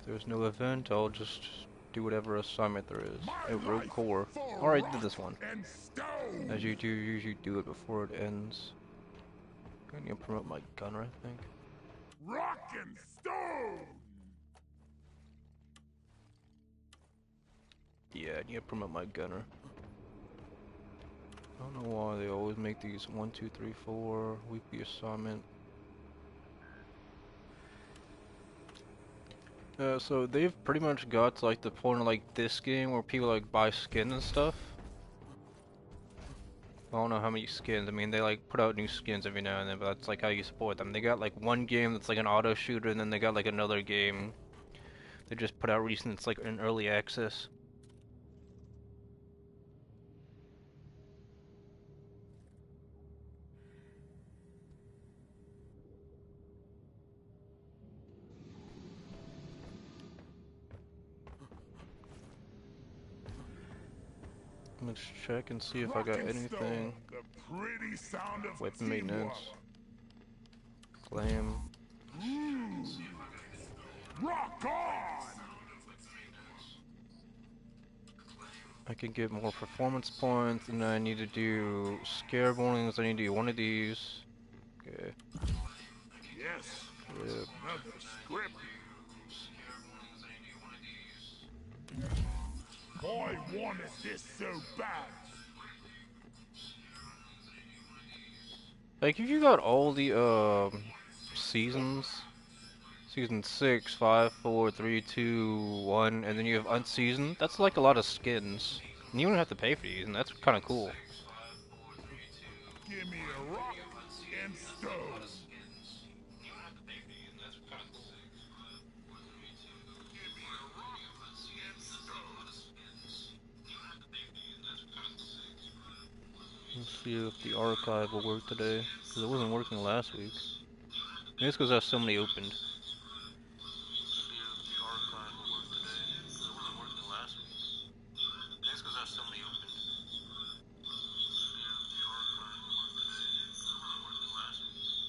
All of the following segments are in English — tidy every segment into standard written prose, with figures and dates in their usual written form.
there's no event, I'll just do whatever assignment there is. Oh, rogue core. Alright, did this one. As you do, usually do it before it ends. I need to promote my gunner, I think. Rock and stone! Yeah, I need to promote my gunner. I don't know why they always make these 1, 2, 3, 4 weekly assignment. So they've pretty much got to like the point of like this game where people like buy skins and stuff. I don't know how many skins. I mean, they like put out new skins every now and then, but that's like how you support them. They got like one game that's like an auto shooter, and then they got like another game they just put out recently. It's like in early access. Let's check and see if I got anything. Weapon maintenance. Claim. Rock on! I can get more performance points, and I need to do scare warnings. I need to do one of these. Okay. Yes. Yep. Another script. I wanted this so bad. Like, if you got all the seasons, season 6, 5, 4, 3, 2, 1, and then you have unseasoned, that's like a lot of skins. And you don't have to pay for these, and that's kind of cool. Give me a rock and stone. Let's see if the archive will work today, because it wasn't working last week. Maybe it's because I have so many opened.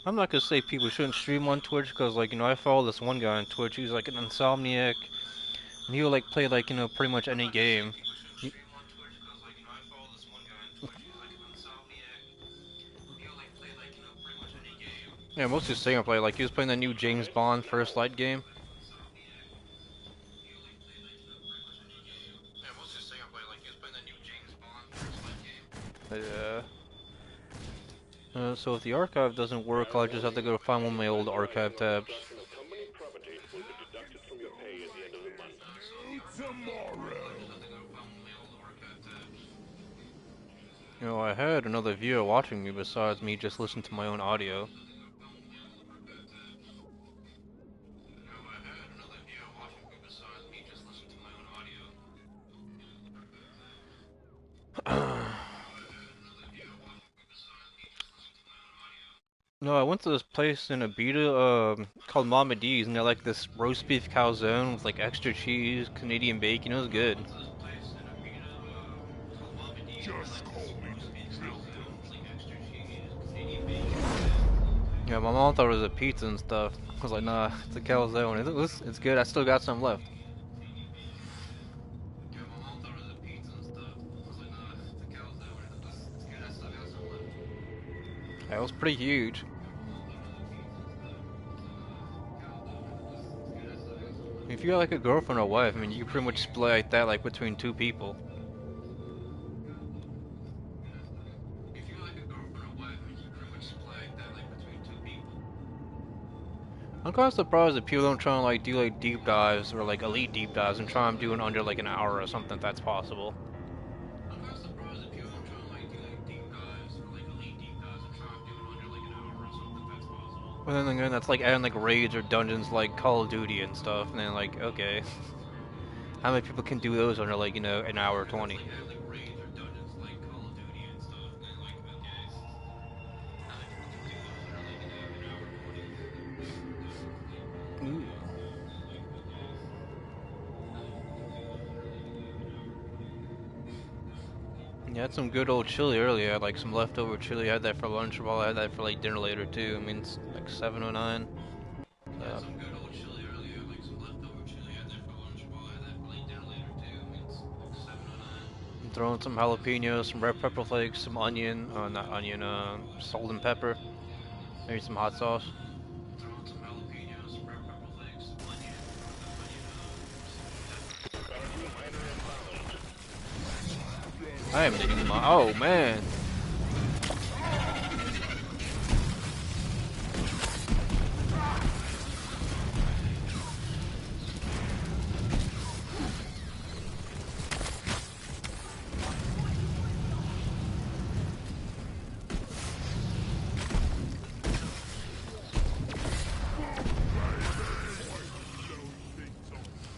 I'm not gonna say people shouldn't stream on Twitch, because like, you know, I follow this one guy on Twitch. He's like an insomniac, and he'll like play like, you know, pretty much any game. Yeah, mostly single player. Like, he was playing the new James Bond First Light game. Yeah. So if the archive doesn't work, I'll just have to go find one of my old archive tabs. Tomorrow. You know, I had another viewer watching me besides me just listening to my own audio. No, I went to this place in Abita, called Mama D's, and they're like this roast beef calzone with like extra cheese, Canadian bacon. It was good. Just call me Yeah, my mom thought it was a pizza and stuff. I was like, nah, it's a calzone. It's good. I still got some left. Yeah, it was pretty huge. If you got like a girlfriend or wife, I mean, you can pretty much split like that, like between two people. I'm kind of surprised that people don't try and like do like deep dives or like elite deep dives and try and do it under like an hour or something if that's possible. But then again, that's like adding like raids or dungeons like Call of Duty and stuff, and then like, okay, how many people can do those under like, you know, an hour 20? Ooh. Yeah, I had some good old chili earlier. I had like some leftover chili. I had that for lunch. Well, I had that for like dinner later too. I mean, it's like 7:09. Throw in some jalapenos, some red pepper flakes, some onion, not onion, salt and pepper, maybe some hot sauce. I am needing my. Oh man.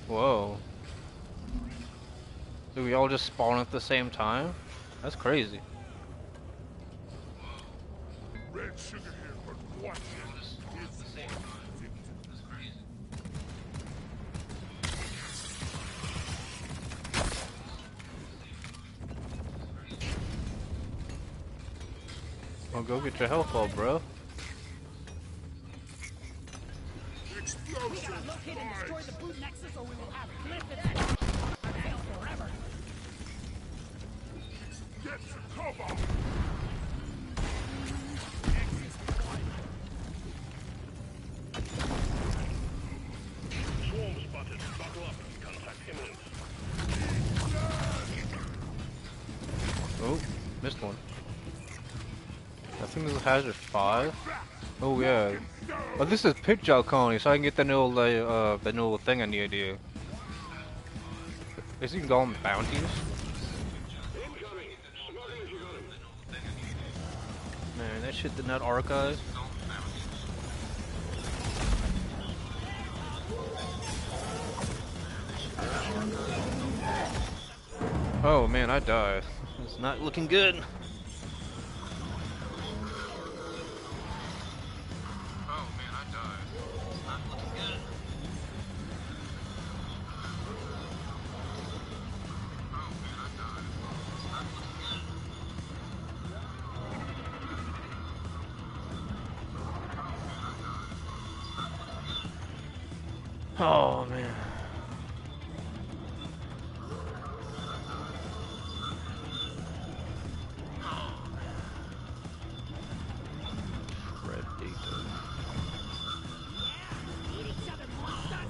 Whoa. Do we all just spawn at the same time? That's crazy. Red sugar here, but watch it. It's Well, go get your health up, bro. explosive. We gotta locate and destroy the boot nexus, or we will have Cliff forever. Get to cover. Swarm spotted. Buckle up. Contact imminent. Oh, missed one. I think this is hazard 5. Oh yeah. Oh, this is pit gel colony, so I can get the new thing I need to do. Is you can go on bounties? Incoming. Smuggle if you got him. Man, that shit did not archive. Oh man, I died. It's not looking good. Oh man. Red data. Eat each other, monsters!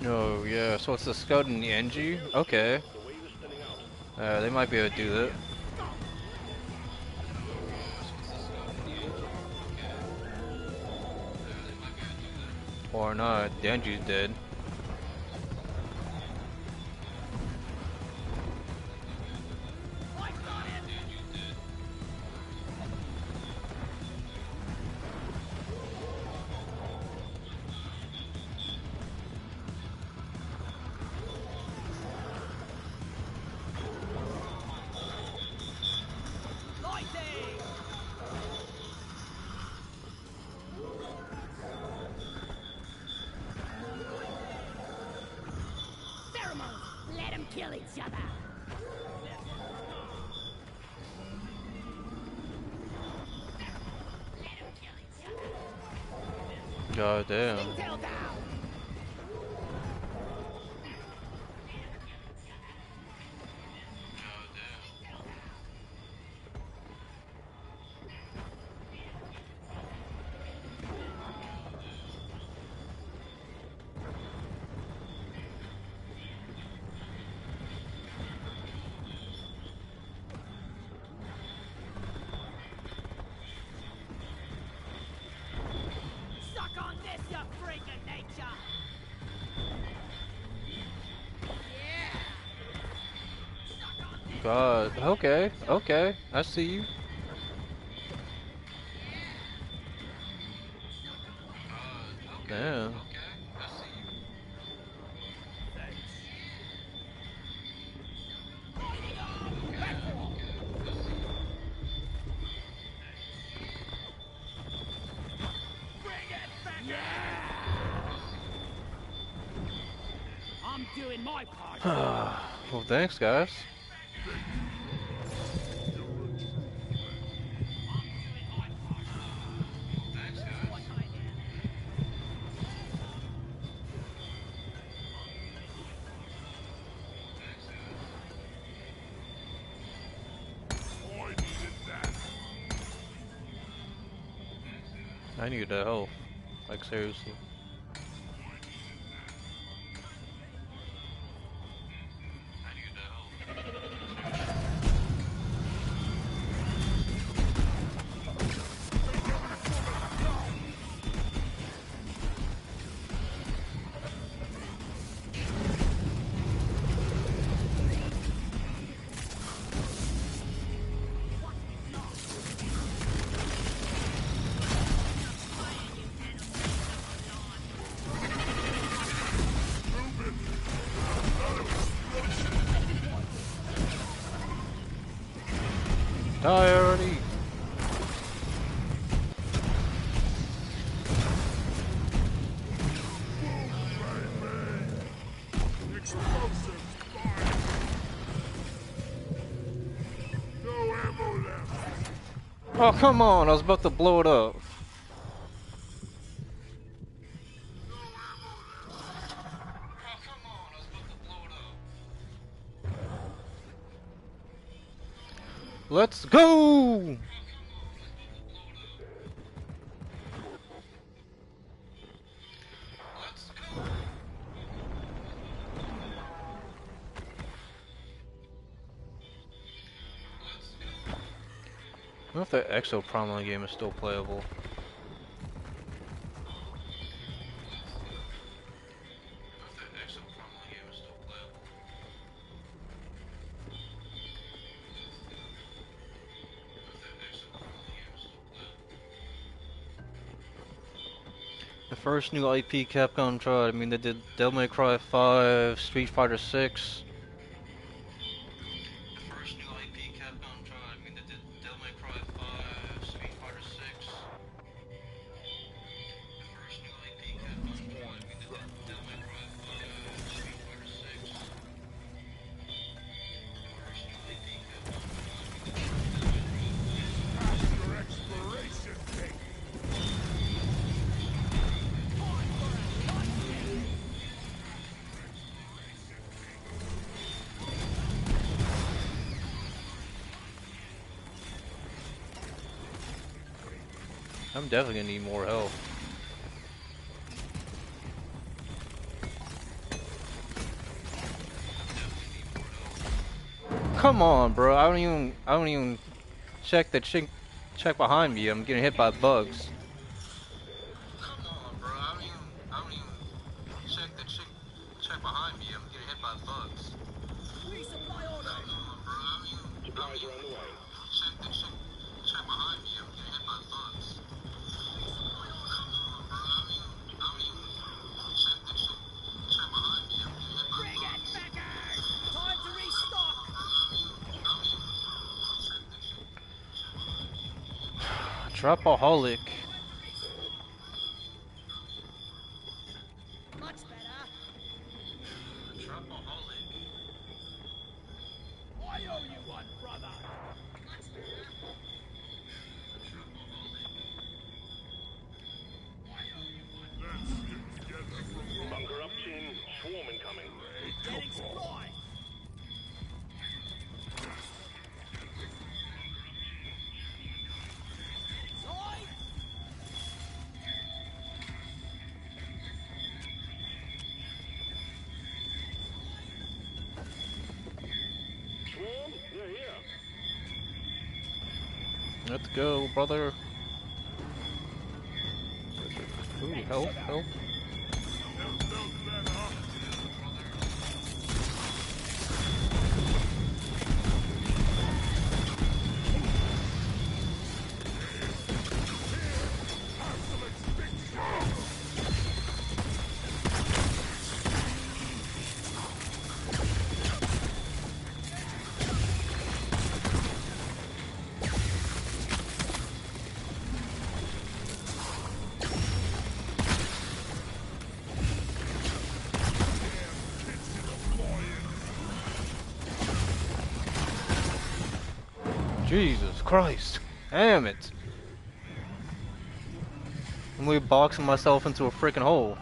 Oh yeah, so it's the scout and the NG? Okay. The wave is thinning out. They might be able to do that. Or not, the NG's dead. Pheromones! Let them kill each other! God damn. Tail down! Suck on this, you freak of nature! God, okay, okay, I see you. Damn. I'm doing my part! Well, thanks, guys. Your I need that health. Like seriously. Die already! Explosives, fire! No ammo left! Oh, come on! I was about to blow it up. Let's go! I wonder if the Exo Promenade game is still playable. The first new IP Capcom tried. I mean, they did Devil May Cry 5, Street Fighter 6. The first new IP Capcom tried. I mean, they did Devil May Cry 5, Street Fighter 6. The first new IP Capcom tried. I mean, they did Devil May Cry 5, Street Fighter 6. Past your expiration date! I'm definitely gonna need more help. Come on, bro. I don't even check behind me. I'm getting hit by bugs. Come on, bro. I don't even check behind me. I'm getting hit by bugs. Resupply order. Come on, bro. Supplies are on the way. Check behind me. I'm getting hit by bugs. Bring it, backers! Time to restock! Trapaholic. Much better. I owe you one, brother. Let's get together from Bunker up, team. Swarm incoming. Getting supplies. Side. Swarm, they're here. Let's go, brother. Ooh, help, help. Jesus Christ. Damn it. I'm really boxing myself into a freaking hole.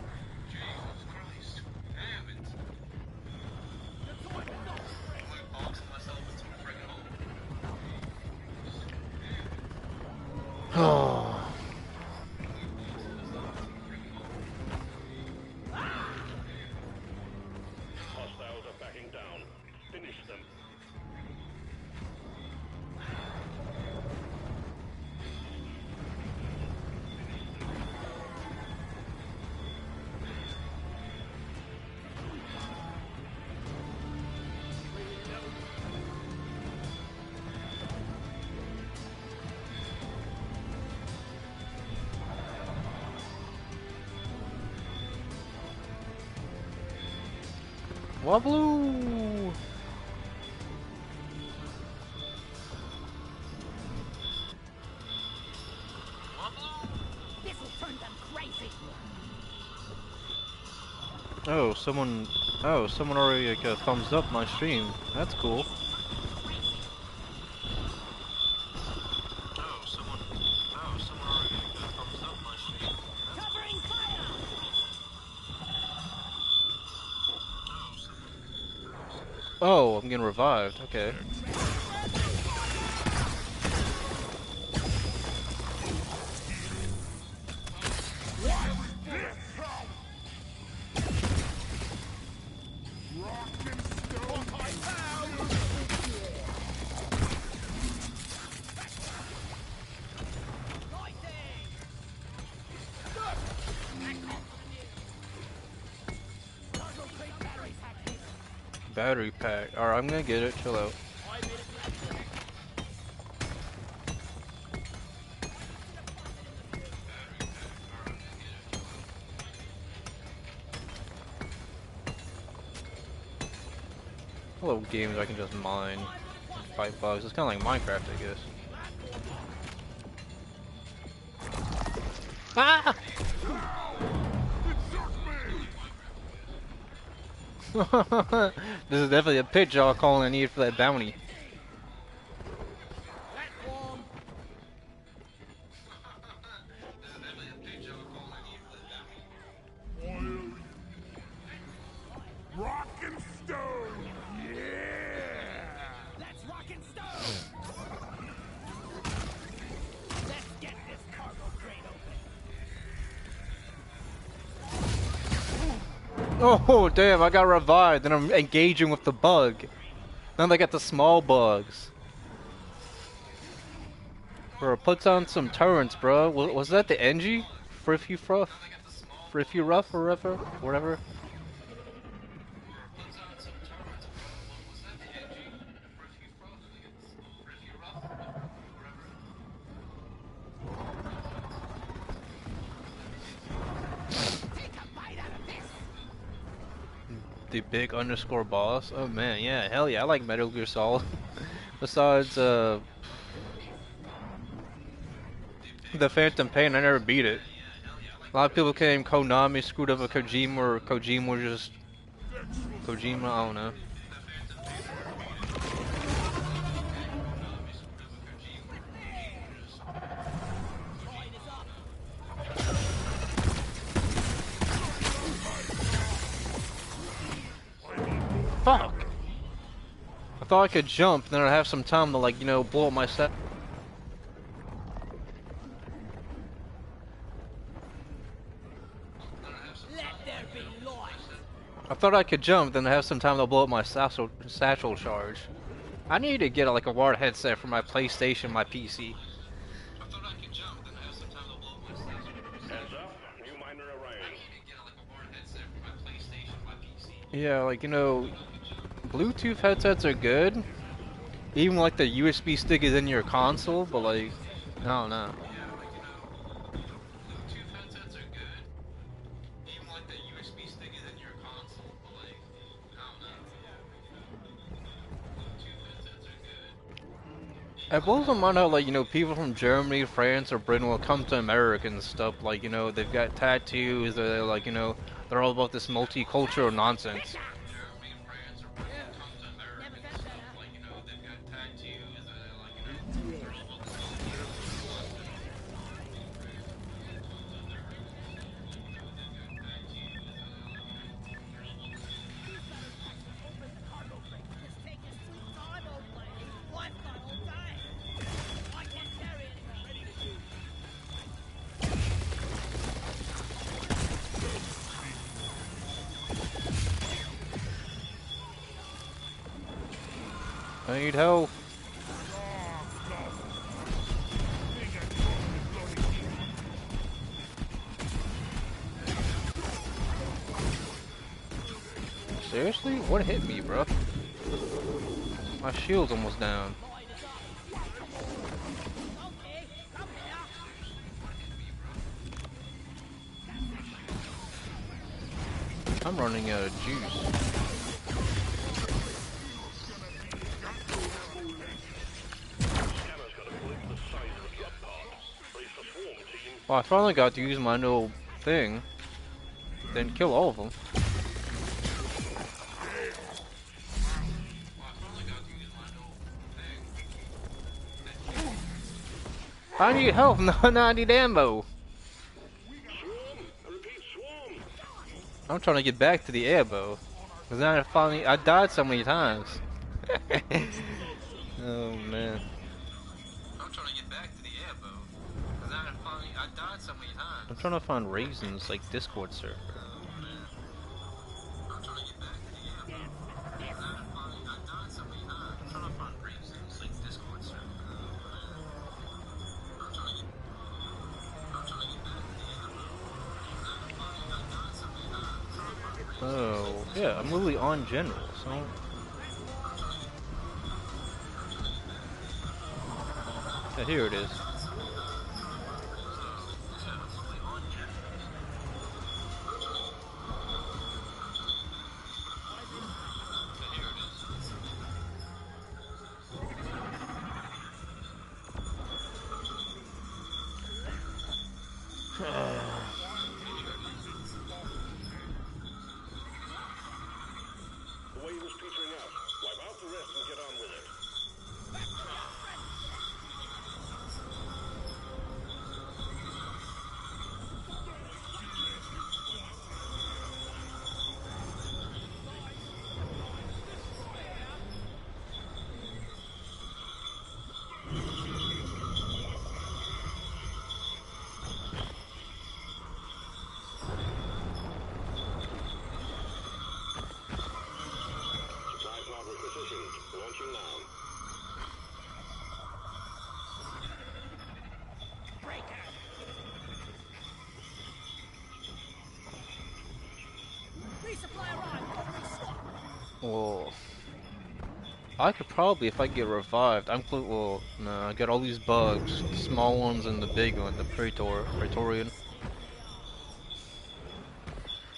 tracking down. Finish them. Wobbloo! This will turn them crazy. Oh, someone. Oh, someone already like, thumbs up my stream. That's cool. Oh, someone already thumbs up my stream. Covering fire. Oh, I'm getting revived. Okay. Battery pack. Alright, I'm gonna get it. Chill out. Little games I can just mine, fight bugs. It's kind of like Minecraft, I guess. Ah! This is definitely a pitch y'all calling I need for that bounty. Rock and stone! Yeah! Let's rock and stone. Let's get this cargo crate open. Oh damn! I got revived, and I'm engaging with the bug. Now they got the small bugs. Bro, puts on some turrets, bro. Was that the NG? Friffy Rough or whatever. Take a bite out of this. The big underscore boss. Oh man, yeah, hell yeah, I like Metal Gear Solid. Besides, the Phantom Pain, I never beat it. A lot of people claim Konami screwed up with Kojima, or Kojima was just Kojima. I don't know. Fuck! I thought I could jump, then I'd have some time to, like, you know, blow up my set. Let there be light. I thought I could jump, then I'd have some time to blow up my satchel charge. I need to get, like, a wired headset for my PlayStation, my PC. I thought I could jump, then I have some time to blow up my satchel. Heads up, new miner arriving. Yeah, like, you know, Bluetooth headsets are good. Even like the USB stick is in your console, but like, I don't know. It blows my mind how, like, you know, people from Germany, France, or Britain will come to America and stuff. Like, you know, they've got tattoos, they're like, you know, they're all about this multicultural nonsense. I need help. Seriously? What hit me, bro? My shield's almost down. Okay, come here. I'm running out of juice. Scanner's got a blip the size of a drop pod. Brace for swarm team. Well, I finally got to use my new thing. Then kill all of them. I need help. No, I need ammo. Swarm! I repeat, swarm! I'm trying to get back to the airbow. Cause then I died so many times. Oh man. I'm trying to get back to the airbow. Cause then I died so many times. I'm trying to find raisins like Discord server. Oh man. I'm trying to get back to the airbow. Cause then I died so many times. I'm trying to find raisins like Discord server. Oh man. I'm trying to get back to the airbow. I died so many times. Oh, yeah, I'm literally on general, so... Yeah, here it is. The wave is petering out. Wipe out the rest and get on with it. Supply pod requisitioned. Launching now. Resupply arrived. Got restock. Well... I could probably, if I get revived, well, no, I got all these bugs, the small ones and the big one, the Praetorian.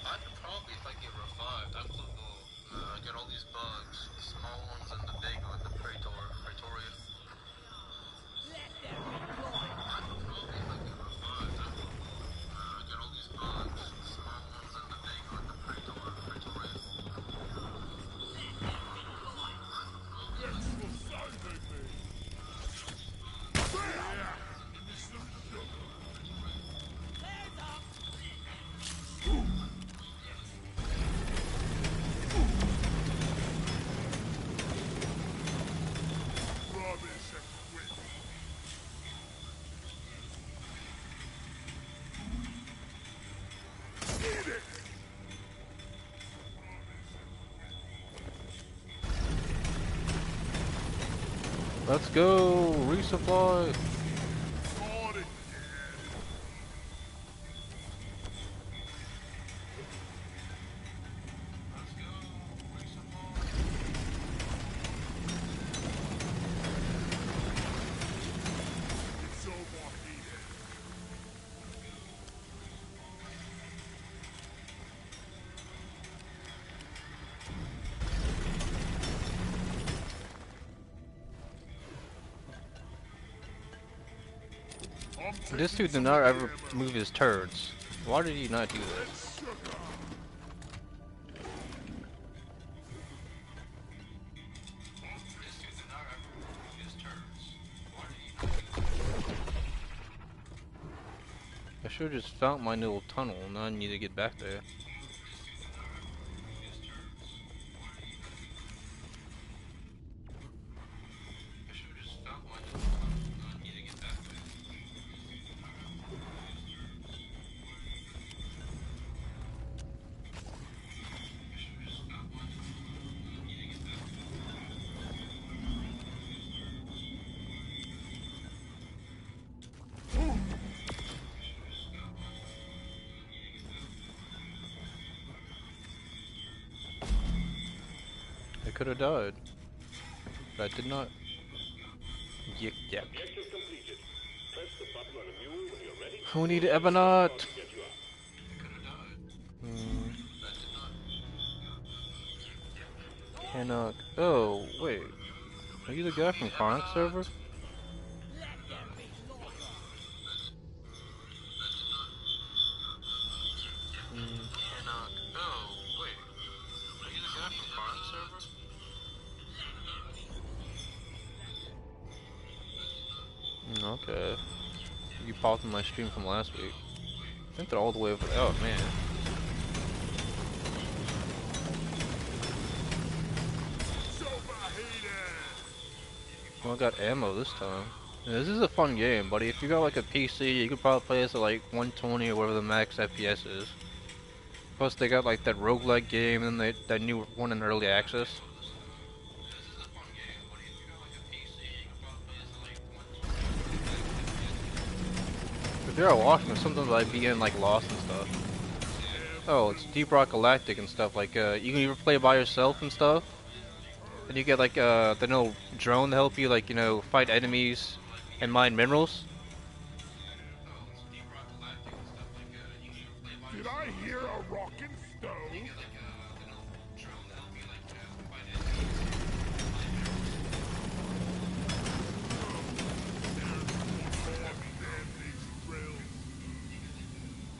I could probably, if I get revived, well, no, I got all these bugs, the small ones and the big one, the Praetorian. Let them redeploy. I could probably, if I get revived, no, I got all these bugs, the small ones and the big one, the Praetorian. Flares up. Rubbish equipment. Eat it! Let's go, resupply. Got it. It's overheated. This dude did not ever move his turrets. Why did he not do this? Sugar. I should have just found my little tunnel, now I need to get back there. could have died. But I did not. Yik yak. Objective completed. Press the button on the mule when you're ready. We need We'll send Ebonot. to get you up. Cannot. Oh, wait. Are you the guy from Chronic server? Cannot. Oh, wait. Are you the guy from Chronic server? Okay. You popped in my stream from last week. I think they're all the way over there. Oh, man. Well, I got ammo this time. Yeah, this is a fun game, buddy. If you got like a PC, you could probably play this at like 120 or whatever the max FPS is. Plus, they got like that roguelike game and that new one in early access. If you're watching, sometimes I'd be in like Lost and stuff. Oh, it's Deep Rock Galactic and stuff. Like, you can either play by yourself and stuff, and you get like the little drone to help you, like fight enemies and mine minerals. Did I hear a rockin' stove?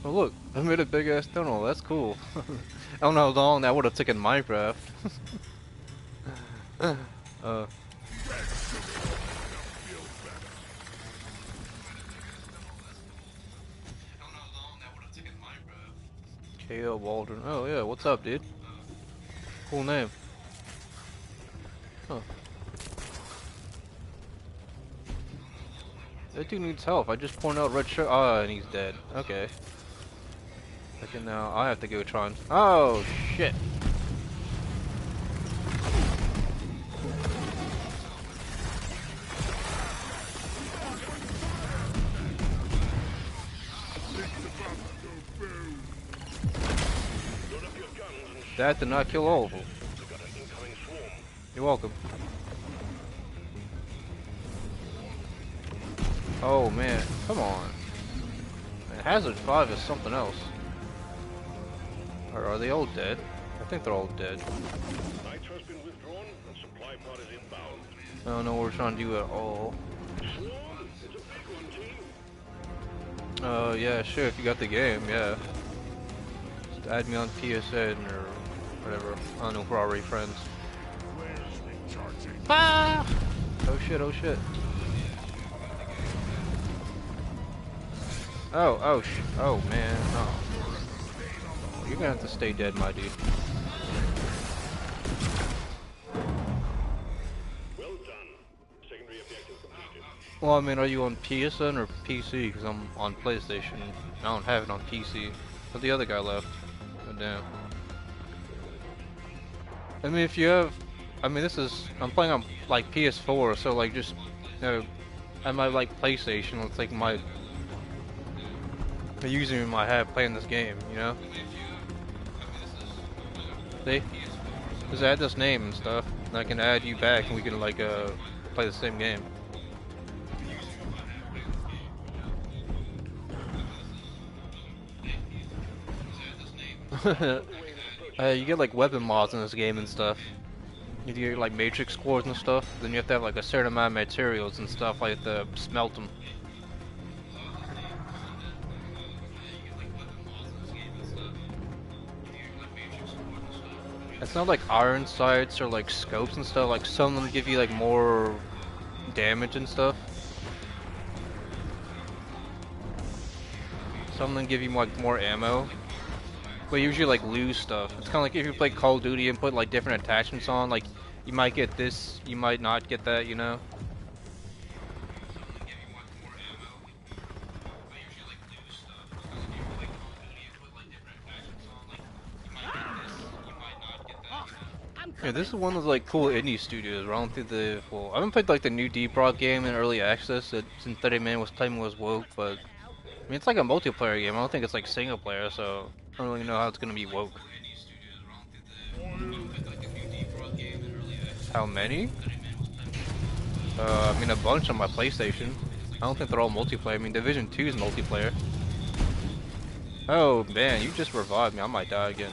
Oh look, I made a big ass tunnel. That's cool. I don't know how long that would have taken Minecraft. K.O. Waldron. Oh yeah, what's up, dude? Cool name. Huh. That dude needs help. I just pointed out red shirt. Ah, and he's dead. Okay. Okay, now I have to go try and. Oh shit! That did not kill all of them. You're welcome. Oh man, come on. Man, Hazard 5 is something else. Or are they all dead? I think they're all dead. Nitro's been withdrawn and supply pod is inbound. I don't know what we're trying to do at all. Swarm, it's a big one, team. Yeah, sure, if you got the game, yeah. Just add me on PSN or whatever. I don't know if we're already friends. Ah! Oh shit, oh shit. Oh man, oh. You're gonna have to stay dead, my dude. Well done. Secondary objective completed. Well, I mean, are you on PSN or PC? Because I'm on PlayStation. I don't have it on PC. But the other guy left. Oh, damn. I mean, if you have... I mean, I'm playing on, like, PS4, so, like, just... at my, like, PlayStation, it's, like, the username I have playing this game, you know? See? Just add this name and stuff, and I can add you back, and we can, like, play the same game. You get like weapon mods in this game and stuff. You get like matrix cores and stuff. Then you have to have like a certain amount of materials and stuff like to smelt them. It's not like iron sights or like scopes and stuff. Like some of them give you like more damage and stuff. Some of them give you like more ammo. But you usually like lose stuff. It's kind of like if you play Call of Duty and put like different attachments on, like you might get this, you might not get that, you know? Yeah, this is one of those like cool indie studios where I don't think well, I haven't played like the new Deep Rock game in early access that since 30 Man was claiming was woke, but I mean it's like a multiplayer game. I don't think it's like single player, so I don't really know how it's gonna be woke. How many? I mean a bunch on my PlayStation. I don't think they're all multiplayer. I mean Division 2 is multiplayer. Oh man, you just revived me. I might die again.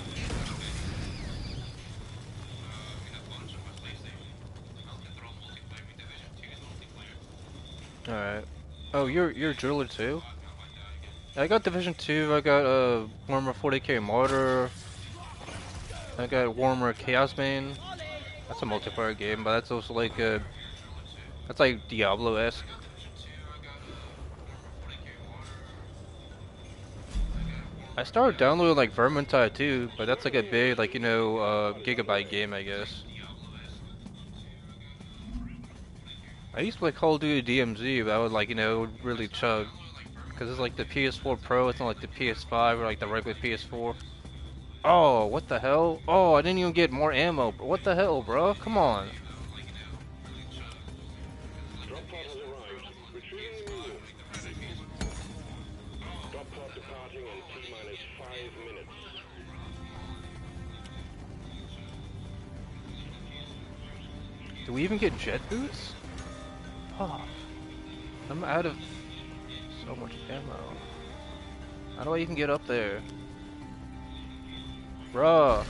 Alright. Oh, you're a driller too? I got Division 2, I got Warhammer 40k Martyr, I got Warhammer Chaos Bane. That's a multiplayer game, but that's also like that's like Diablo-esque. I started downloading like Vermintide too, but that's like a big like gigabyte game I guess. I used to play Call of Duty DMZ, but I would like really chug because it's like the PS4 Pro, it's not like the PS5 or like the regular PS4. Oh, what the hell? Oh, I didn't even get more ammo. What the hell, bro? Come on. Drop pod has arrived. Retrieving mule. Drop pod departing in T-minus 5 minutes. Do we even get jet boots? Oh, I'm out of so much ammo. How do I even get up there? Bruh.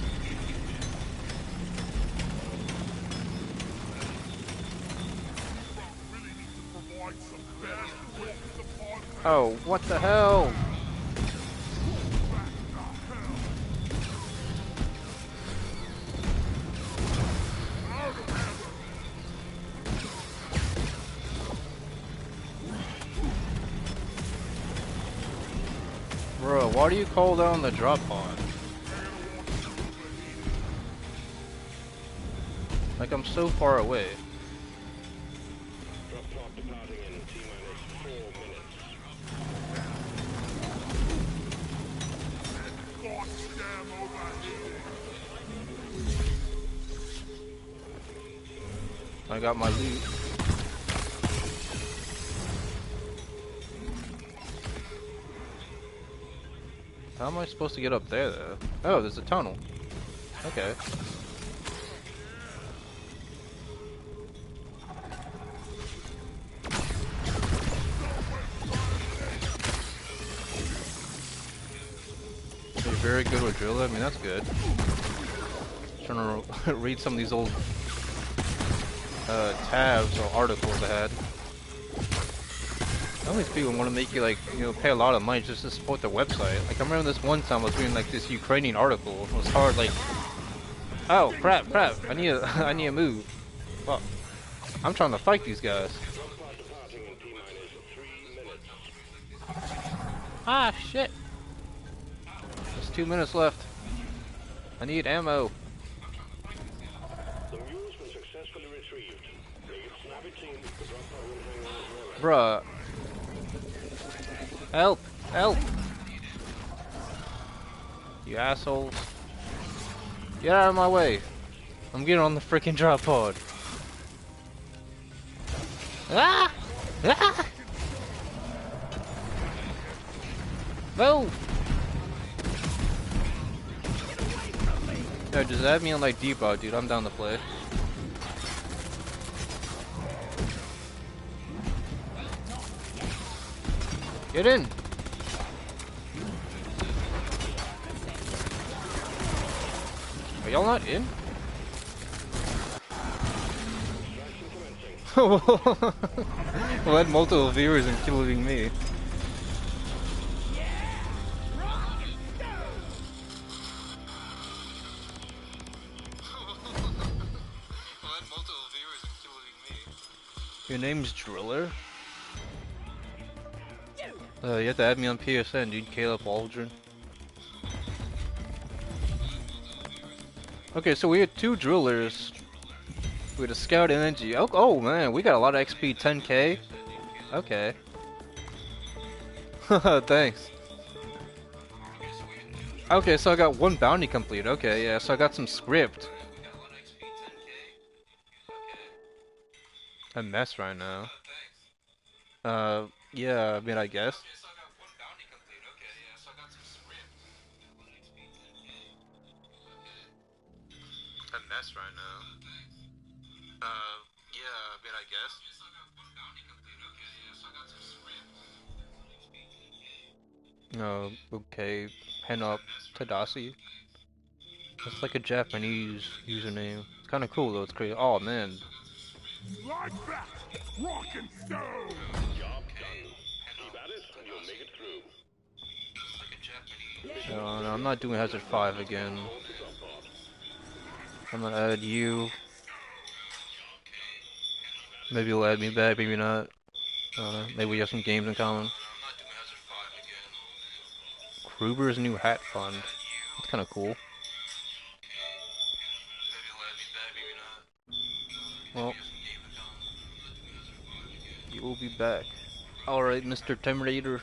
Provide some better equipment to pod. Oh, what the hell? Bro, why do you call down the drop pod? Like I'm so far away. Drop pod departing in T-minus 4 minutes. Goddamn overheating. I got my loot. How am I supposed to get up there though? Oh, there's a tunnel. Okay. You're very good with driller. I mean, that's good. Trying to read some of these old tabs or articles I had. Some of these people want to make you like, pay a lot of money just to support their website. Like I remember this one time I was reading like this Ukrainian article. It was hard. Like, oh crap! I need a I need a move. Fuck. I'm trying to fight these guys. Drop pod departing in T-minus 3 minutes. Ah shit! There's 2 minutes left. I need ammo. The mule's been successfully retrieved. Make it snappy team. The drop pod will hang on as well. Bruh. Help! Help! You assholes. Get out of my way. I'm getting on the freaking drop pod. Ah! Ah! Move! No, just add me on like Depot, dude. I'm down to play. Get in! Are y'all not in? Well, had multiple viewers including me. Your name's Driller? You have to add me on PSN, dude. Caleb Aldrin. Okay, so we had 2 drillers. We had a scout and NG. Oh man, we got a lot of XP, 10k. Okay. Thanks. Okay, so I got 1 bounty complete. Okay, yeah, so I got some script. A mess right now. Yeah, I mean, I guess. A mess right now. Yeah, I mean, I guess. Okay. Pen up Tadasi. That's like a Japanese username. It's kind of cool though. It's crazy. Oh man. Like that! Rock and stone! Job done. Keep at it, and you'll make it through. No, no, I'm not doing Hazard 5 again. Report to drop pod. I'm gonna add you. Maybe you'll add me back, maybe not. Maybe we have some games in common. Kruber's new hat fund. That's kind of cool. Well, you will be back. Alright, Mr. Terminator.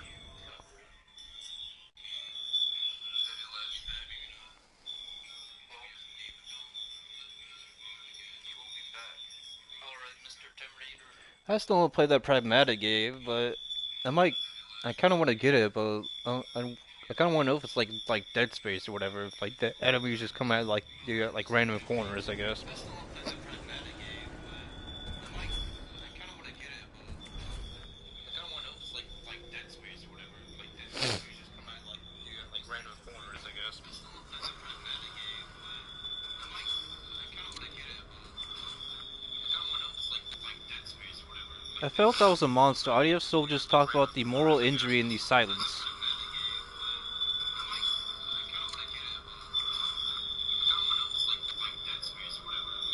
I still want to play that Pragmatic game, but I might. I kind of want to get it, but I kind of want to know if it's like Dead Space or whatever. If like the enemies just come out like you like random corners, I guess. I felt I was a monster. Audio soldiers talk about the moral injury in the silence.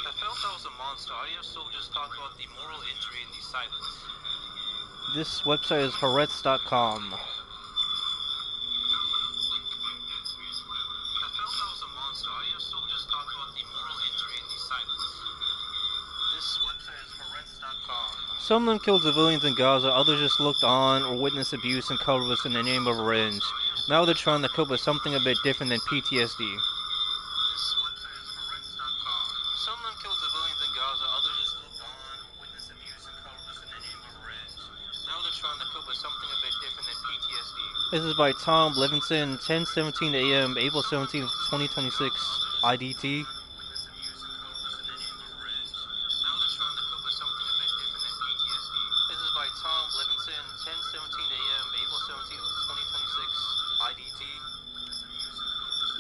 I felt I was a monster. Audio soldiers talk about the moral injury in the silence. This website is Haaretz.com. Some of them killed civilians in Gaza, others just looked on or witnessed abuse and cowardice in the name of revenge. Now they're trying to cope with something a bit different than PTSD. Some of them killed civilians in Gaza, others just looked on or witnessed abuse and cowardice in the name of revenge. Now they're trying to cope with something a bit different than PTSD. This is by Tom Levinson, 10:17 a.m., April 17, 2026, IDT.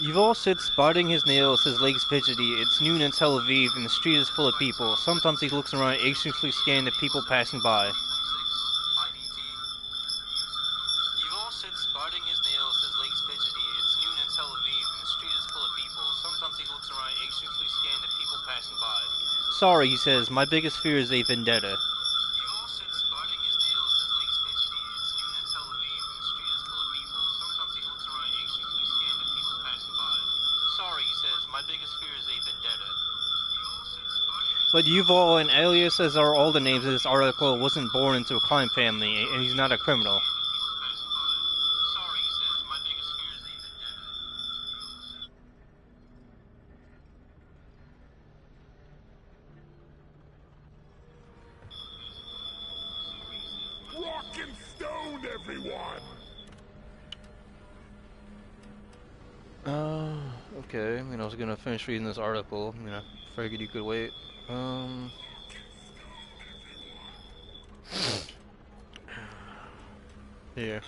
Yuval sits biting his nails, his legs fidgety. It's noon in Tel Aviv, and the street is full of people. Sometimes he looks around, anxiously scanning the people passing by. Yuval sits biting his nails, his legs fidgety. It's noon in Tel Aviv, and the street is full of people. Sometimes he looks around, anxiously scanning the people passing by. Sorry, he says. My biggest fear is a vendetta. But Yuval and Alias, as are all the names of this article, wasn't born into a crime family, and he's not a criminal. Rock and stone, everyone! Okay. I was gonna finish reading this article. I figured you could wait. Here.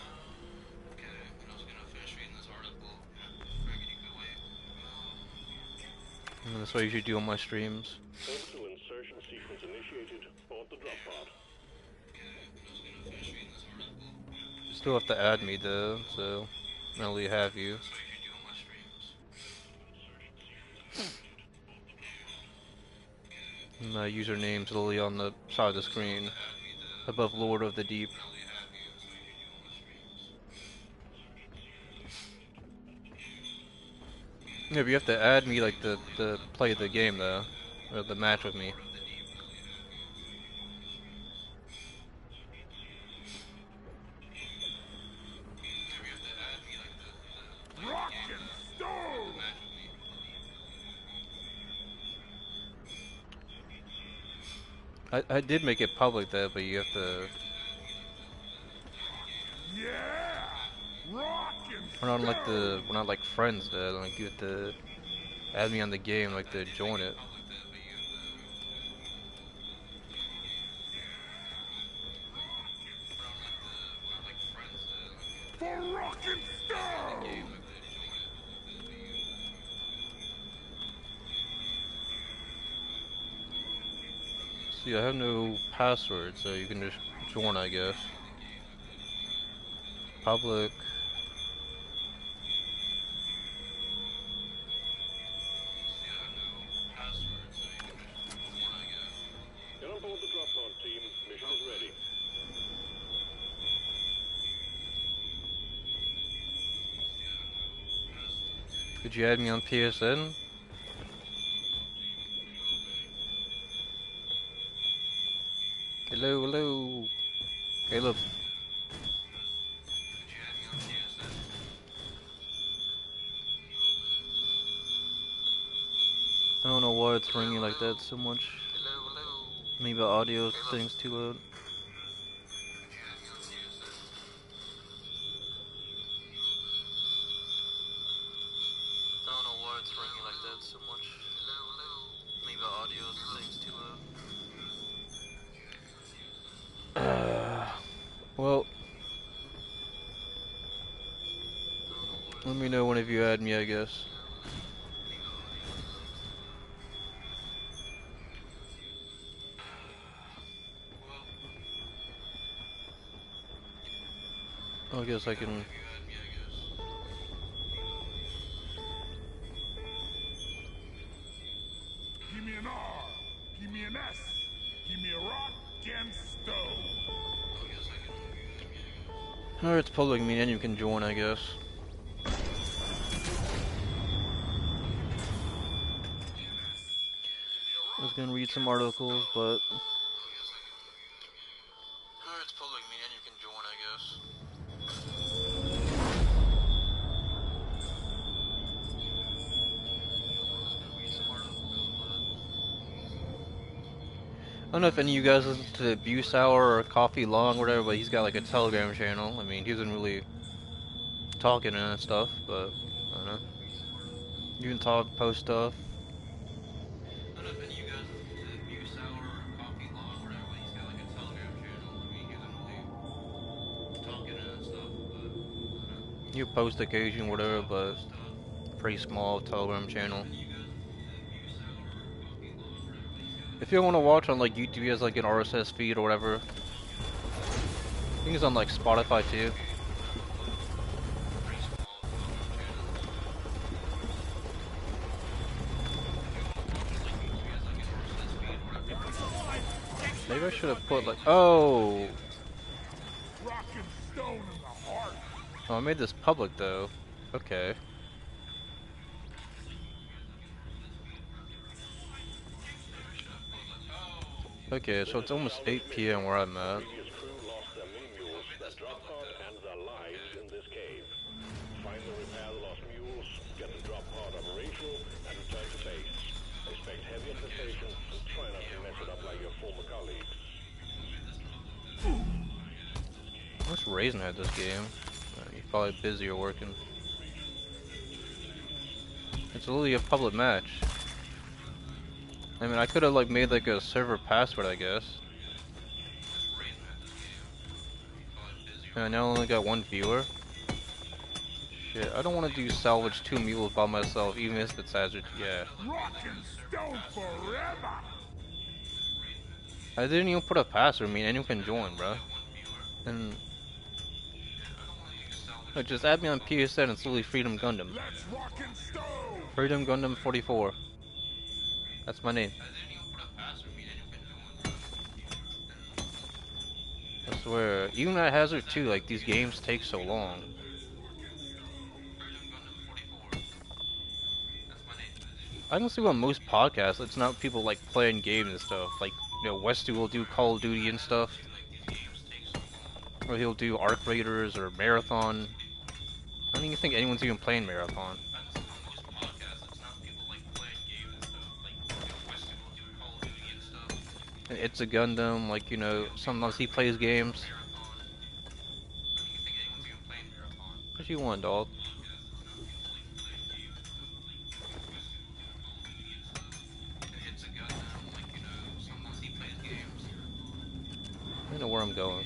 And that's what I usually do on my streams. Orbital insertion sequence initiated. Board the drop pod. You still have to add me though, so I'll only have you. My username's literally on the side of the screen, above Lord of the Deep. Yeah, but you have to add me like to play the game though, or the match with me. Rock and stone! I did make it public though, but you have to. Yeah! Rock and We're not like friends though. Like you have to add me on the game, like to join it. Rock and stone! See, I have no password, so you can just join, I guess. Public. Get on board the drop pod, team. Mission is ready. Could you add me on PSN? Hello, hello. Caleb. I don't know why it's ringing like that so much. Maybe the audio thing's too loud. I don't know why it's ringing like that so much. Maybe the audio thing's too loud. Well, let me know whenever you add me, I guess. I guess I can. Give me an R. Give me an S. Give me a rock and stone. Alright, it's public meeting, you can join, I guess. I was gonna read some articles, but. Alright, it's public meeting, you can join, I guess. I don't know if any of you guys listen to Abuse Hour or Coffee Long or whatever, but he's got like a Telegram channel. I mean, he doesn't really talking and stuff, but I don't know. You can talk, post stuff. I don't know if any of you guys listen to Abuse Hour or Coffee Long or whatever, but he's got like a Telegram channel. I mean, he doesn't really talking and stuff, but I don't know. You post occasion, whatever, but pretty small Telegram channel. If you want to watch on like YouTube, he has like an RSS feed or whatever. I think it's on like Spotify too. Maybe I should have put like, oh. Rock and stone in the heart. Oh, I made this public though. Okay. Okay, so it's almost 8 p.m. where I'm at. Previous crew lost their mini mules, their drop pod, and their lives in this cave. Find and repair the lost mules, get the drop pod operational, and return to base. Expect heavy infestations, and try not to mess it up like your former colleagues. What's Raisin at this game? He's probably busy or working. It's literally a public match. I mean, I could have like made like a server password, I guess. And I now only got one viewer. Shit, I don't want to do salvage 2 mules by myself, even if it's hazard. Yeah. Rock and stone forever. I didn't even put a password. I mean, anyone can join, bro. And just add me on PSN. It's literally Freedom Gundam. Let's rock and stone. Freedom Gundam 44. That's my name. I swear, even at Hazard 2, like, these games take so long. I can see on most podcasts, it's not people, like, playing games and stuff. Like, you know, Westy will do Call of Duty and stuff. Or he'll do Arc Raiders or Marathon. I don't even think anyone's even playing Marathon. And It's a Gundam, like, you know, sometimes he plays games. What you want, dog? I don't know where I'm going.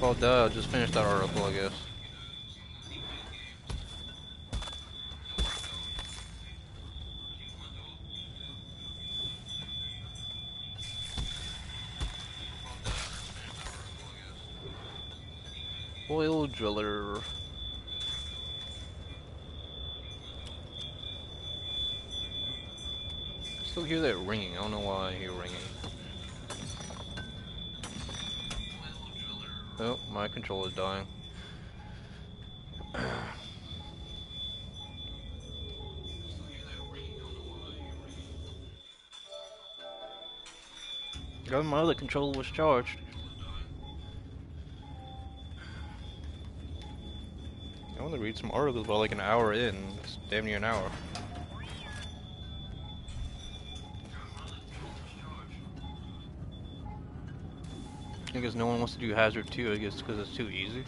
Well, duh, just finished that article, I guess. Oil driller. Still hear that ringing. I don't know why I hear ringing. Oh, my controller's dying. God, my other controller was charged. I want to read some articles about like an hour in. It's damn near an hour. I guess no one wants to do Hazard 2, I guess because it's too easy.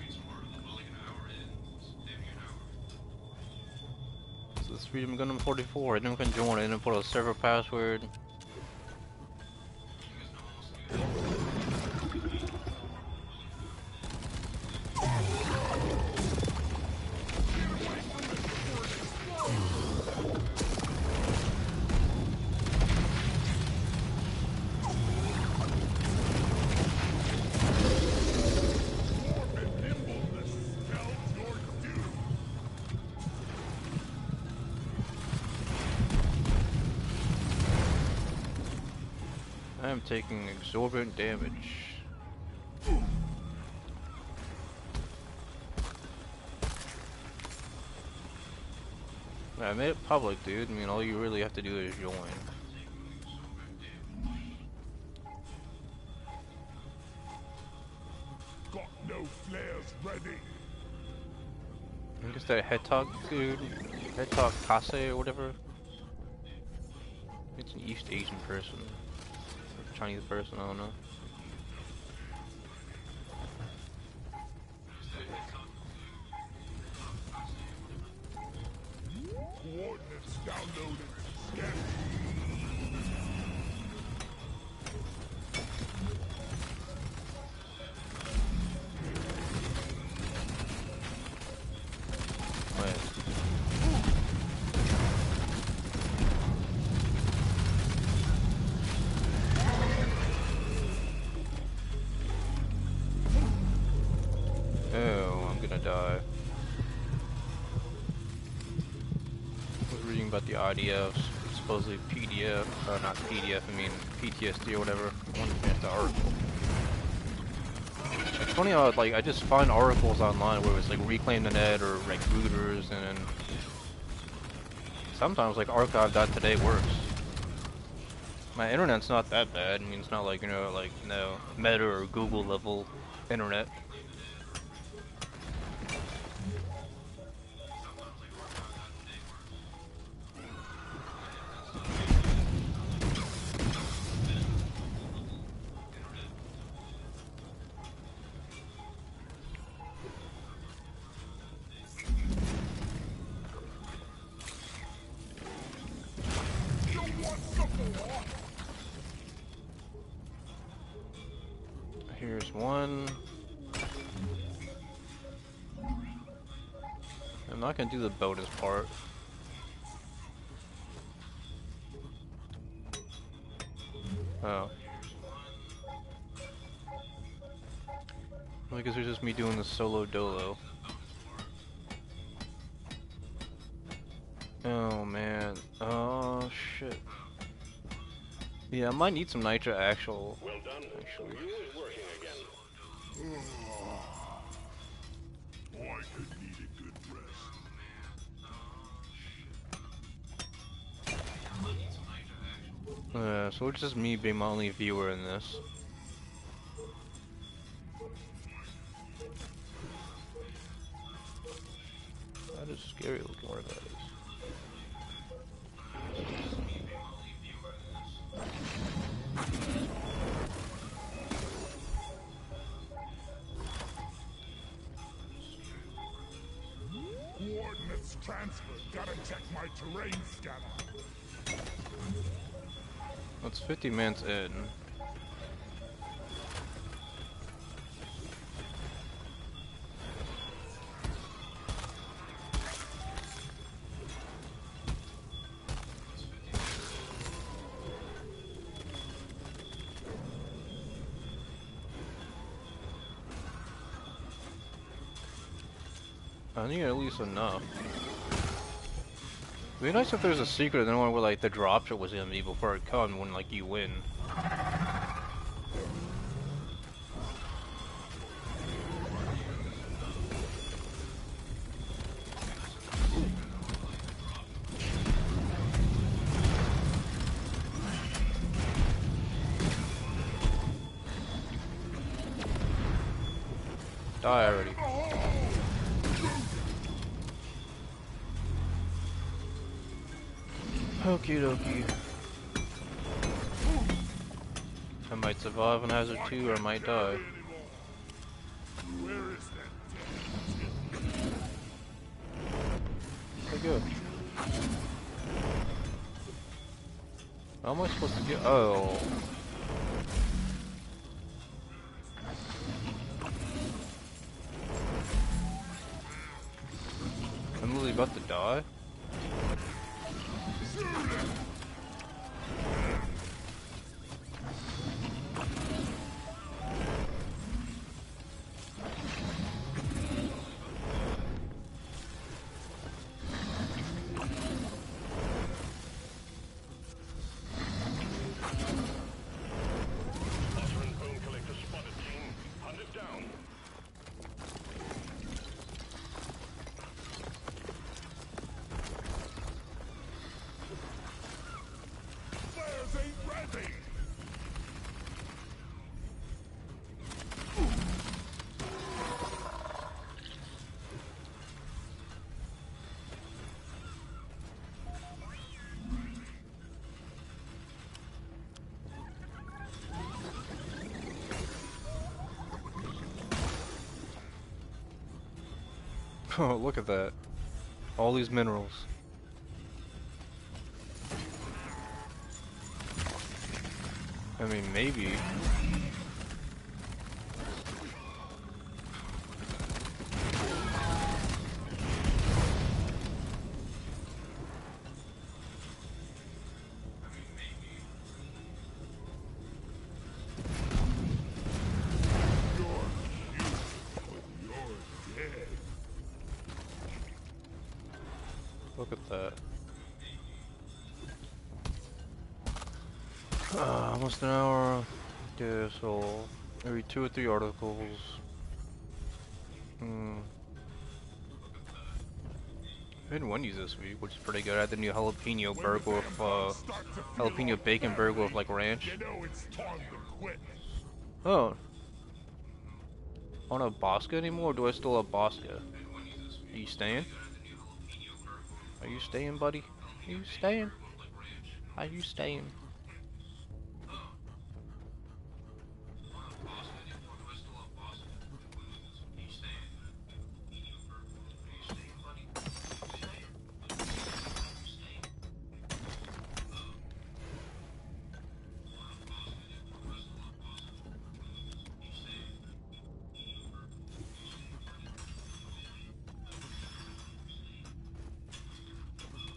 So it's FreedomGundam 44. Anyone can join it and put a server password. I am taking exorbitant damage. I made it public, dude. I mean, all you really have to do is join. Got no flares ready. I guess that head talk dude, head talk Kase or whatever. It's an East Asian person, or Chinese person, I don't know. Coordinates downloaded. Scan. Wait. Oh, I'm gonna die. I was reading about the IDFs, supposedly PDF, not PDF, I mean PTSD or whatever. I wanted to finish the article. It's funny how like I just find articles online where it's like Reclaim the Net or like rooters, and then sometimes like archive.today works. My internet's not that bad. I mean, it's not like, you know, like, no Meta or Google level internet. Here's one. I'm not gonna do the bonus part. Oh. I guess it's just me doing the solo dolo. Oh man. Oh shit. Yeah, I might need some nitro actual. Well done. Actually. The mule is working again. Boy, could need a good rest. So it's just me being my only viewer in this. That is scary looking where that is. Coordinates transferred. Gotta check my terrain scanner. That's 50 minutes in. I need at least enough. It'd be nice if there's a secret, then where like the dropship was gonna be before it comes when like you win. Die already. Okie dokie. I might survive on Hazard 2 or I might die. Where is that? Okay, good. How am I supposed to get? Oh. I'm literally about to die. Veteran bone collector spotted, team. Hunt it down. Flares ain't ready. Oh, look at that. All these minerals. I mean, maybe. You're dead. Look at that. Almost an hour. Yeah, so every 2 or 3 articles. I had Wendy's this week, which is pretty good. I had the new jalapeno burger with jalapeno bacon burger with like ranch. You know it's time to quit. Oh. I don't have Bosca anymore, or do I still have Bosca? Are you staying? Are you staying, buddy? Are you staying? Are you staying?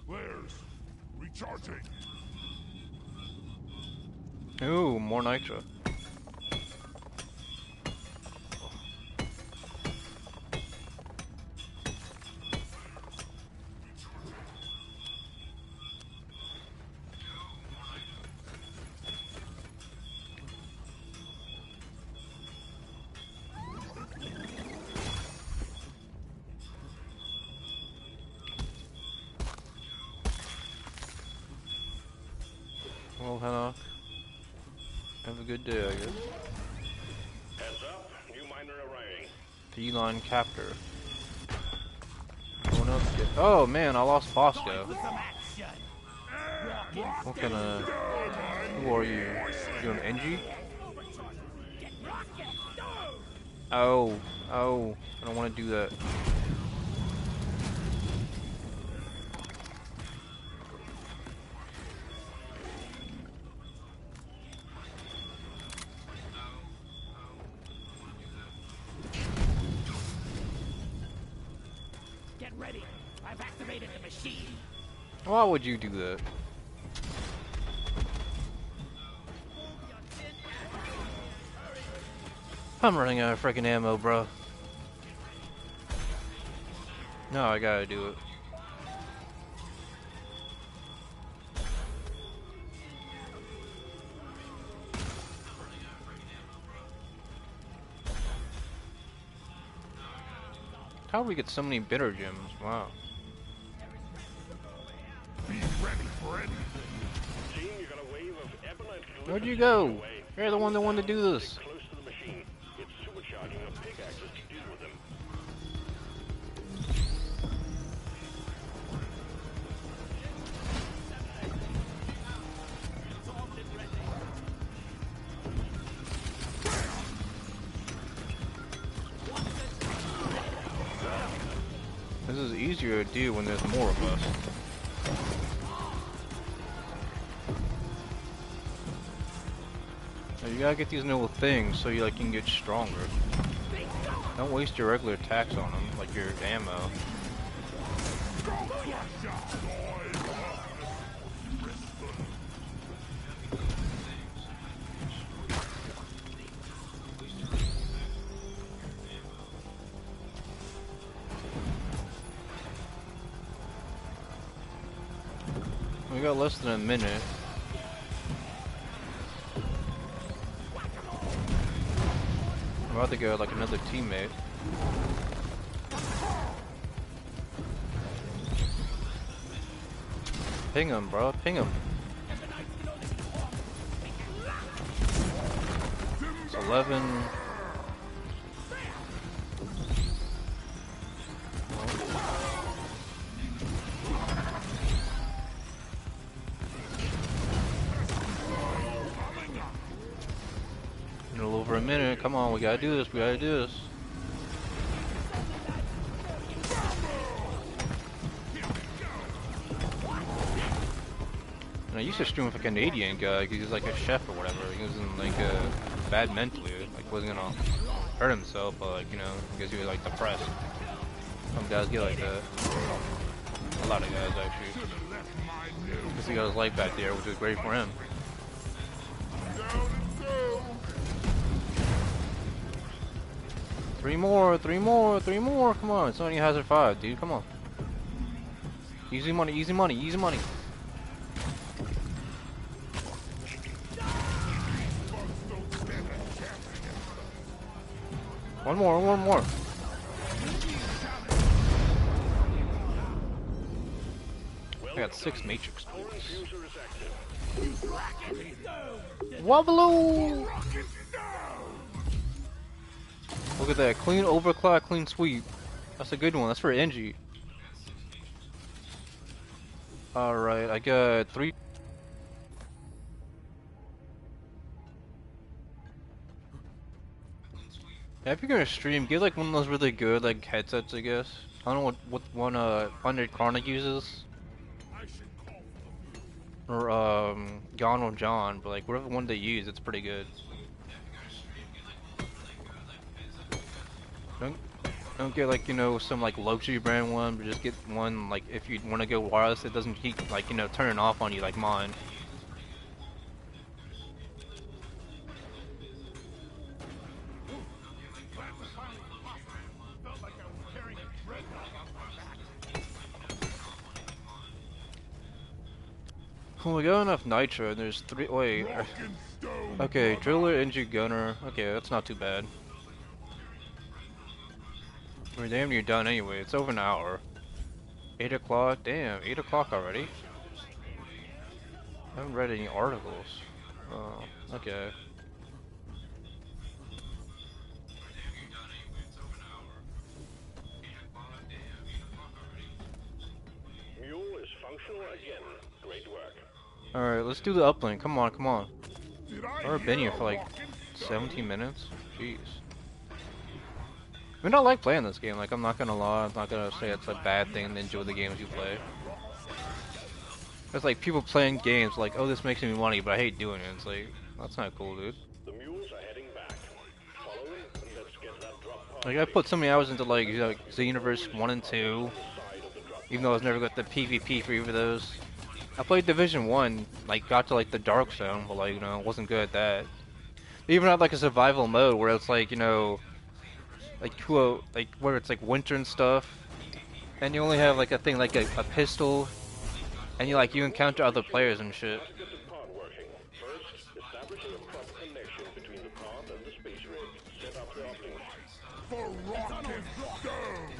Flares. Recharging. Ooh, more nitro. Well, Hanok, have a good day, I guess. Heads up, new miner arriving. Feline captor. Going up. Oh man, I lost Bosco. What kind of? Who are you? You an NG? Oh, oh, I don't want to do that. Get ready. I've activated the machine. Why would you do that? I'm running out of freaking ammo, bro. No, I gotta do it. How do we get so many bitter gems? Wow. Be ready for anything. Team, you got a wave of ebonite Where'd you glyphs go? coming your way. You're the one that wanted to do this. Stay close to the machine. It's supercharging your pickaxes to deal with them. This is easier to do when there's more of us. Now you gotta get these little things so you like can get stronger. Don't waste your regular attacks on them, like your ammo. We got less than a minute. I'm about to go like another teammate. Ping him, bro. Ping him. It's 11. A little over a minute. Come on, we gotta do this. We gotta do this. And I used to stream with a Canadian guy because he's like a chef or whatever. He wasn't like bad mentally, like wasn't gonna hurt himself, but like, you know, because he was like depressed. Some guys get like that. A lot of guys actually. Because he got his life back there, which is great for him. Three more, three more, three more. Come on, it's only hazard 5, dude. Come on. Easy money, easy money, easy money. One more, one more. I got 6 matrix tools. Wobbloo! Look at that, clean overclock, clean sweep. That's a good one. That's for Engie. All right, I got 3. Yeah, if you're gonna stream, get like one of those really good like headsets, I guess. I don't know what one Under Chronic uses, or Gone with John, but like whatever one they use, it's pretty good. Don't get like, you know, some like luxury brand one, but just get one like if you want to go wireless, it doesn't keep like, you know, turning off on you like mine. Well, we got enough nitro, and there's 3. Wait. Okay, driller, engine, gunner. Okay, that's not too bad. We're damn near done anyway. It's over an hour. 8 o'clock. Damn, 8 o'clock already. I haven't read any articles. Oh, okay. Mule is functional again. Great work. Alright, let's do the uplink. Come on, come on. I've been here for like 17 minutes. Jeez. I mean, I like playing this game. Like, I'm not gonna lie. I'm not gonna say it's a bad thing to enjoy the games you play. It's like people playing games like, oh, this makes me money, but I hate doing it. It's like, that's not cool, dude. The mules are heading back. Follow them, and let's get that drop pod. Like, I put so many hours into like Xenoverse 1 and 2, even though I was never got the PvP for either of those. I played Division 1, like, got to like the Dark Zone, but like, you know, wasn't good at that. They even had like a survival mode where it's like, you know, like, where it's like winter and stuff. And you only have like a thing like a pistol, and you encounter other players and shit. How to get the pod working. First, establishing a proper connection between the pod and the space rig. Set up your uplink. For rock and stone!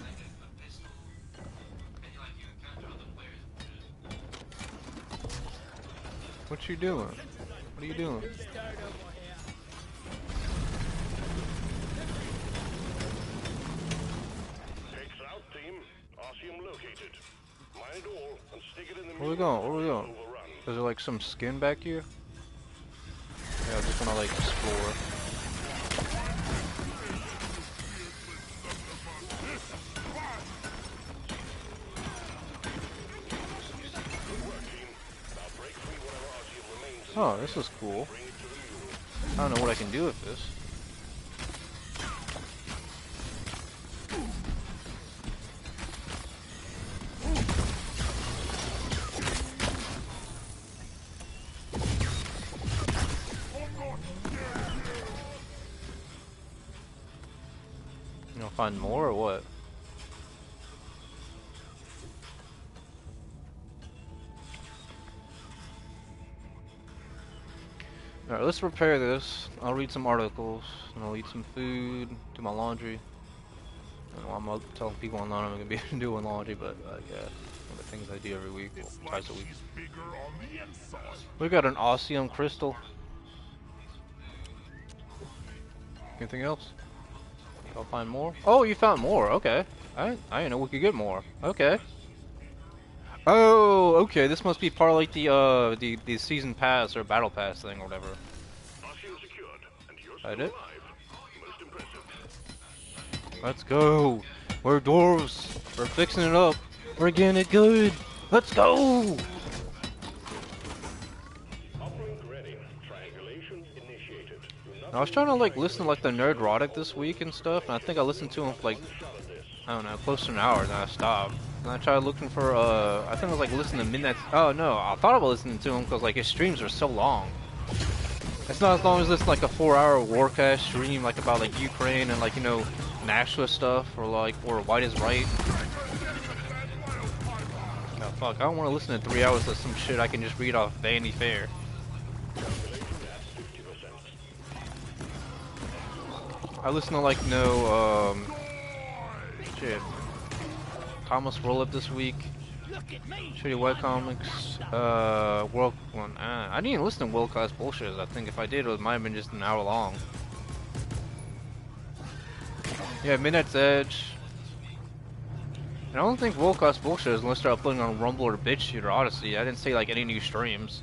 What you doing? What are you doing? Takes out, team. Osseum located. Mine it all and stick it in the Where we going? Where we going? overrun. Is there like some skin back here? Yeah, I just wanna like explore. Oh, this is cool. I don't know what I can do with this. You know, find more or what? Alright, let's repair this. I'll read some articles, and I'll eat some food, do my laundry. I don't know, I'm telling people online I'm gonna be doing laundry, but yeah, one of the things I do every week, well, It's like twice a week. she's bigger on the inside. We got an Osseum crystal. Anything else? I'll find more. Oh, you found more. Okay. I didn't know we could get more. Okay. Oh, okay. This must be part of like the season pass or battle pass thing or whatever. Osseum secured, and you're That still it? alive. Most impressive. Let's go. We're dwarves. We're fixing it up. We're getting it good. Let's go. Uplink ready. Triangulation initiated. I was trying to like listen to like the Nerdrotic this week and stuff, and I think I listened to him for like, I don't know, close to an hour, then I stopped. And I tried looking for I think I was like listening to Midnight. Oh no, I thought about listening to him because like his streams are so long. It's not as long as this like a 4-hour Warcast stream like about like Ukraine and like, you know, nationalist stuff or White is Right. Oh fuck, I don't want to listen to 3 hours of some shit I can just read off Vanity Fair. I listen to like shit. Thomas Rowlett this week. Shitty White Comics. World one. I didn't even listen to World Class Bullshit. I think if I did, it might have been just an hour long. Yeah, Midnight's Edge. And I don't think World Class Bullshit is unless they're uploading on Rumble or BitChute or Odyssey. I didn't say like any new streams.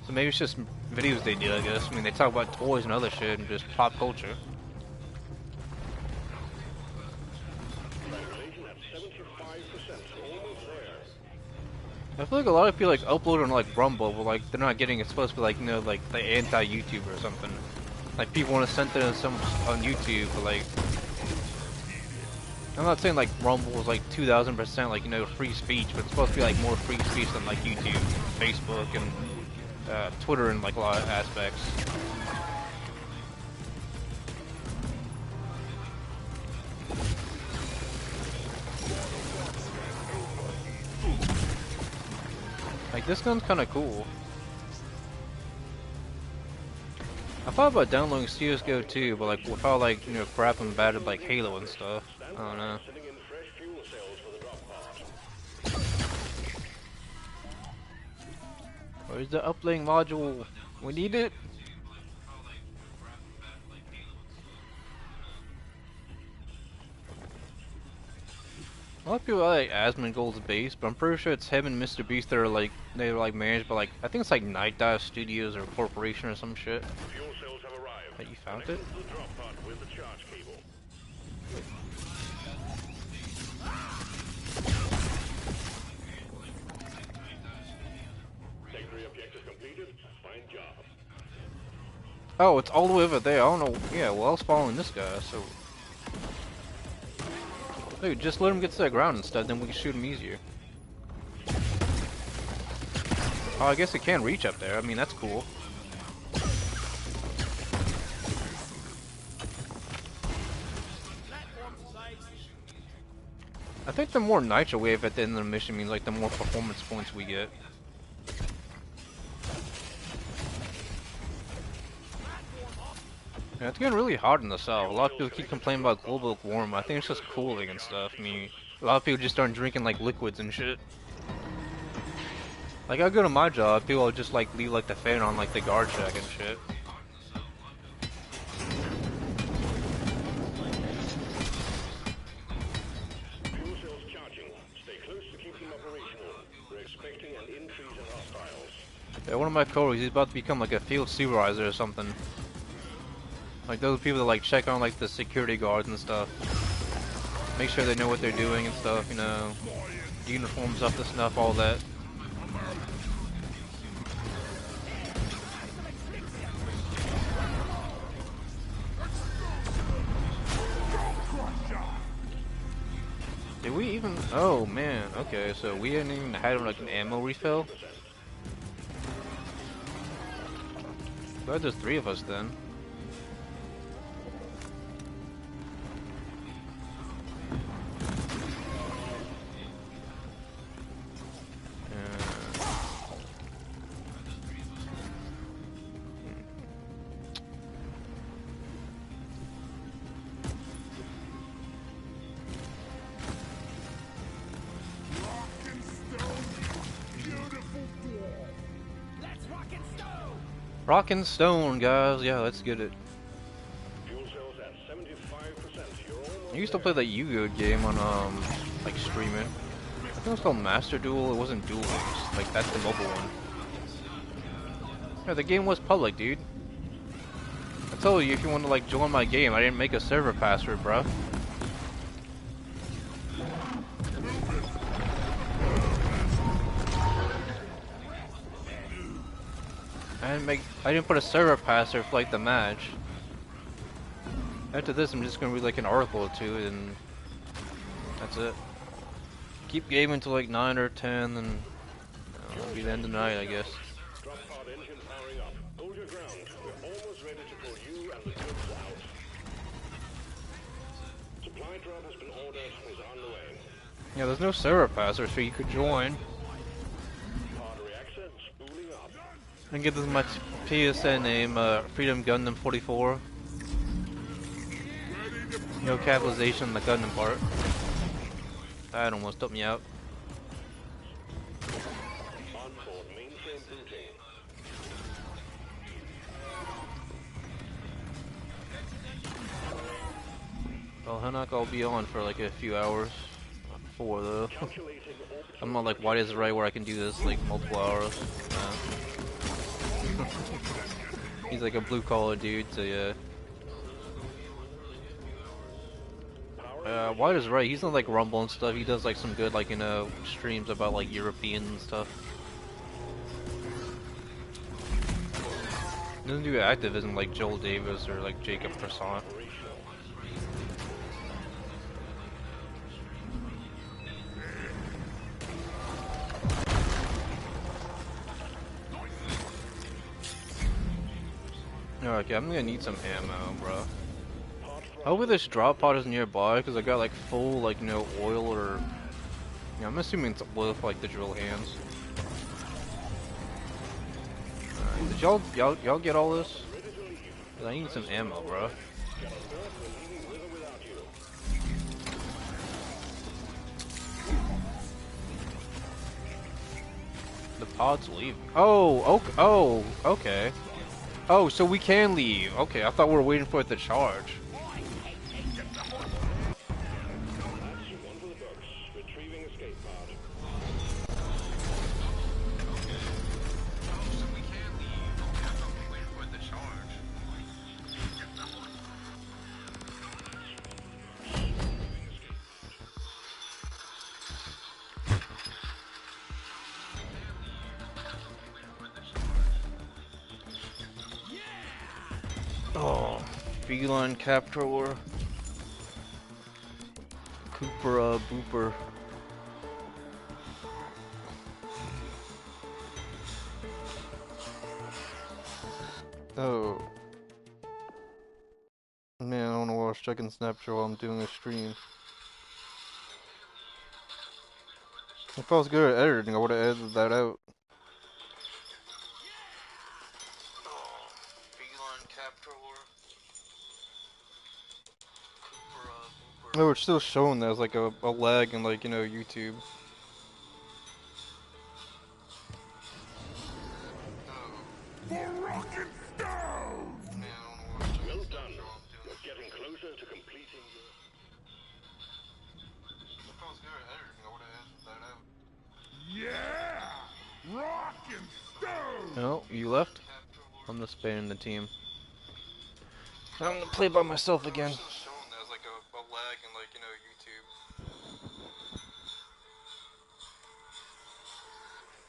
So maybe it's just videos they do, I guess. I mean, they talk about toys and other shit and just pop culture. I feel like a lot of people like upload on like Rumble, but like they're not getting. It's supposed to be like, you know, like the anti-YouTuber or something. Like people want to censor them some on YouTube, but like I'm not saying like Rumble is like 2000% like, you know, free speech, but it's supposed to be like more free speech than like YouTube, Facebook, and Twitter in like a lot of aspects. Like this gun's kind of cool. I thought about downloading CS:GO too, but like without like, you know, crap and bad like Halo and stuff. I don't know. Where's the uplink module? We need it. A lot of people like Asmongold's base, but I'm pretty sure it's him and Mr. Beast that are like, they're like managed by like, I think it's like Night Dive Studios or Corporation or some shit. Fuel cells have arrived. That you found it? Connected to the drop pod with the charge cable. Secondary objective completed. Fine job. Oh, it's all the way over there. I don't know. Yeah, well, I was following this guy, so. Dude, just let him get to the ground instead, then we can shoot him easier. Oh, I guess it can reach up there. I mean, that's cool. I think the more Nitro Wave at the end of the mission means like the more performance points we get. Yeah, it's getting really hot in the south. A lot of people keep complaining about global warming. I think it's just cooling and stuff. I mean, a lot of people just start drinking like liquids and shit. Like I go to my job, people will just like leave like the fan on like the guard shack and shit. Fuel cells charging. Stay close to keep them operational. We're expecting an increase in hostiles. Yeah, one of my coworkers, he's about to become like a field supervisor or something. Like those people that like check on like the security guards and stuff. Make sure they know what they're doing and stuff, you know. Uniforms up to snuff, all that. Did we even? Oh man, okay, so we hadn't even had like an ammo refill. Glad there's 3 of us then. Rockin' Stone, guys. Yeah, let's get it. Fuel cells at 75%. You're almost I used to play that Yu-Gi-Oh game on like streaming. I think it was called Master Duel. It wasn't Duel Links. Like that's the mobile one. Yeah, the game was public, dude. I told you if you want to like join my game, I didn't make a server password, bro. I didn't put a server password for like the match. After this, I'm just gonna read like an article or two, and that's it. Keep gaming until like 9 or 10, and it'll be the end of the night, I guess. drop pod engine powering up. Hold your ground. We're almost ready to pull you and the goods out. Supply drop has been ordered and is on the way. Yeah, there's no server password, so you could join. Pod reactor spooling up. And give this my PSN name, FreedomGundam 44. No capitalization on the Gundam part. That almost took me out. Onboard mainframe booting. Well, Hanak, I'll be on for like a few hours. Not 4 though. Calculating orbital. I'm not like White is Right where I can do this like multiple hours. He's like a blue collar dude, so yeah. White is Right, he's not like Rumble and stuff. He does like some good like, you know, streams about like European and stuff. He doesn't do activism like Joel Davis or like Jacob Croissant. Okay, I'm gonna need some ammo, bro. Hopefully this drop pod is nearby, because I got like full, like, no oil or... Yeah, I'm assuming it's oil for like the drill hands. Alright, did y'all get all this? 'Cause I need some ammo, bro. The pod's leaving. Oh, okay. Oh, so we can leave. Okay, I thought we were waiting for it to charge. Retrieving escape pod. Oh, feline captor. Cooper, booper. Oh. Man, I don't know why I was checking Snapchat while I'm doing a stream. If I was good at editing, I would have edited that out. No, it's still showing that as like a lag in like, YouTube. For rock and stone! Well done. You're getting closer to completing your... If I was good at editing, I would have edited that out. Yeah! Rock and stone! No, you left? I'm just spanning the team. I'm gonna play by myself again. It's still showing that as like a lag in like, YouTube.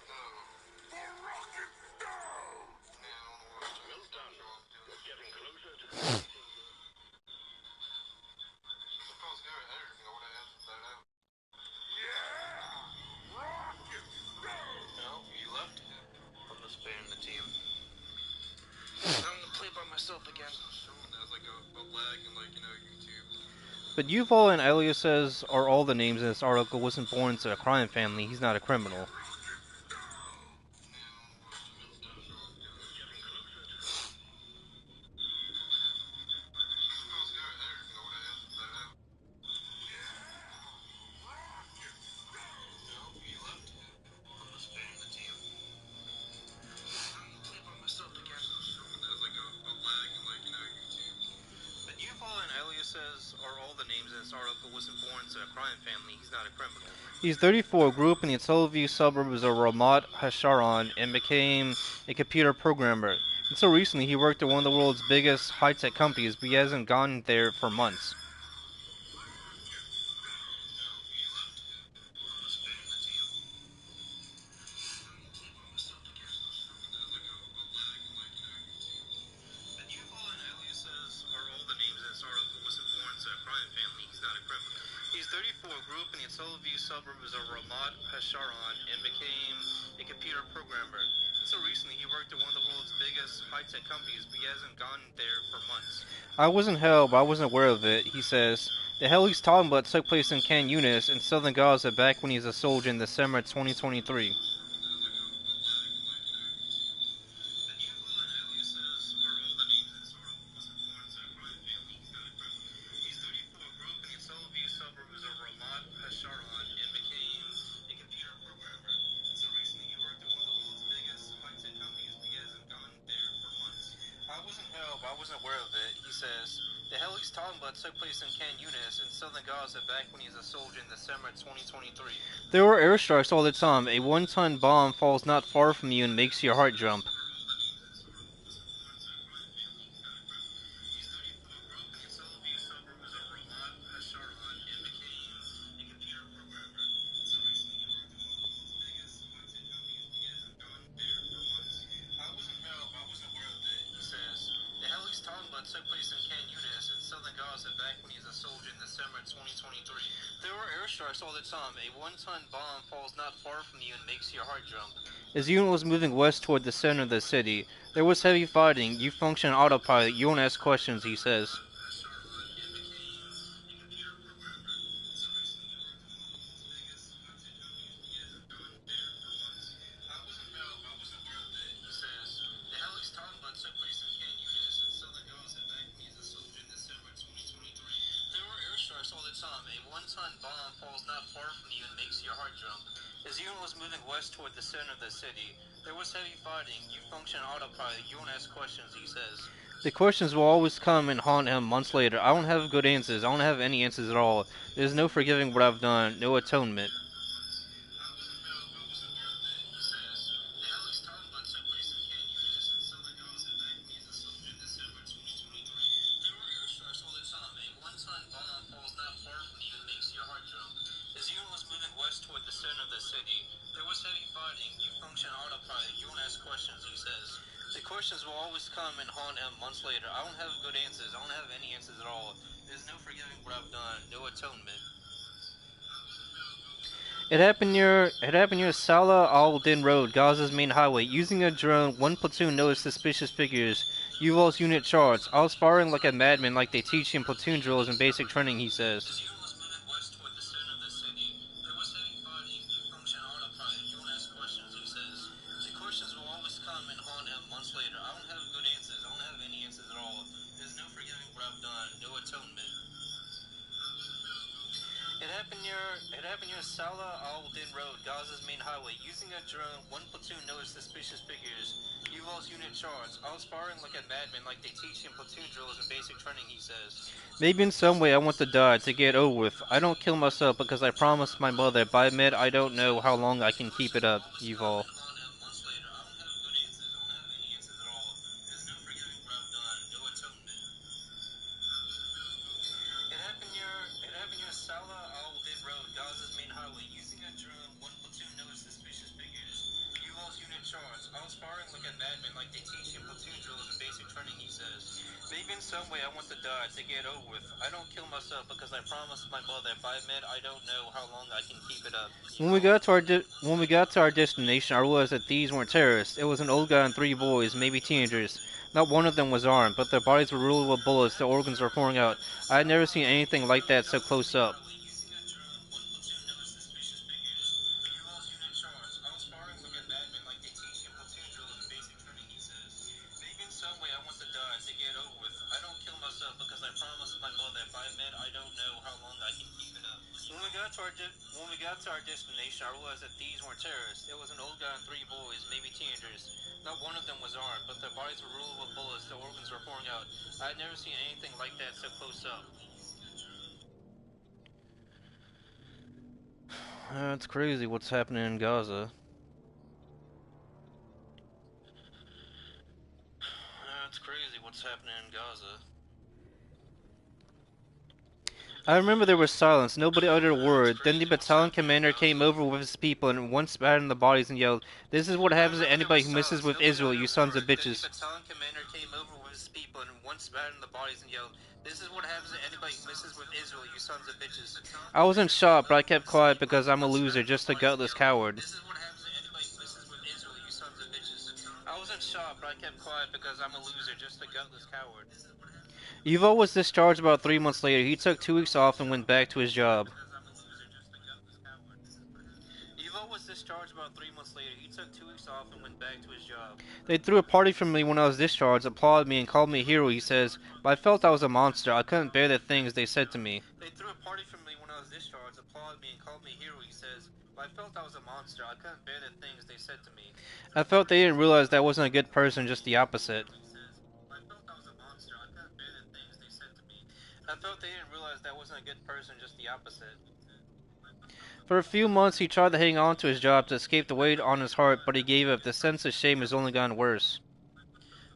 For rock and stone! Well done. You're getting closer to completing your... If I was good at editing, I would have edited that out. Yeah! Rock and stone! No, you left? I'm just spanning the team. I'm gonna play by myself again. It's showing that as like a lag in like, YouTube. But Yuval and Elias says are all the names in this article wasn't born into a crime family. He's not a criminal. He's 34, grew up in the Tel Aviv suburbs of Ramat Hasharon, and became a computer programmer. Until recently, he worked at one of the world's biggest high-tech companies, but he hasn't gone there for months. He's 34, grew up in the Tel Aviv suburbs of Ramat Hasharon, and became a computer programmer. Until recently, he worked at one of the world's biggest high-tech companies, but he hasn't gone there for months. I was in hell, but I wasn't aware of it, he says. The hell he's talking about took place in Khan Yunis in southern Gaza back when he was a soldier in December 2023. I wasn't aware of it, he says. The hell he's talking about took place in Khan Yunis in southern Gaza back when he was a soldier in December 2023. There were airstrikes all the time. A one-ton bomb falls not far from you and makes your heart jump. Took place in Khan Yunis in southern Gaza back when he was a soldier in December 2023. There were airstrikes all the time. A one-ton bomb falls not far from you and makes your heart jump. As the unit was moving west toward the center of the city, there was heavy fighting. You function on autopilot. You won't ask questions, he says. A one-ton bomb falls not far from you and makes your heart jump. As the unit was moving west toward the center of the city, there was heavy fighting. You function on autopilot. You won't ask questions, he says. The questions will always come and haunt him months later. I don't have good answers. I don't have any answers at all. There's no forgiving what I've done. No atonement. The questions will always come and haunt him months later. I don't have good answers. I don't have any answers at all. There's no forgiving what I've done. No atonement. It happened near Salah al-Din Road, Gaza's main highway. Using a drone, one platoon noticed suspicious figures. Yuval's unit charged. I was firing like a madman like they teach in platoon drills and basic training, he says. Using a drone, one platoon noticed suspicious figures. U-Haul's unit charged, all sparring like a madman like they teach in platoon drills and basic training, he says. Maybe in some way I want to die to get over with. I don't kill myself because I promised my mother. By mid, I don't know how long I can keep it up, U-Haul. Maybe in some way I want to die to get over with. I don't kill myself because I promised my mother. By mid, I don't know how long I can keep it up. When we got to our destination, I realized that these weren't terrorists. It was an old guy and three boys, maybe teenagers. Not one of them was armed, but their bodies were riddled with bullets. Their organs were pouring out. I had never seen anything like that so close up. When we got to our destination, I realized that these weren't terrorists. It was an old guy and three boys, maybe teenagers. Not one of them was armed, but their bodies were riddled with bullets. Their organs were pouring out. I had never seen anything like that so close up. It's crazy what's happening in Gaza. It's crazy what's happening in Gaza. I remember there was silence. Nobody uttered a word. Then the battalion commander came over with his people and once spat in the bodies and yelled, "This is what happens to anybody who messes with Israel, you sons of bitches." The battalion commander came over with his people and once spat in the bodies and yelled, "This is what happens to anybody who messes with Israel, you sons of bitches." I was in shock, but I kept quiet because I'm a loser, just a gutless coward. This is what happens to anybody who messes with Israel, you sons of bitches. I was in shock, but I kept quiet because I'm a loser, just a gutless coward. Yuval was discharged about 3 months later. He took 2 weeks off and went back to his job. Yuval was discharged about 3 months later. He took 2 weeks off and went back to his job. They threw a party for me when I was discharged, applauded me, and called me a hero, he says. But I felt I was a monster. I couldn't bear the things they said to me. They threw a party for me when I was discharged, applauded me, and called me a hero, he says. But I felt I was a monster. I couldn't bear the things they said to me. I felt they didn't realize that I wasn't a good person, just the opposite. I felt they didn't realize that I wasn't a good person, just the opposite. For a few months, he tried to hang on to his job to escape the weight on his heart, but he gave up. The sense of shame has only gotten worse.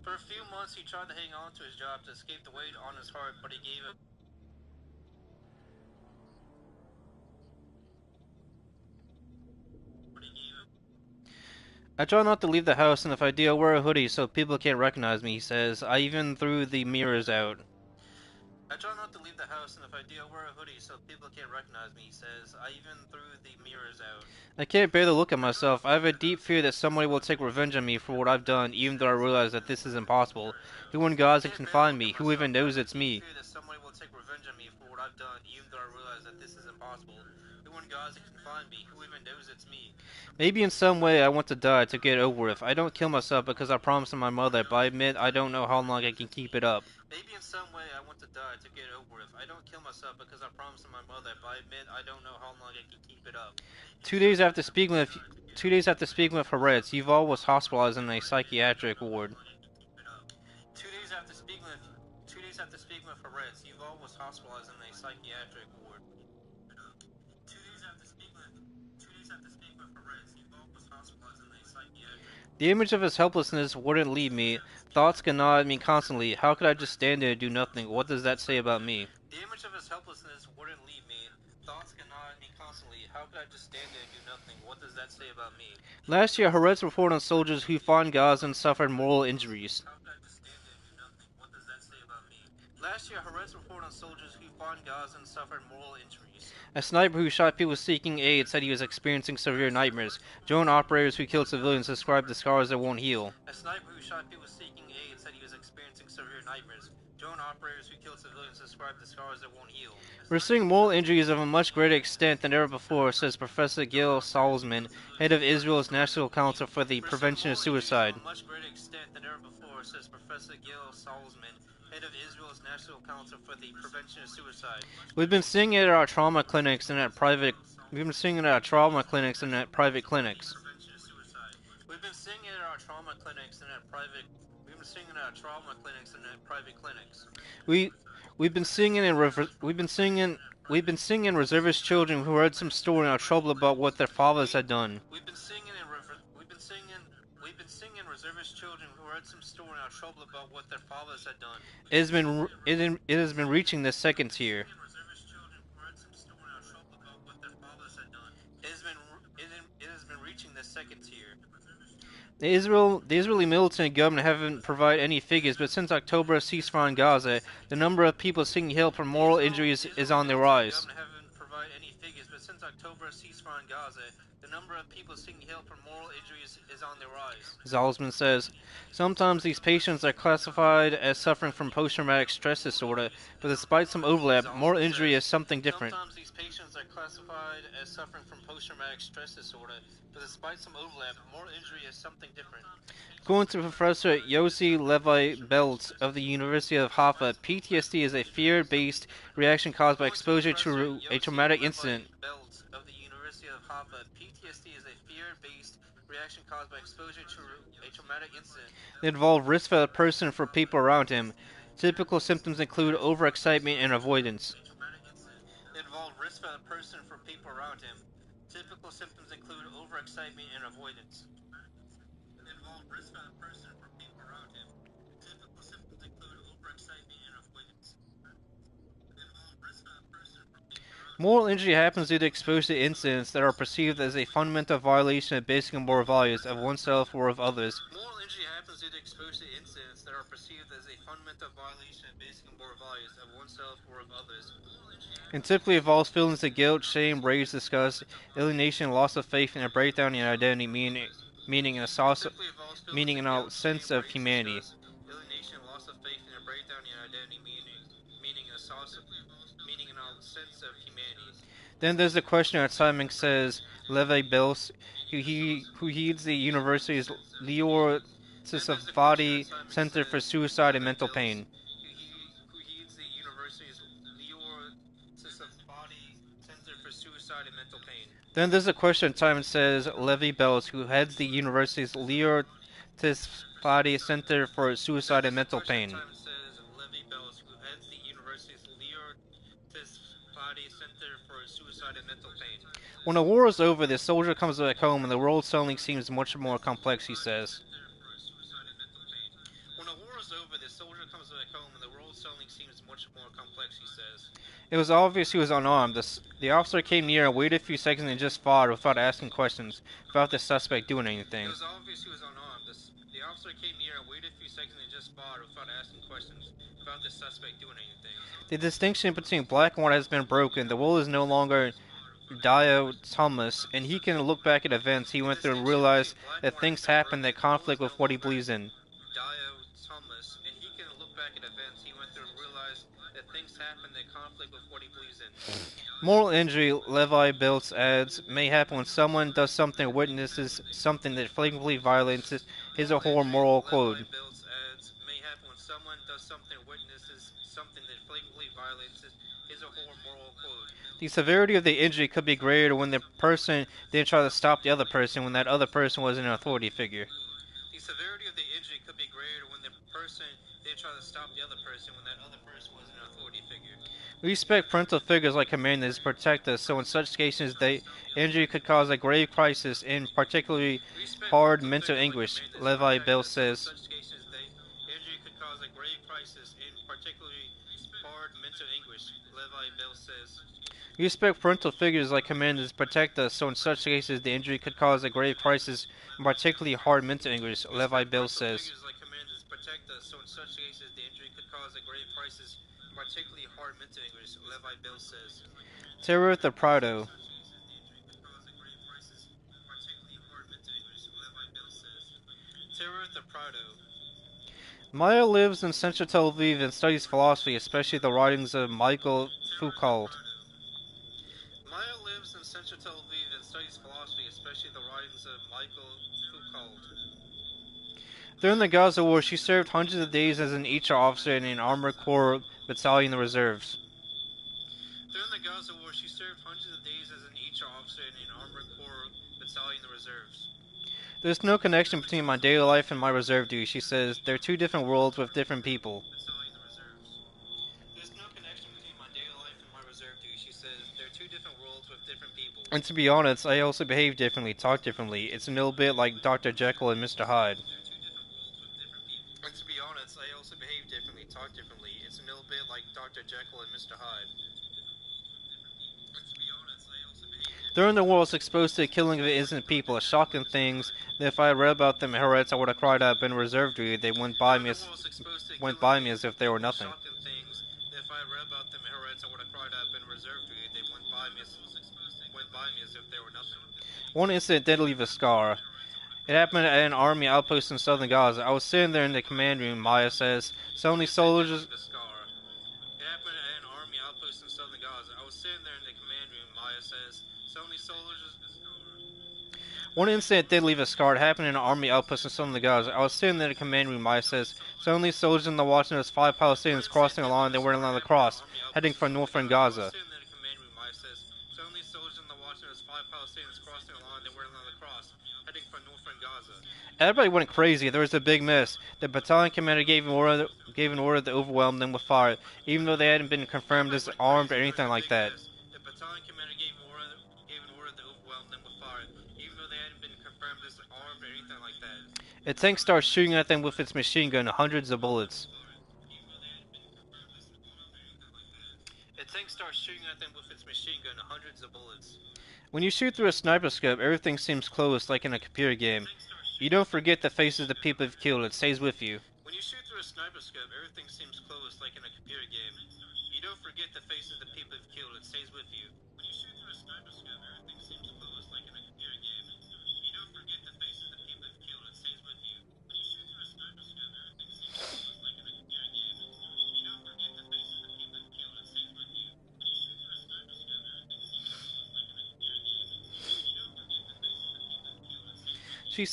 For a few months, he tried to hang on to his job to escape the weight on his heart, but he gave up. I try not to leave the house, and if I do, I wear a hoodie so people can't recognize me, he says. I even threw the mirrors out. I try not to leave the house, and if I do, I wear a hoodie so people can't recognize me, he says. I even threw the mirrors out. I can't bear the look at myself. I have a deep fear that somebody will take revenge on me for what I've done, even though I realize that this is impossible. Who in Gaza can find me? Who even knows it's me? I fear that somebody will take revenge on me for what I've done, even though I realize that this is impossible. Who in Gaza can find me? Who even knows it's me? Maybe in some way I want to die to get over with. I don't kill myself because I promised my mother, but I admit I don't know how long I can keep it up. Maybe in some way I want to die to get over with. I don't kill myself because I promised my mother, but I admit I don't know how long I can keep it up. 2 days after speaking with Haaretz, Yuval was hospitalized in a psychiatric ward. 2 days after speaking with Haaretz, Yuval was hospitalized in a psychiatric ward. 2 days after speaking with Haaretz, Yuval was hospitalized in a psychiatric ward. The image of his helplessness wouldn't leave me. Thoughts can gnaw at me constantly. How could I just stand there and do nothing? What does that say about me? The image of his helplessness wouldn't leave me. Thoughts can gnaw at me constantly. How could I just stand there and do nothing? What does that say about me? Last year, Haaretz reported on soldiers who fought in Gaza and suffered mortal injuries. How could I just stand there and do nothing? What does that say about me? Last year, Haaretz reported on soldiers who fought in Gaza and suffered mortal injuries. A sniper who shot people seeking aid said he was experiencing severe nightmares. Drone operators who killed civilians described the scars that won't heal. A sniper who shot people seeking aid said he was experiencing severe nightmares. Drone operators who killed civilians described the scars that won't heal. We're seeing moral injuries of a much greater extent than ever before, says Professor Gil Salzman, head of Israel's National Council for the Prevention of Suicide. Much greater extent than ever before, says Professor Gil Salzman, head of Israel's National Council for the Prevention of Suicide. We've been seeing it at our trauma clinics and at private clinics. been seeing it at our trauma clinics and at private. We've been seeing it at trauma clinics and at private clinics. We've been seeing it in we've been seeing in reservist children who heard some story and are troubled about what their fathers had done. We've been seeing it in we've been seeing in reservist children who heard some story and are troubled about what their fathers had done. It has been reaching the second tier. It has been reaching the second tier. The Israeli military and government haven't provided any figures, but since October ceasefire in Gaza, the number of people seeking help from moral injuries is on the rise. Zalzman says, sometimes these patients are classified as suffering from post-traumatic stress disorder, but despite some overlap, moral injury is something different. Sometimes these patients are classified as suffering from post-traumatic stress disorder, but despite some overlap, moral injury is something different. According to Professor Yossi Levi-Beltz of the University of Haifa, PTSD is a fear-based reaction caused by exposure to a traumatic incident. They involve risk for the person and for people around him. Typical symptoms include overexcitement and avoidance. Typical symptoms include overexcitement and avoidance. Moral injury happens due to exposure to incidents that are perceived as a fundamental violation of basic moral values of oneself or of others. Moral injury happens due to exposure to incidents that are perceived as a fundamental violation of basic moral values of oneself or of others. And typically involves feelings of guilt, shame, rage, disgust, alienation, loss of faith, and a breakdown in identity, meaning in a sense of humanity. Alienation, loss of faith, and a breakdown in identity, meaning in a sense of humanity. Then there's the questioner Simon says, Levi Bills, who heeds the university's Lior Tisavati Center for Suicide and Mental Pain. Then there's a question Simon says, Levi Bells, who heads the university's Lior Tisavati Center for Suicide and Mental Pain. When the war is over, the soldier comes back home and the world suddenly seems much more complex, he says. When the war is over, the soldier comes back home and the world suddenly seems much more complex, he says. It was obvious he was unarmed. The officer came near and waited a few seconds and just fired without asking questions, without the suspect doing anything. It was obvious he was unarmed. The officer came near and waited a few seconds and just fired without asking questions, without the suspect doing anything. The distinction between black and white has been broken. The world is no longer dichotomous, and he can look back at events he went through and realize that things happen that conflict with what he believes in. Moral injury, Levi Biltz adds, may happen when someone does something or witnesses something that flagrantly violates his or her moral code. The severity of the injury could be greater when the person didn't try to stop the other person when that other person was an authority figure. The severity of the injury could be greater when the person didn't try to stop the other person when that other person was an authority figure. We expect parental figures like commanders to protect us, so in such cases, the injury could cause a grave crisis and particularly hard mental anguish, Levi Bell says. We expect parental figures like commanders to protect us, so in such cases the injury could cause a grave crisis and particularly hard mental anguish, Levi Bill says. Terror at the Prado. Maya lives in central Tel Aviv and studies philosophy, especially the writings of Michael Foucault. Maya lives in central Tel Aviv and studies philosophy, especially the writings of Michael Foucault. During the Gaza War, she served hundreds of days as an HR officer in an Armored Corps battalion in the reserves. During the Gaza War, she served hundreds of days as an HR officer in an Armored Corps battalion in the reserves. There's no connection between my daily life and my reserve duty, she says. They're two different worlds with different people. There's no connection between my daily life and my reserve duty, she says. They're two different worlds with different people. And to be honest, I also behave differently, talk differently. It's a little bit like Dr. Jekyll and Mr. Hyde. And to be honest, I also behave differently, talk differently. It's a little bit like Dr. Jekyll and Mr. Hyde. They're in the world exposed to the killing of innocent people, shocking things that if I had read about them in Haaretz, I would have cried out, been reserved to you. They went by me as if they were nothing. One incident did leave a scar. It happened at an army outpost in southern Gaza. I was sitting there in the command room, Maya says. So many soldiers. One incident did leave a scar. It happened in an army outpost in southern Gaza. I was sitting there in the command room, Maya says. So many soldiers in the watching as 5 Palestinians crossing a line they were along the cross, heading for northern Gaza. Everybody went crazy. There was a big mess. The battalion commander gave an order to overwhelm them with fire, even though they hadn't been confirmed as armed or anything like that. A tank starts shooting at them with its machine gun, hundreds of bullets. When you shoot through a sniper scope, everything seems close, like in a computer game. You don't forget the faces of the people you've killed. It stays with you. When you shoot through a sniper scope, everything seems close, like in a computer game. You don't forget the faces of the people you've killed. It stays with you. When you shoot through a sniper scope, everything seems close, like in a computer game. You don't forget the faces of the people you've killed. It stays with you. When you shoot through a sniper scope, everything seems close, like in a computer game. You don't forget the faces of the people you've killed. It stays with you. When you shoot through a sniper scope, everything seems close, like in a computer game. You don't forget the faces of the people you've killed. It stays with you. She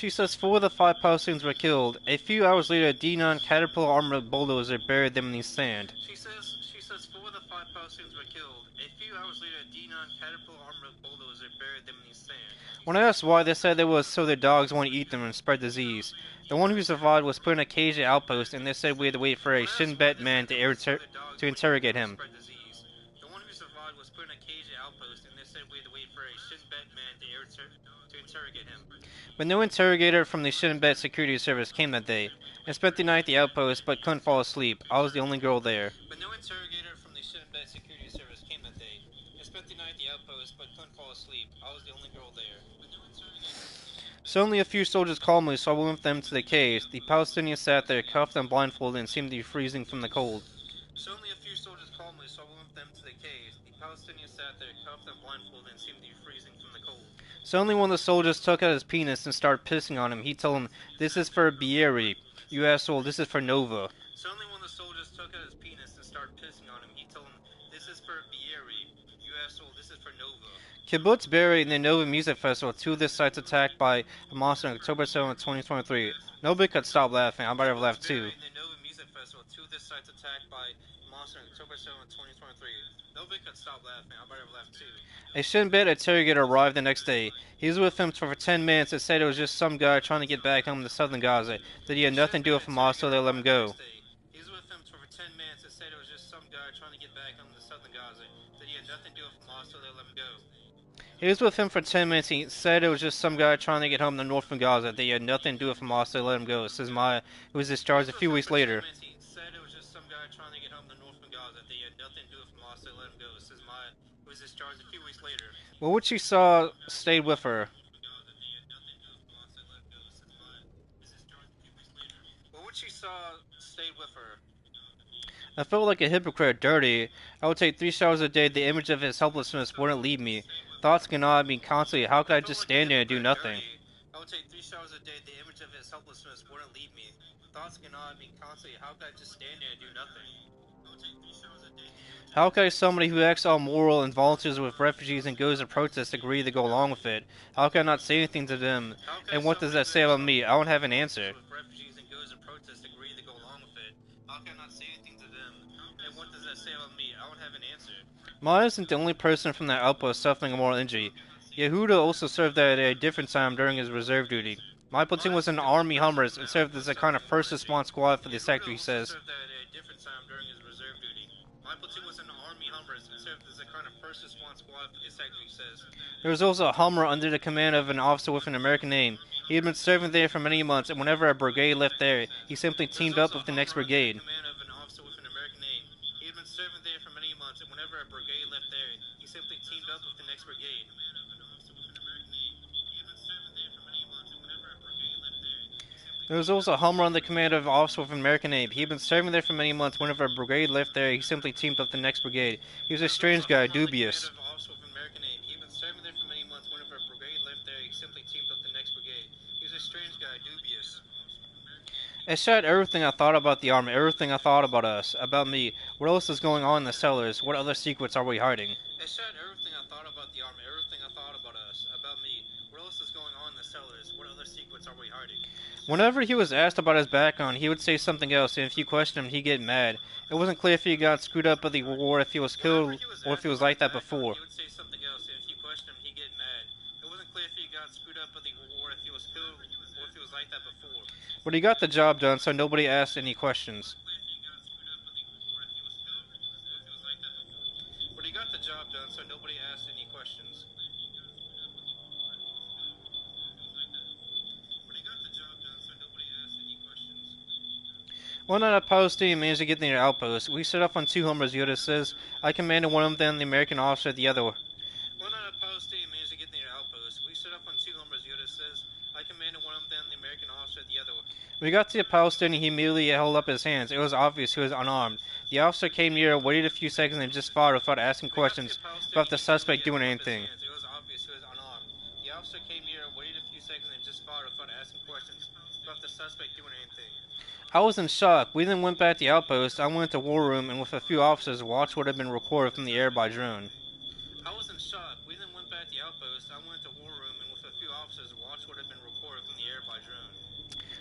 says 4 of the 5 Palestinians were killed. A few hours later, a D9 Caterpillar armored bulldozer buried them in the sand. She says 4 of the 5 Palestinians were killed. A few hours later, a D9 Caterpillar armored bulldozer buried them in the sand. When I asked why, they said it was so their dogs won't eat them and spread disease. The one who survived was put in a cage at outpost, and they said we had to wait for a Shin Bet man to interrogate him. But no interrogator from the Shin Bet security service came that day. I spent the night at the outpost, but couldn't fall asleep. I was the only girl there. So only a few soldiers called me, so I went with them to the cage. The Palestinians sat there, cuffed and blindfolded, and seemed to be freezing from the cold. Suddenly one of the soldiers took out his penis and started pissing on him. He told him, "This is for Bieri. You asshole, this is for Nova." Kibbutz Berry and the Nova Music Festival, 2 of the sites attacked by Hamas on October 7, 2023. Nobody could stop laughing. I might have laughed too. A Shin Bet interrogator arrived the next day. He was with him for 10 minutes and said it was just some guy trying to get back home to southern Gaza, that he had nothing to do with Hamas, so they let him go. He was with him for 10 minutes. He said it was just some guy trying to get home to northern Gaza, that he had nothing to do with Hamas, so they let him go, says Maya, who was discharged a few weeks later. But what she saw stayed with her. I felt like a hypocrite, dirty. I would take 3 showers a day. The image of his helplessness wouldn't leave me. Thoughts gnawed me constantly. How could I just stand there and do nothing? How could somebody who acts all moral and volunteers with refugees and goes to protest agree to go along with it? How can I not say anything to them? And what does that say about me? I don't have an answer. Maya isn't the only person from that outpost suffering a moral injury. Yehuda also served at a different time during his reserve duty. My platoon was in Army Hummers and served as a kind of first response squad for the sector, he says. There was also a Hummer under the command of an officer with an American name. He had been serving there for many months, and whenever a brigade left there, he simply teamed up with the next brigade. There was also a Hummer under the command of an officer with an American name. He had been serving there for many months. Whenever a brigade left there, he simply teamed up with the next brigade. He was a strange guy, dubious. It shot everything I thought about the army, everything I thought about us, about me. What else is going on in the cellars? What other secrets are we hiding? It shot everything I thought about the army, everything I thought about us, about me. What else is going on in the cellars? What other secrets are we hiding? Whenever he was asked about his background, he would say something else, and if you questioned him, he'd get mad. It wasn't clear if he got screwed up with the war, if he was killed, or if he was like that before. But he got the job done, so nobody asked any questions. One night, a Palestinian managed to get near the outpost. We set off on two Hummers, Yoda says. I commanded one of them, the American officer at the other. One night, a Palestinian managed to get near the outpost. We set off on two Hummers, Yoda says. I commanded one of them, the American officer at the other. When we got to the Palestinian, he immediately held up his hands. It was obvious he was unarmed. The officer came near, waited a few seconds, and just fired without asking questions about the suspect doing anything. I was in shock. We then went back to the outpost. I went to war room and with a few officers watched what had been recorded from the air by drone.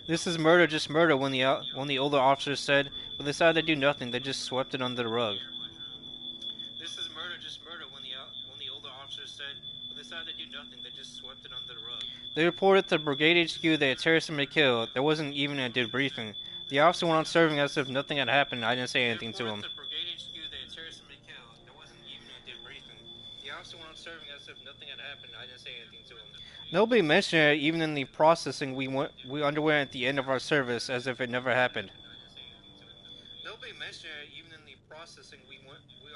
This is murder, just murder, one of the older officers said, but they decided to do nothing. They just swept it under the rug. This is murder, just murder, one of the older officers said, but they decided to do nothing. They just swept it under the rug. They reported to Brigade HQ that a terrorist had been killed. There wasn't even a debriefing. The officer went on serving as if nothing had happened. I didn't say anything to him. Nobody mentioned it even in the processing we underwent at the end of our service, as if it never happened. Nobody mentioned it even in the processing we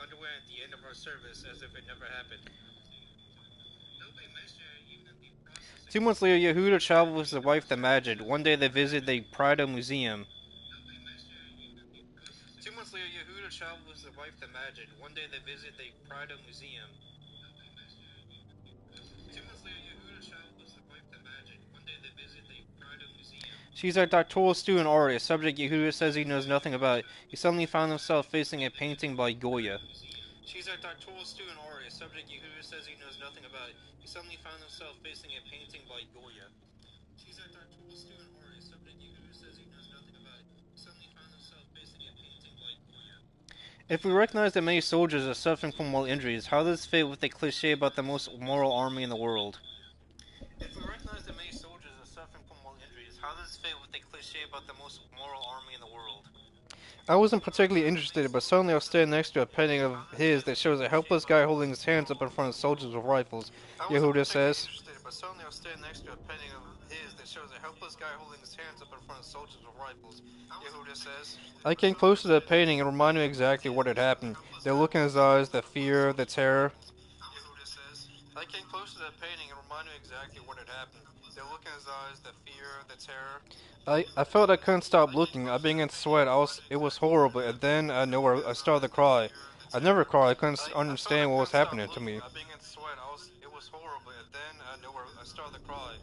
underwent at the end of our service, as if it never happened. 2 months later, Yehuda traveled with his wife, the Majid. One day they visited the Prado Museum. 2 months later, Yehuda traveled with his wife, the Majid. One day they visited the Prado Museum. She's a doctoral student already, a subject Yehuda says he knows nothing about. He suddenly found himself facing a painting by Goya. She's a doctoral student already, a subject Yehuda says he knows nothing about. He suddenly found himself facing a painting by Goya. She's a doctoral student already, a subject Yehuda says he knows nothing about. He suddenly found himself facing a painting by Goya. If we recognize that many soldiers are suffering from mortal injuries, how does this fit with the cliché about the most moral army in the world? If we recognize that many soldiers are suffering from mortal injuries, how does this fit with the cliché about the most moral army in the world? I wasn't particularly interested, but suddenly I was standing next to a painting of his that shows a helpless guy holding his hands up in front of soldiers with rifles, Yehuda says. I came close to the painting and reminded me exactly what had happened. The look in his eyes, the fear, the terror. I came close to that painting and reminded me exactly what had happened. The look in his eyes, the fear, the terror. I felt I couldn't stop looking. I began to sweat. It was horrible, and then out of nowhere I started to cry. I never cried. I couldn't understand what was happening to me. It was horrible, and then out of nowhere I started to cry.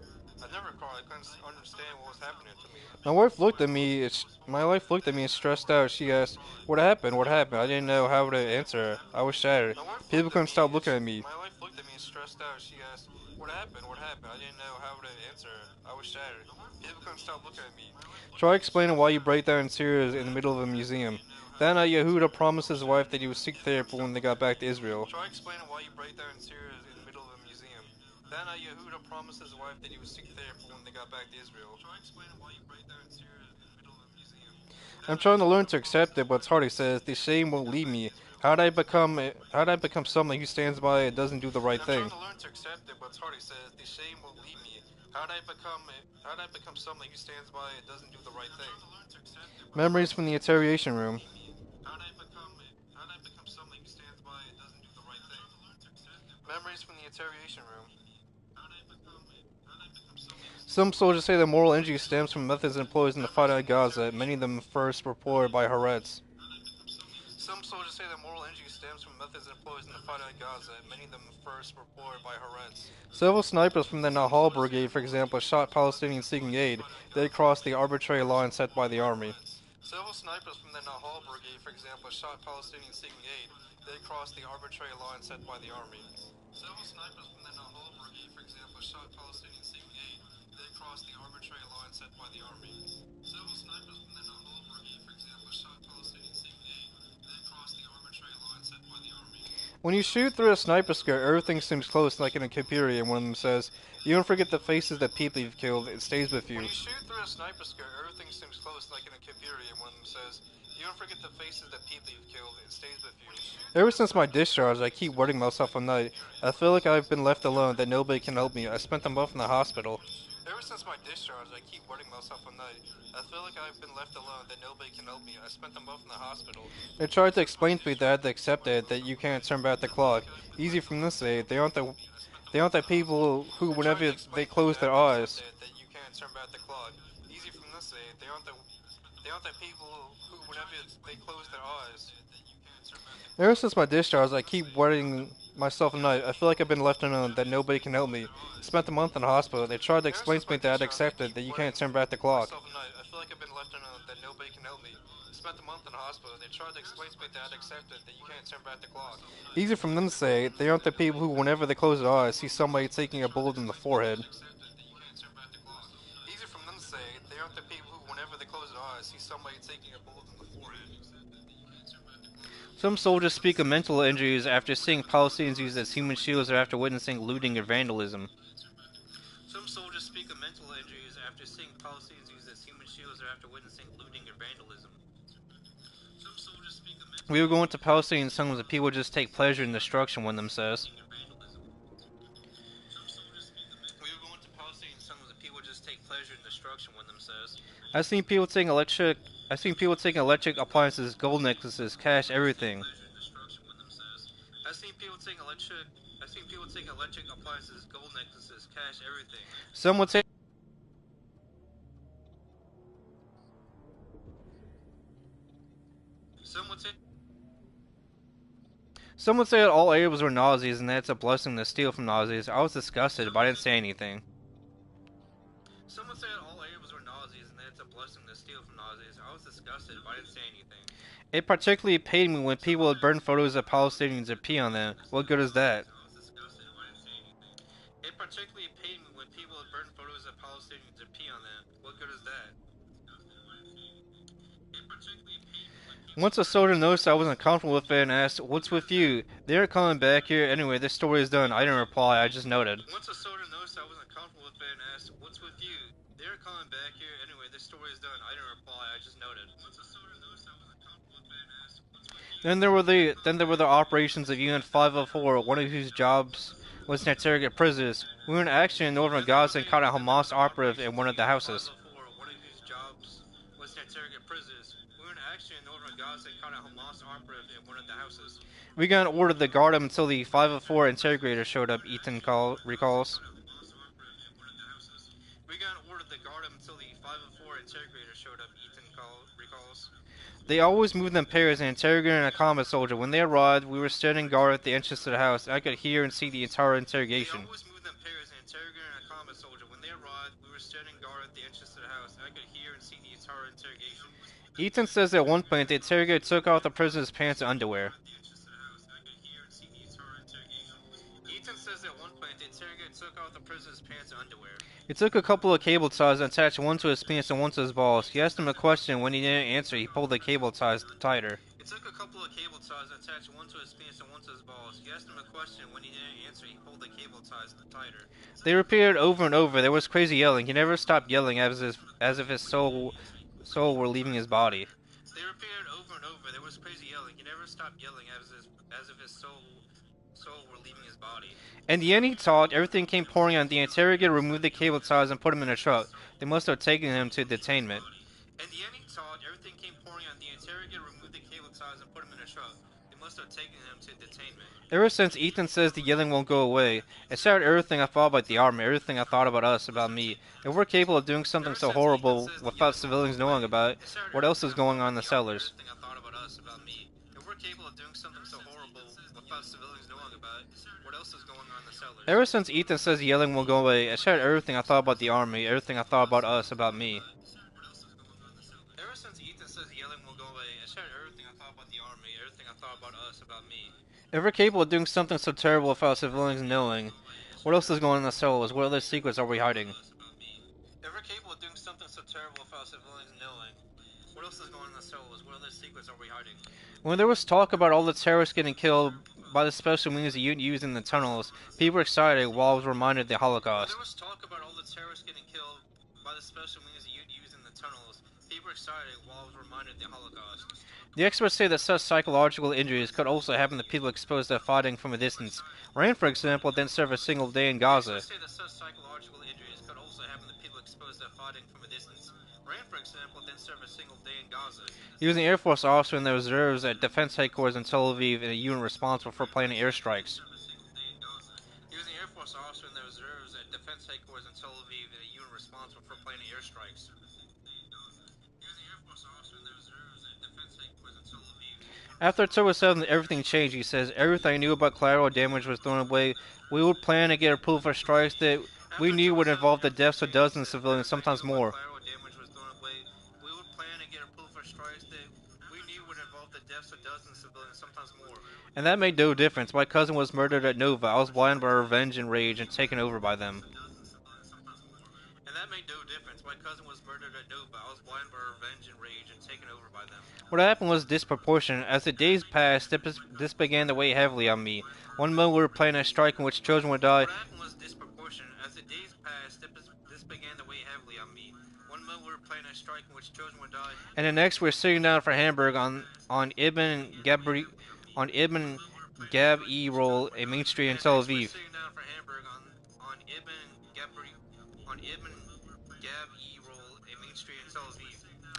I never cried. I couldn't understand what was happening to me. My wife looked at me. My wife looked at me and stressed out. She asked, "What happened? What happened?" I didn't know how to answer her. I was shattered. People couldn't stop looking at me. My wife looked at me and stressed out. She asked, "What happened? What happened?" I didn't know how to answer her. I was shattered. People couldn't stop looking at me. Try explaining why you break down in tears in the middle of a museum. That night, Yehuda promised his wife that he would seek therapy when they got back to Israel. Try explaining why you break down in tears in the middle of a museum. Then Yehuda promised his wife that he would seek therapy when they got back to Israel. Try explaining why you right there in Syria in the middle of a museum. I'm trying to learn to accept it, but it's hard, he says. The shame won't leave me. How would I become someone who stands by and doesn't do the right thing? I'm trying to learn to accept it, but it's hard, he says. The shame won't leave me. How would I become someone who stands by and doesn't do the right thing? Memories from the interrogation room. How would I become someone who stands by and doesn't do the right thing? Memories from the interrogation room. Some soldiers say the moral injury stems from methods employed in the fight at Gaza, many of them first reported by Haaretz. Some soldiers say the moral injury stems from methods employed in the fight at Gaza, many of them first reported by Haaretz. Several snipers from the Nahal Brigade, for example, shot Palestinians seeking aid. They crossed the arbitrary line set by the army. Several snipers from the Nahal Brigade, for example, shot Palestinians seeking aid. They crossed the arbitrary line set by the army. Several snipers from the Nahal Brigade, for example, shot Palestinians seeking aid. They crossed the arbitrary line set by the army. Several snipers from the Nahal Brigade, for example, shot Palestinians seeking aid. They crossed the arbitrary line set by the army. When you shoot through a sniper scope, everything seems close, like in a computer, and one of them says, "You don't forget the faces that people you've killed, it stays with you." When you shoot through a sniper scope, everything seems close, like in a computer, and one of them says, "You don't forget the faces that people you've killed, it stays with you." Ever since my discharge, I keep worrying myself at night. I feel like I've been left alone, that nobody can help me. I spent a month in the hospital. Ever since my discharge, I keep worrying myself at night. I feel like I've been left alone, that nobody can help me. I spent a month in the hospital. They tried to explain to me that I had to accept it, that you can't turn back the clock. Easy from this day, they aren't the people who, whenever they close their eyes. That you can't turn back the clock. Easy from this day, they aren't the people who, whenever they close their eyes. Ever since my discharge, I keep worrying myself at night. I feel like I've been left alone, that nobody can help me. Spent a month in the hospital. They tried to explain to me that I'd accepted, that you can't turn back the clock. I feel like I've been left alone, that nobody can help me. Spent a month in the hospital. They tried to explain to me that I'd accepted, that you can't turn back the clock. Easy from them to say, they aren't the people who, whenever they close their eyes, see somebody taking a bullet in the forehead. Easy from them to say, they aren't the people who, whenever they close their eyes, see somebody taking a bullet in the forehead. Some soldiers speak of mental injuries after seeing Palestinians used as human shields or after witnessing looting or vandalism. Some soldiers speak of mental injuries after seeing Palestinians used as human shields or after witnessing looting or vandalism. We were going to Palestinian homes and people just take pleasure in destruction, one of them says. We were going to Palestinian homes and people just take pleasure in destruction, one of them says. I've seen people taking electric appliances, gold necklaces, cash, everything. I've seen people taking electric appliances, gold necklaces, cash, everything. Some would say that all Arabs were Nazis and that it's a blessing to steal from Nazis. I was disgusted, but I didn't say anything. Some would say that all Arabs were Nazis and that it's a blessing to steal from Nazis. I was disgusted, but I didn't say anything. It particularly pained me when people would burn photos of Palestinians and pee on them. What good is that? It particularly pained me when people would burn photos of Palestinians and pee on them. What good is that? Once a soldier noticed I wasn't comfortable with it and asked, "What's with you? They aren't coming back here. Anyway, this story is done." I didn't reply, I just noted. Once a soldier noticed I wasn't comfortable with it and asked, "What's with you? They aren't coming back here. Anyway, this story is done." I didn't reply, I just noted. Once a soldier noticed I wasn't comfortable with it and asked, "What's with you?" Then there were the operations of UN 504, one of whose jobs was to interrogate prisoners. We were in action in northern Gaza and caught a Hamas operative in one of the houses. We got an order to guard him until the 504 interrogator showed up, Ethan recalls. We got an order to guard him until the 504 interrogator showed up, Ethan recalls. They always moved in pairs, an interrogator and a combat soldier. When they arrived, we were standing guard at the entrance to the house. I could hear and see the entire interrogation. They always moved in pairs, an interrogator and a combat soldier. When they arrived, we were standing guard at the entrance to the house. I could hear and see the entire interrogation. Ethan says at one point the interrogator took off the prisoner's pants and underwear. He took a couple of cable ties and attached one to his pants and one to his balls. He asked him a question. When he didn't answer, he pulled the cable ties tighter. He took a couple of cable ties and attached one to his penis and one to his balls. He asked him a question. When he didn't answer, he pulled the cable ties tighter. They repeated over and over. There was crazy yelling. He never stopped yelling as if his soul were leaving his body. They repeated over and over. There was crazy yelling. He never stopped yelling as if his soul were leaving his body. In the end, he talked. Everything came pouring on. The interrogator removed the cable ties and put him in a truck. They must have taken him to detainment. In the end, he talked. Everything came pouring on. The interrogator removed the cable ties and put him in a truck. They must have taken him to detainment. Ever since Ethan says the yelling won't go away, it shattered everything I thought about the army, everything I thought about us, about me. If we're capable of doing something so horrible without civilians knowing about it, what else is going on in the cellars? Ever since Ethan says the yelling won't go away, I shared everything I thought about the army, everything I thought about us, about me. Ever since Ethan says the yelling won't go away, I shared everything I thought about the army, everything I thought about us, about me. If we're capable of doing something so terrible without civilians knowing, what else is going on in the cellars? What other secrets are we hiding? If we're capable of doing something so terrible without civilians knowing, what else is going on in the cellars? What other secrets are we hiding? When there was talk about all the terrorists getting killed by the special means used in the tunnels, people were excited while I was reminded of the Holocaust. When there was talk about all the terrorists getting killed by the special means used in the tunnels, people were excited while I was reminded of the Holocaust. The experts say that such psychological injuries could also happen to people exposed to fighting from a distance. Rand, for example, didn't serve a single day in Gaza. The experts say that such psychological injuries could also happen to people exposed to fighting from a distance. Rand, for example, didn't serve a single day in Gaza. He was an Air Force officer in the reserves at Defense Headquarters in Tel Aviv in a unit responsible for planning airstrikes. He was an Air Force officer in the reserves at Defense Headquarters in Tel Aviv in a unit responsible for planning airstrikes. After October 7th, everything changed, he says. Everything I knew about collateral damage was thrown away. We would plan to get approval for strikes that we knew would involve the deaths of dozens of civilians, sometimes more. And that made no difference. My cousin was murdered at Nova. I was blind by revenge and rage and taken over by them. And that made no difference. My cousin was murdered at Nova. I was blind by revenge and rage and taken over by them. What happened was disproportionate. As the days passed, this began to weigh heavily on me. One moment we were planning a strike in which children would die. What happened was disproportionate. As the days passed, this began to weigh heavily on me. One moment we were planning a strike in which children would die. And the next we were sitting down for Hamburg on Ibn Gab-e-Roll, a main street in Tel Aviv.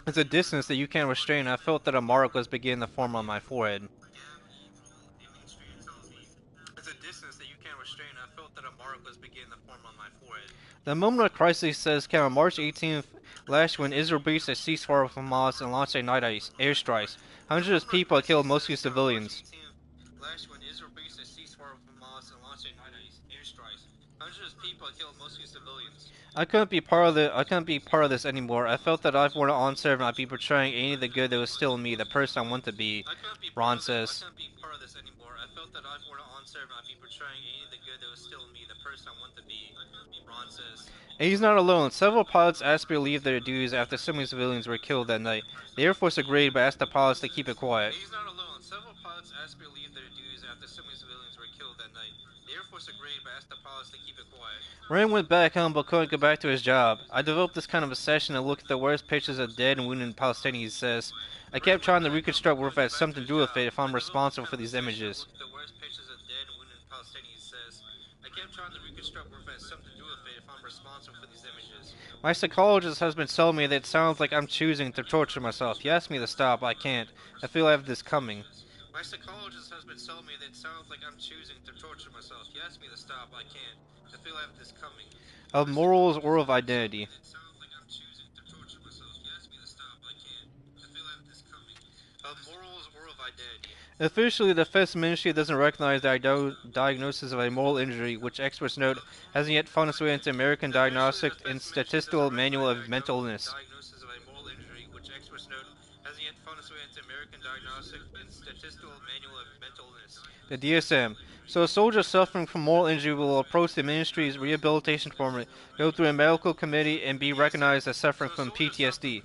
It's a distance that you can't restrain. I felt that a mark was beginning to form on my forehead. The moment of crisis, he says, came on March 18th last when Israel breached a ceasefire with Hamas and launched a night airstrikes. Hundreds of people are killed, mostly civilians. I couldn't be part of this anymore. I felt that if I were on server, I'd be portraying any of the good that was still in me, the person I want to be. Ron says. And he's not alone. Several pilots asked me to leave their duties after so many civilians were killed that night. The Air Force agreed, but asked the pilots to keep it quiet. Rand went back home but couldn't go back to his job. I developed this kind of obsession to look at the worst pictures of dead and wounded Palestinians, he says. I kept trying to reconstruct what had something to do with it if I'm responsible for these images. My psychologist has been telling me that it sounds like I'm choosing to torture myself. He asked me to stop. I can't. I feel I have this coming. My psychologist has been telling me that it sounds like I'm choosing to torture myself. He asked me to stop. I can't. I feel I have this coming. Of morals or of identity. Of morals or of identity. Officially, the Defense Ministry doesn't recognize the diagnosis of a moral injury, which experts note hasn't yet found its way into American Diagnostic and Statistical Manual of Mental Illness. The DSM. So a soldier suffering from moral injury will approach the ministry's rehabilitation department, go through a medical committee, and be recognized as suffering from PTSD.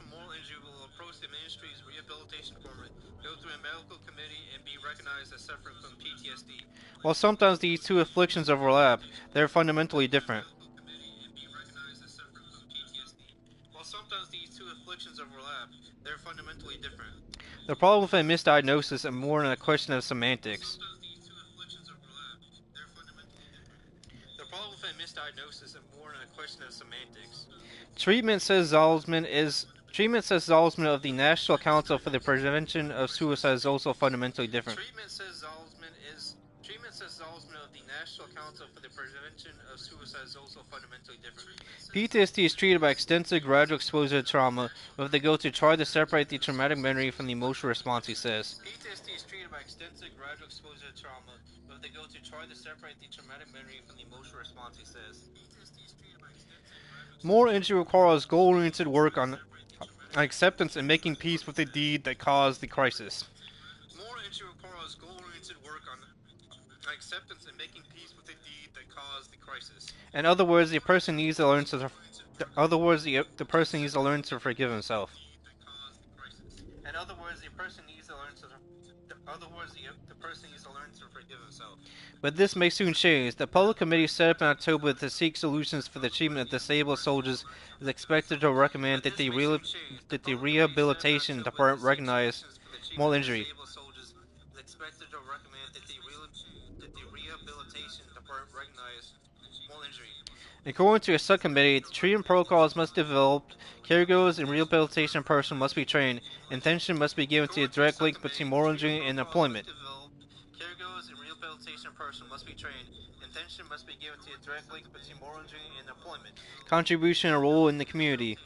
While sometimes these two afflictions overlap, they are fundamentally different. The problem with a misdiagnosis is more than a question of semantics. Treatment says Zalzman of the National Council for the Prevention of Suicide is also fundamentally different. PTSD is treated by extensive gradual exposure to trauma, but they go to try to separate the traumatic memory from the emotional response, he says. Moral injury requires goal-oriented work on acceptance and making peace with the deed that caused the crisis. In other words, the person needs to learn to. The person needs to learn to forgive himself. But this may soon change. The public committee set up in October to seek solutions for the treatment of disabled soldiers is expected to recommend that the rehabilitation department recognize moral injury. According to a subcommittee, the treatment protocols must be developed, caregivers and rehabilitation personnel must be trained, and attention must be given to the direct link between moral injury and employment. Contribution and role in the community.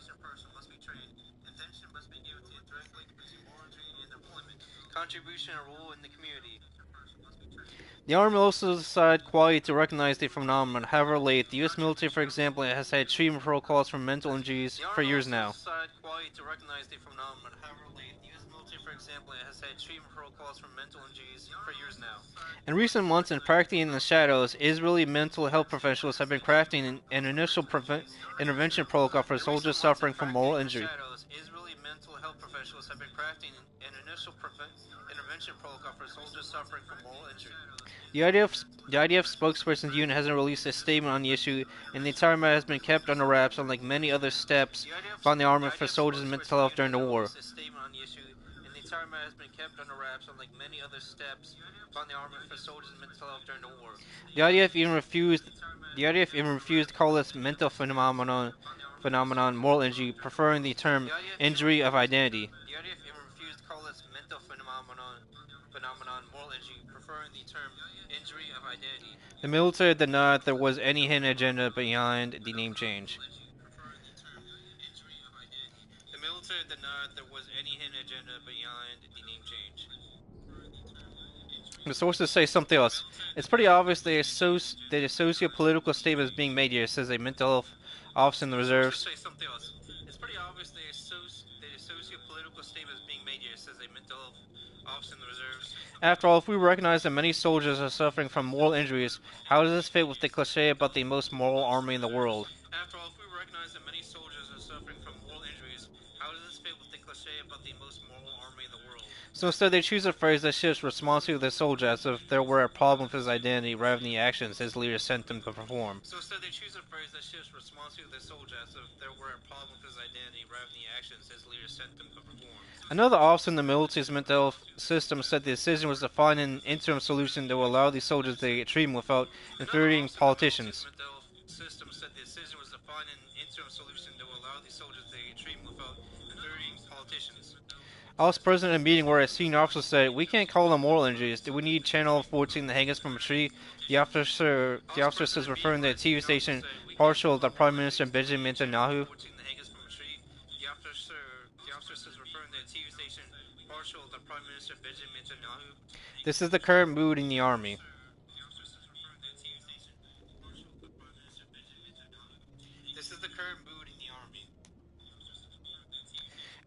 The Army also decided quietly to recognize the phenomenon. However late, the U.S. military, for example, has had treatment protocols for mental injuries for years now. In recent months, and practically in the shadows, Israeli mental health professionals have been crafting an initial intervention protocol for soldiers suffering from moral injury. The IDF spokesperson's unit hasn't released a statement on the issue, and the entire matter has been kept under wraps, unlike many other steps from the Army for soldiers' mental health during the war. The IDF even refused to call this mental phenomenon moral injury, preferring the term injury of identity. The military denied there was any hidden agenda behind the name change. The sources say something else. It's pretty obvious that a socio-political statement is being made here, says a mental health officer in the reserves. After all, if we recognize that many soldiers are suffering from moral injuries, how does this fit with the cliché about the most moral army in the world? So instead they choose a phrase that shifts responsibility to the soldier as if there were a problem with his identity rather than the actions his leader sent him to perform. Another officer in the military's mental health system said the decision was to find an interim solution that will allow these soldiers to get treatment without infuriating politicians. I was present at a meeting where a senior officer said, "We can't call them moral injuries. Do we need Channel 14 to hang us from a tree?" The officer says, referring to the TV station partial to Prime Minister Benjamin Netanyahu. This is the current mood in the army.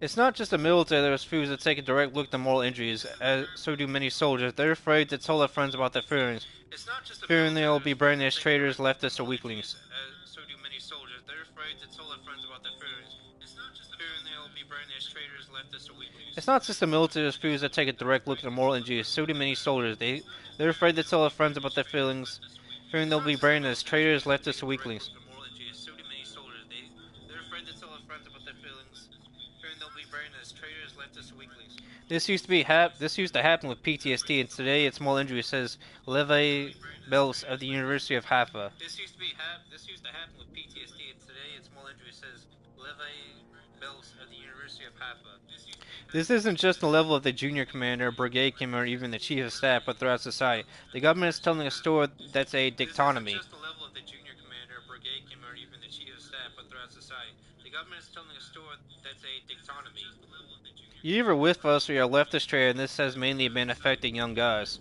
It's not just the military that refuses to take a direct look at moral injuries, as so do many soldiers. They're afraid to tell their friends about their feelings, fearing they'll be branded as traitors, leftists, or weaklings. It's not just the military refuse that take a direct look at the moral injuries. So do many soldiers. They're afraid to tell their friends about their feelings, fearing they'll be branded as traitors, leftists, or weaklings. This used to happen with PTSD, and today it's moral injury, says Levi Bells of the University of Haifa. This used to happen with PTSD, and today it's moral injury, says Levi Bells of the University of Haifa. This isn't just the level of the junior commander, brigade commander, or even the chief of staff, but throughout society. The government is telling a story that's a dictonomy. You're either with us or you're leftist traitor, and this has mainly been affecting young guys.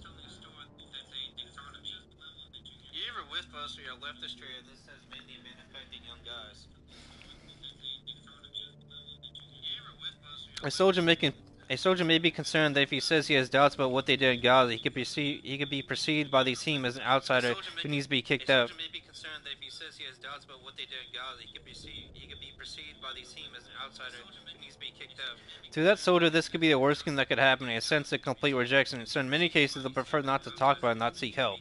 A soldier may be concerned that if he says he has doubts about what they did in Gaza, he could be perceived by the team as an outsider who needs to be kicked out. To that soldier, this could be the worst thing that could happen, a sense of complete rejection, and so in many cases they'll prefer not to talk about it and not seek help.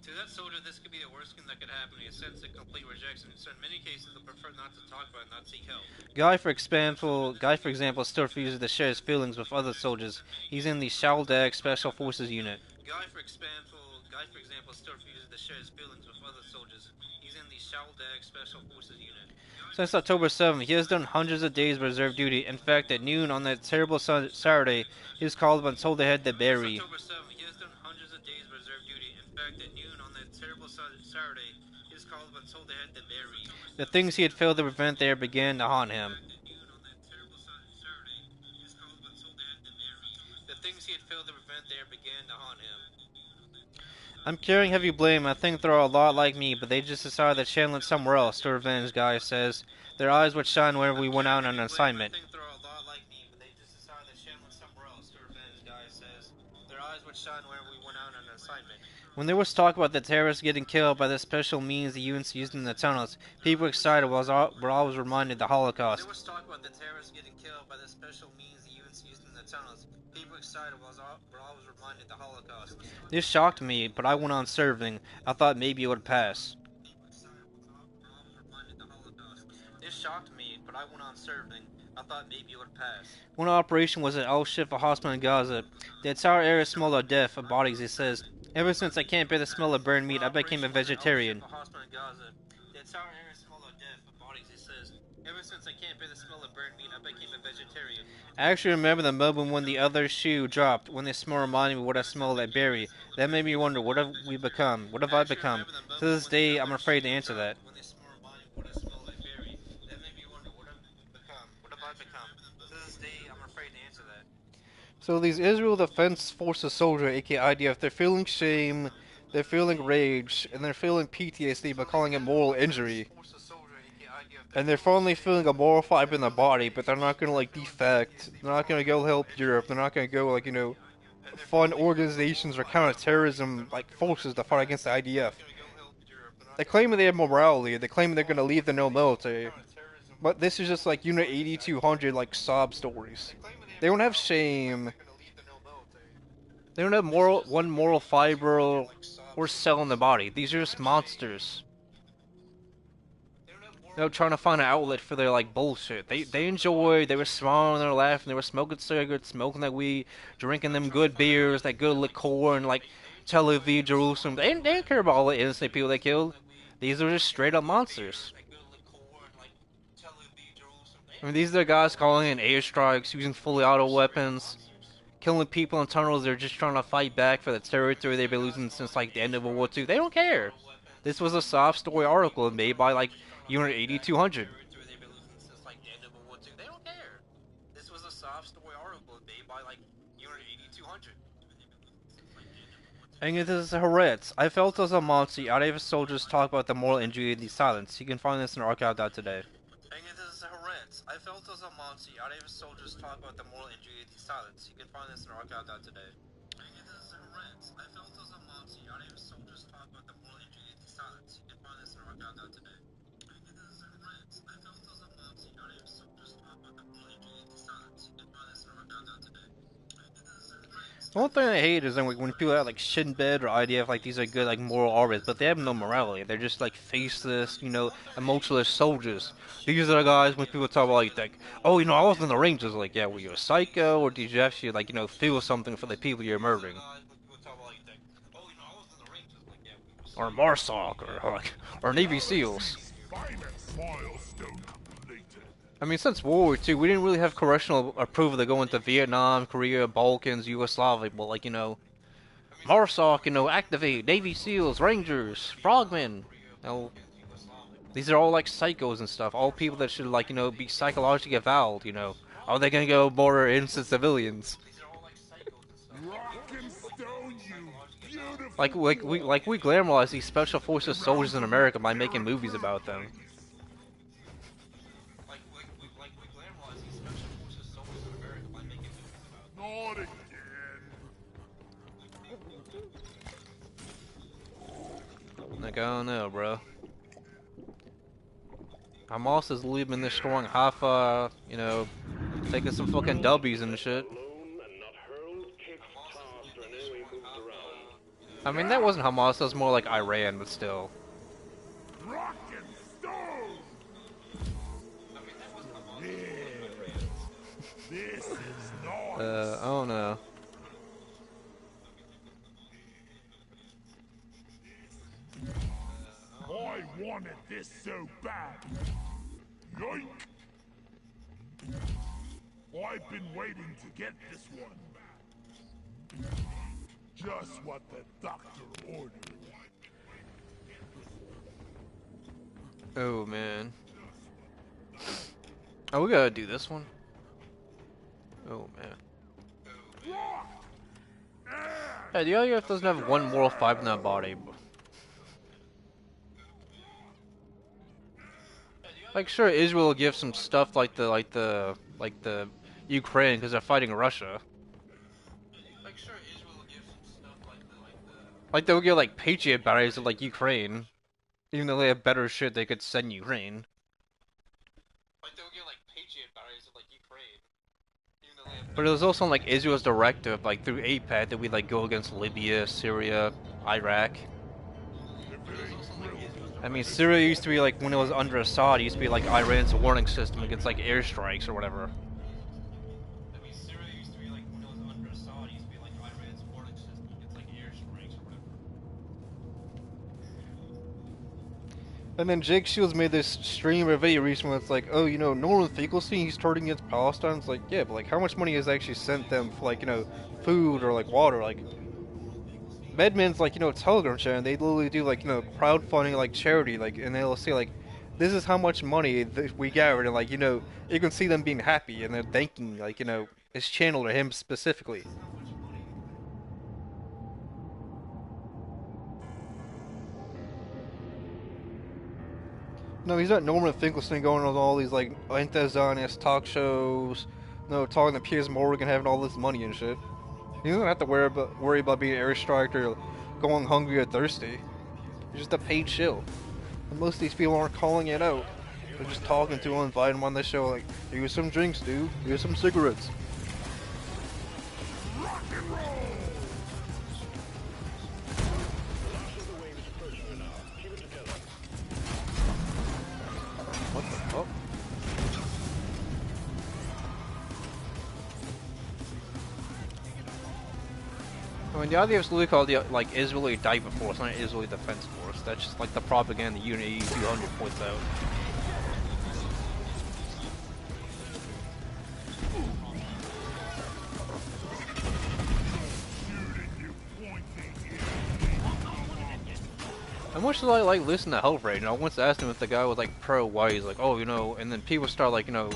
To that soldier, this could be the worst thing that could happen, a sense of complete rejection, and so in many cases they'll prefer not to talk about it and not seek help. Guy, for example, still refuses to share his feelings with other soldiers. He's in the Shaldag Special Forces Unit. Guy, for example, still refuses to share his feelings with other soldiers. He's in the Shaldag Special Forces Unit. Since October 7th, he has done hundreds of days of reserve duty. In fact, at noon on that terrible Saturday, he was called up and told they had to bury. The things he had failed to prevent there began to haunt him. I'm carrying heavy blame. I think they're a lot like me, but they just decided to channel it somewhere else, to revenge, Guy says. Their eyes would shine whenever we went out on an assignment. When there was talk about the terrorists getting killed by the special means the UNC used in the tunnels, people were excited while I was reminded of the Holocaust. This shocked me, but I went on serving. I thought maybe it would pass. One operation was at Al Shifa Hospital in Gaza. The entire area smelled of death, of bodies, he says. Ever since I can't bear the smell of burned meat, I became a vegetarian. I actually remember the moment when the other shoe dropped, when the smell reminded me of what I smelled at Barry. That made me wonder, what have we become? What have I become? To this day, I'm afraid to answer that. So these Israel Defense Forces soldiers, aka IDF, they're feeling shame, they're feeling rage, and they're feeling PTSD by calling it moral injury. And they're finally feeling a moral fiber in their body, but they're not gonna like defect. They're not gonna go help Europe. They're not gonna go like fund organizations or counterterrorism like forces to fight against the IDF. They claim they have morality. They claim they're gonna leave the no military. But this is just like Unit 8200 like sob stories. They don't have shame. They don't have one moral fiber or cell in the body. These are just monsters. Trying to find an outlet for their like bullshit. They enjoyed. They were smiling, they were laughing, they were smoking cigarettes, smoking that weed, drinking them good beers, that good liqueur, and like Tel Aviv, Jerusalem. They didn't care about all the innocent people they killed. These are just straight up monsters. I mean, these are the guys calling in airstrikes, using fully auto weapons, killing people in tunnels. They're just trying to fight back for the territory they've been losing since like the end of World War II. They don't care. This was a sob story article made by like Unit 8200. And this is Haaretz. I felt as a monster. IDF soldiers talk about the moral injury in the silence. You can find this in archive.today. I felt as a monster. IDF soldiers talk about the moral injury in the silence. You can find this in archive.today. I felt as a monster. IDF soldiers talk about the moral injury in the silence. You can find this in archive.today. I felt as a monster. IDF soldiers talk about the moral injury The one thing I hate is when people have like Shinbed or IDF, like these are good like moral arbiters, but they have no morality. They're just like faceless, you know, emotionless soldiers. These are the guys when people talk about like, oh, you know, I was in the Rangers. Like, yeah, were you a psycho or did you actually like, you know, feel something for the people you're murdering? Or Marsoc or Navy SEALs. Finest milestone completed. I mean, since World War II, we didn't really have congressional approval to go into Vietnam, Korea, Balkans, Yugoslavia, but like, you know, Marsoc, you know, activate, Navy SEALs, Rangers, Frogmen. You know, these are all like psychos and stuff. All people that should like, you know, be psychologically evaluated, you know. Are they gonna go murder innocent civilians? Rock and stone, you beautiful. We glamorize these special forces soldiers in America by making movies about them. Not again. Like, I don't know, bro. Hamas is leaving this strong Haifa, you know, taking some fucking W's and shit. I mean, that wasn't Hamas, that was more like Iran, but still. Rock and stone. This is nice. I don't know. I wanted this so bad. Yoink! I've been waiting to get this one. Just what the doctor ordered. Oh, man. Oh, we gotta do this one. Oh, man. Hey, the IDF doesn't have one moral fiber in that body. Like, sure, Israel will give some stuff like the Ukraine because they're fighting Russia. Like they'll give like Patriot batteries to like Ukraine, even though they have better shit they could send Ukraine. But it was also like Israel's directive, like through APAC, that we like go against Libya, Syria, Iraq. I mean, Syria used to be like, when it was under Assad, it used to be like Iran's warning system against like airstrikes or whatever. And then Jake Shields made this stream or video recently where it's like, oh, you know, Norman Finkelstein, he's turning against Palestine. It's like, yeah, but like, how much money has actually sent them for like, you know, food or like water? Like, Medmen's like, you know, Telegram channel, they literally do like, you know, crowdfunding like charity, like, and they'll say like, this is how much money that we gathered, and like, you know, you can see them being happy and they're thanking like, you know, his channel or him specifically. No, he's not Norman Finkelstein going on all these like anti-Zionist talk shows, no, talking to Piers Morgan, having all this money and shit. He doesn't have to worry about being airstriked or going hungry or thirsty. He's just a paid shill. And most of these people aren't calling it out. They're just talking to him, inviting him on the show, like, here's some drinks, dude. Here's some cigarettes. Rock and roll! What the fuck? I mean, the IDF's literally called the like Israeli Diver Force, not Israeli Defense Force. That's just like the propaganda Unity 200 points out. How much did I like listen to Health Rate? And I once asked him if the guy was like pro-white. He's like, oh, you know, and then people start like, you know,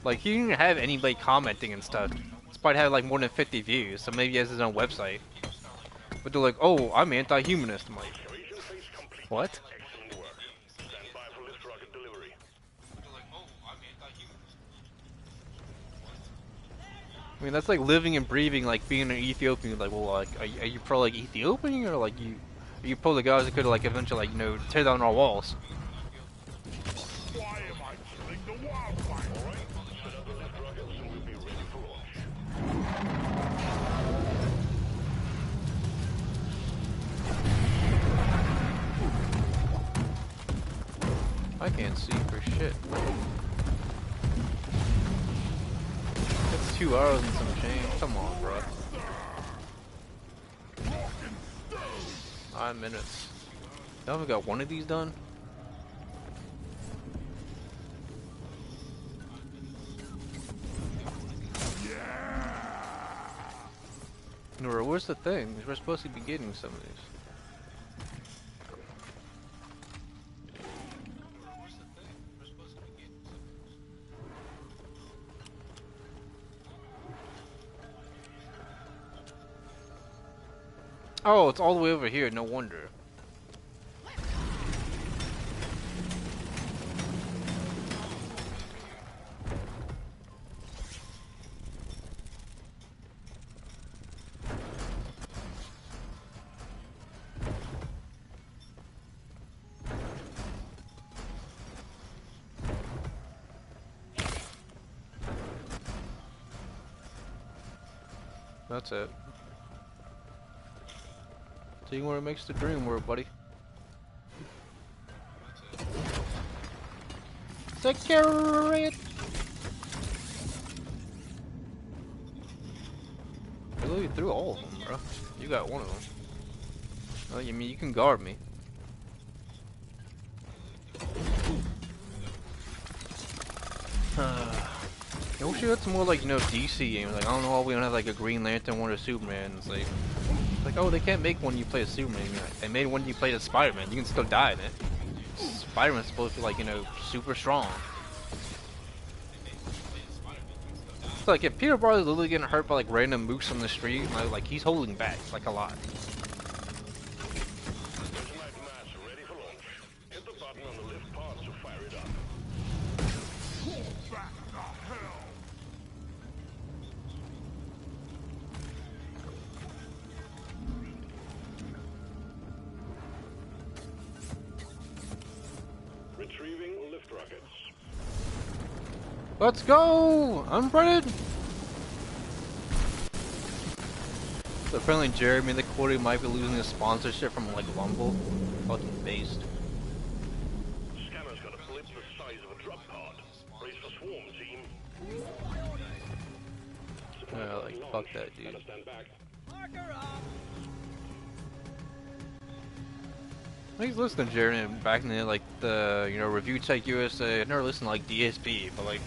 like he didn't have anybody commenting and stuff. Despite having like more than 50 views, so maybe he has his own website. But they're like, oh, I'm anti-humanist. I'm like, what? I mean, that's like living and breathing, like being an Ethiopian. Like, well, like, are you pro like Ethiopian or like are you pro the guys that could like eventually like, you know, tear down our walls? Why am I killing the wildfire? Alright, set up the left rockets and we'll be ready for launch. I can't see for shit. It's 2 hours and some change. Come on, bro. 9 minutes. I haven't got one of these done. Nora, where's the thing? We're supposed to be getting some of these. Oh, it's all the way over here, no wonder. That's it. Teamwork makes the dream work, buddy. Take care of it! I literally threw all of them, bro. You got one of them. Oh, you mean you can guard me? I wish you had some more, like, you know, DC games. Like, I don't know why we don't have, like, a Green Lantern one or Superman. It's like, oh, they can't make one you play as Superman. Like, they made one you play as Spider-Man. You can still die in it. Spider-Man's supposed to be, like, you know, super strong. It's like, if Peter Parker's literally getting hurt by, like, random mooks on the street, like he's holding back, like, a lot. Retrieving lift rockets. Let's go! I'm ready! So apparently Jeremy the Quarry might be losing his sponsorship from like Rumble. Fucking based. Scanner's got a blip the size of a drop pod. Brace for swarm, team. Yeah, like fuck that dude. Gotta stand back. Marker up. He's listening to Jeremy back in the like the Review Tech USA. I've never listened to like DSP, but like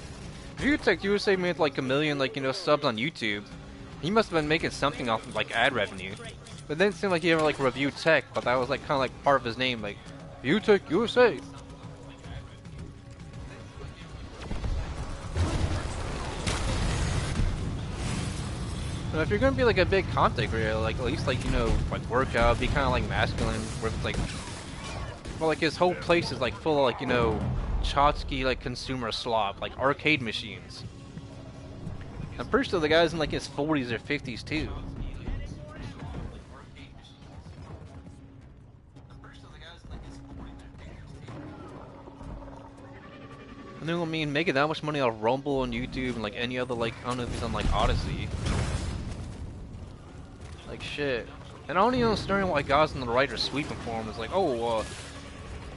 Review Tech USA made like a million subs on YouTube. He must have been making something off of like ad revenue. But then it seemed like he ever like Review Tech, but that was like kind of like part of his name, like Review Tech USA. And if you're gonna be like a big content creator, like at least like like work out, be kind of like masculine, where it's like, well, like his whole place is like full of like Chotsky like consumer slop, like arcade machines. I'm pretty sure the guy's in like his 40s or 50s too. And then I mean, making that much money off Rumble and YouTube and like any other like I don't know if he's on like Odyssey. Like shit. And I don't even understand why guys on the right are sweeping for him. It's like, oh,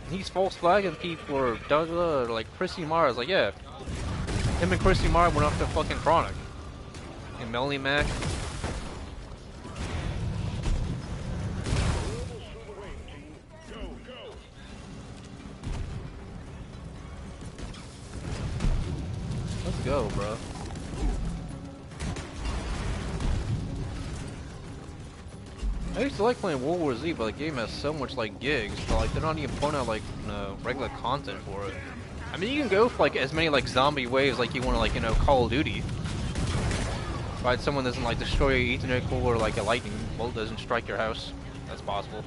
he's false flagging people or like Chrissy Mars. Like, yeah, him and Chrissy Mars went off to fucking Chronic and Melanie Mac. Let's go, bro. I used to like playing World War Z, but the game has so much like gigs, but like they're not even putting out like regular content for it. I mean, you can go for like as many like zombie waves like you want to like Call of Duty. Right, someone doesn't like destroy your Ethernet core or like a lightning bolt doesn't strike your house. That's possible.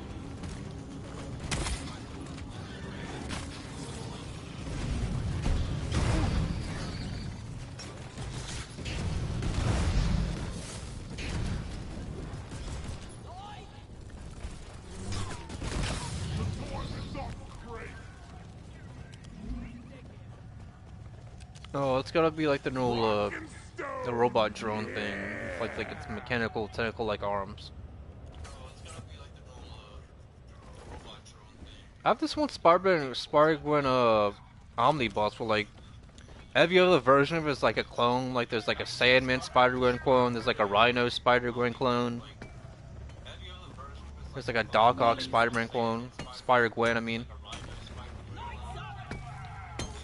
Oh, it's gotta be like the new the robot drone thing, like it's mechanical, technical like arms. I have this one spark when omnibots were like every other version of it is like a clone. Like there's like a Sandman Spider-Gwen clone. There's like a Rhino Spider-Gwen clone. There's like a Doc Ock Spider-Man clone. Spider-Gwen, I mean.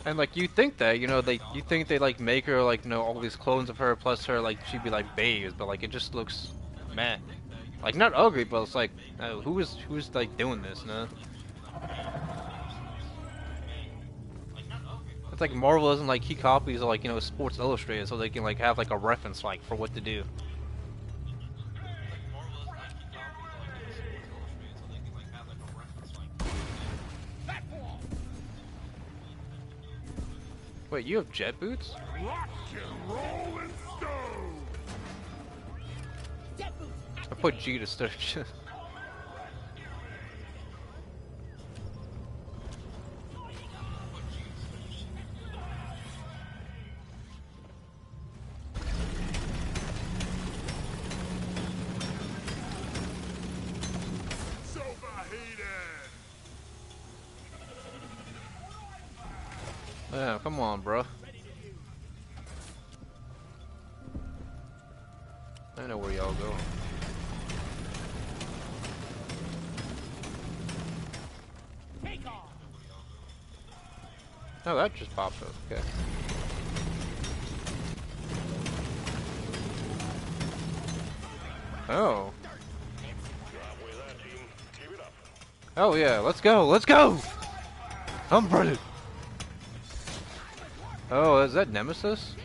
And like you think that, you know, you think they like make her like, you know, all these clones of her plus her like she'd be like babes, but like it just looks meh. Like not ugly, but it's like who's like doing this, no? It's like Marvel doesn't like keep copies of like, you know, Sports Illustrated so they can like have like a reference like for what to do. Wait, you have jet boots? Rock and roll and stone. Jet boots I put G to search. Yeah, come on, bro. I know where y'all go. take off. Oh, that just popped up. Okay. Oh. Oh yeah, let's go, let's go! I'm ready! Oh, is that Nemesis?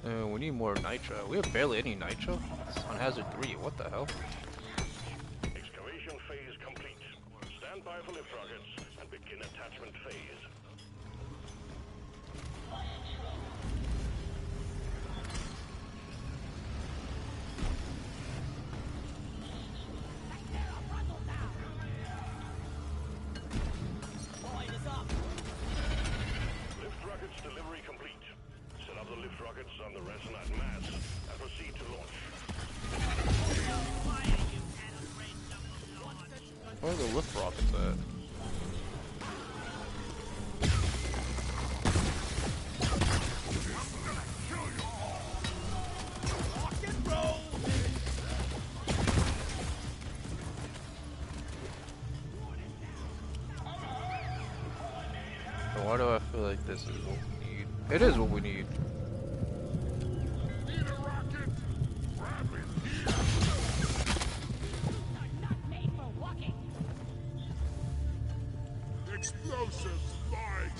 We need more nitro. We have barely any nitro. It's on Hazard 3, what the hell? Excavation phase complete. Stand by for lift rockets and begin attachment phase. Lift rockets delivery complete. Set up the lift rockets on the resonant mass and proceed to launch. Where are the lift rockets at? Why do I feel like this is what we need? It is what we need. Need a rocket? Grab it here. Not made for walking. Explosives flying.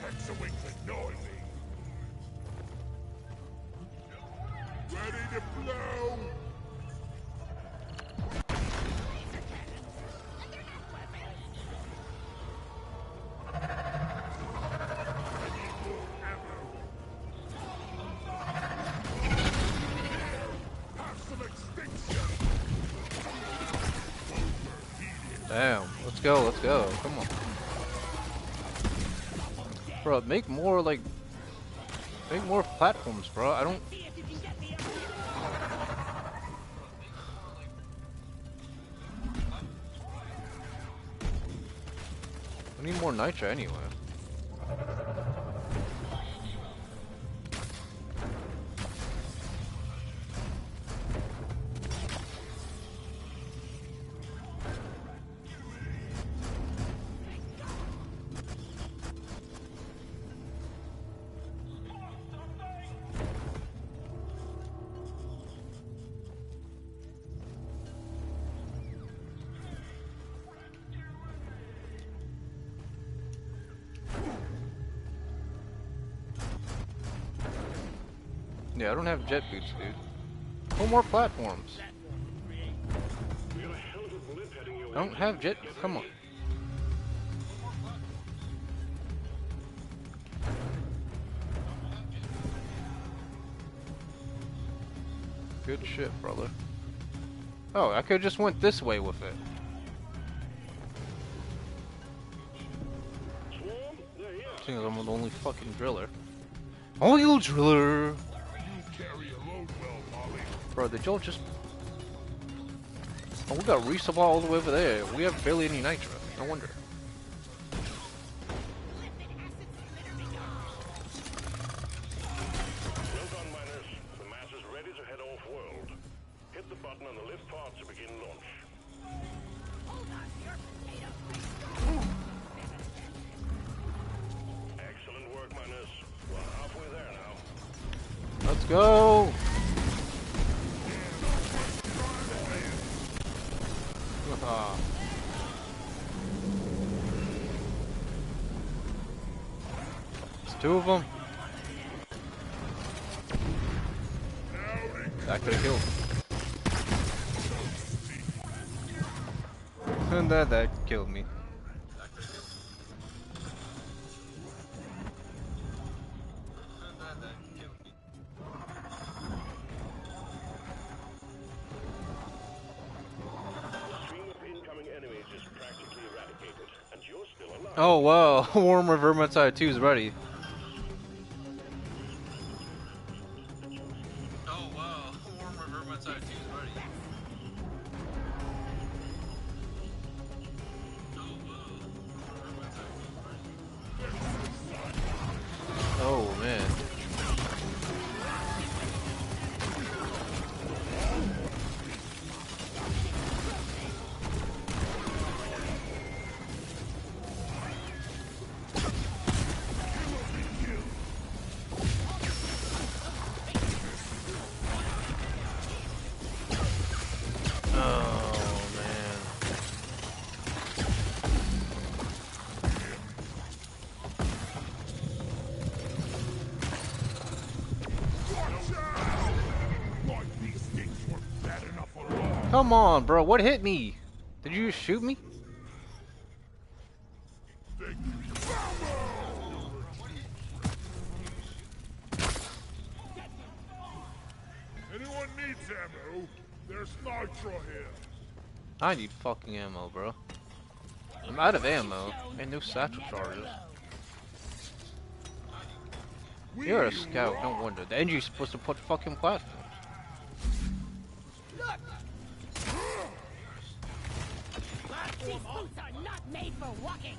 Hexawings annoy me. Ready to blow. Damn, let's go, let's go. Come on. Bro, make more platforms, bro. I don't. See if you can get me up. I need more nitro anyway. Yeah, I don't have jet boots, dude. 4 more platforms. I don't have jet. Come on. Good shit, brother. Oh, I could've just went this way with it. Swarm, the Seeing as I'm the only fucking driller. Oh, you driller! You carry your load well, Molly. Bro, did y'all just... Oh, we got resupply all the way over there. We have barely any nitro. No wonder. Well done, miners. The mass is ready to head off-world. Hit the button on the lift pod to begin launch. Excellent work, miners. We're halfway there now. Let's go! It's two of them. That could have killed. And that killed me. Oh wow, Warm River Side 2 is ready. Oh wow, Warm River Side 2 is ready. Oh man. Come on, bro. What hit me? Did you just shoot me? Anyone needs ammo? There's nitro here. I need fucking ammo, bro. I'm out of ammo and no satchel charges. You're a scout, no wonder. The engine's supposed to put fucking platform. These boots are not made for walking.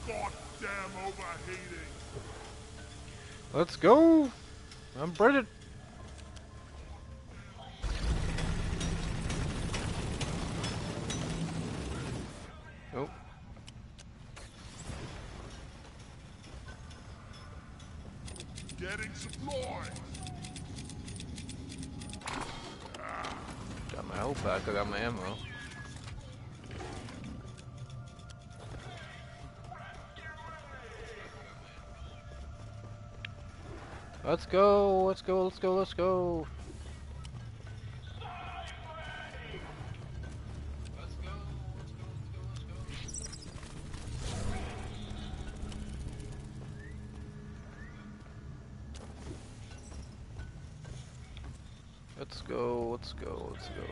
Goddamn overheating. Let's go! I'm Bridget. Oh. Getting supplies. Got my health back, I got my ammo. Let's go, let's go, let's go, let's go. Let's go, let's go, let's go.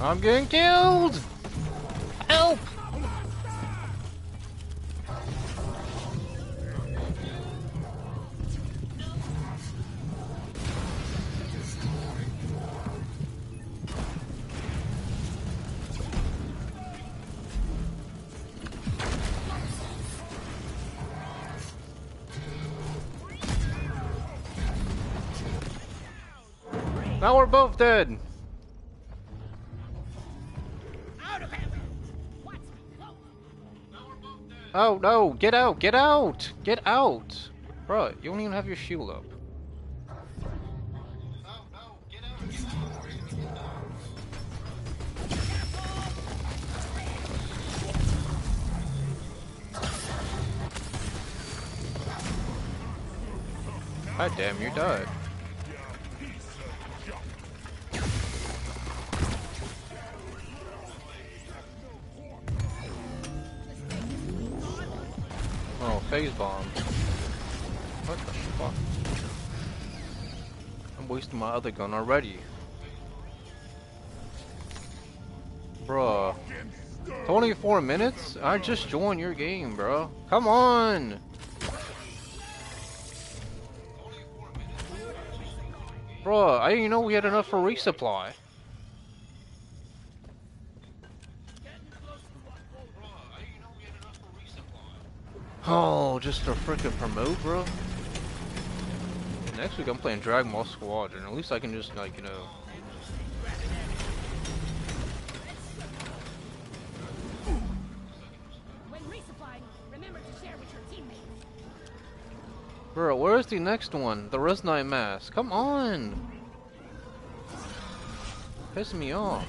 I'm getting killed! Help! Now we're both dead! Out of ammo. Watch me close. Now we're both dead. Oh no! Get out! Get out! Get out! Bro, you don't even have your shield up. God damn, you died. Oh, phase bomb. What the fuck? I'm wasting my other gun already. Bruh. 24 minutes? I just joined your game, bro. Come on! Bruh, I didn't know we had enough for resupply. Oh, just to frickin' promote, bro? Next week I'm playing Dragon Ball Squadron. At least I can just, like, you know... When resupplying, remember to share with your teammates. Bro, where's the next one? The Resnight Mask. Come on! Piss me off.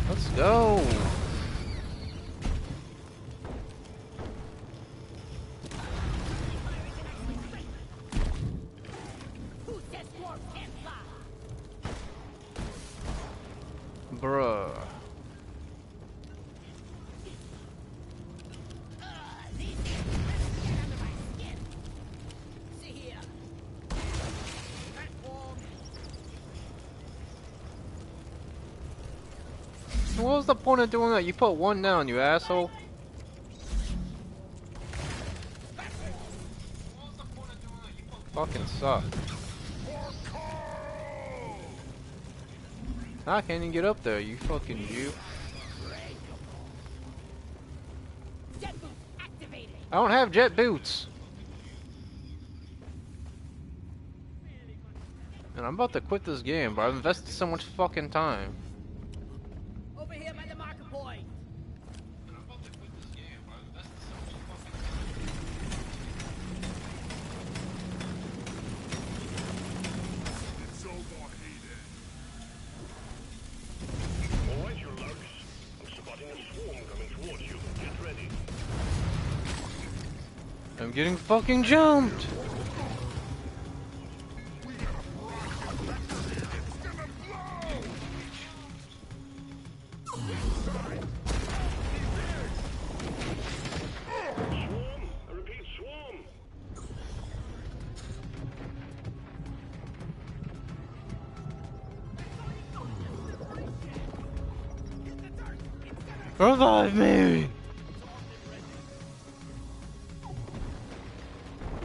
Let's go! Who says dwarves can't fly? Bruh. These things get under my skin. See here. Transform. What was the point of doing that? You put one down, you asshole. Fucking suck. I can't even get up there, you fucking Jew. Jet boots activated. I don't have jet boots. And I'm about to quit this game, but I've invested so much fucking time. Over here by the marker point. It's overheated. Alright, you lugs. I'm spotting a swarm coming towards you. Get ready. I'm getting fucking jumped. Swarm! I repeat, swarm! Revive me!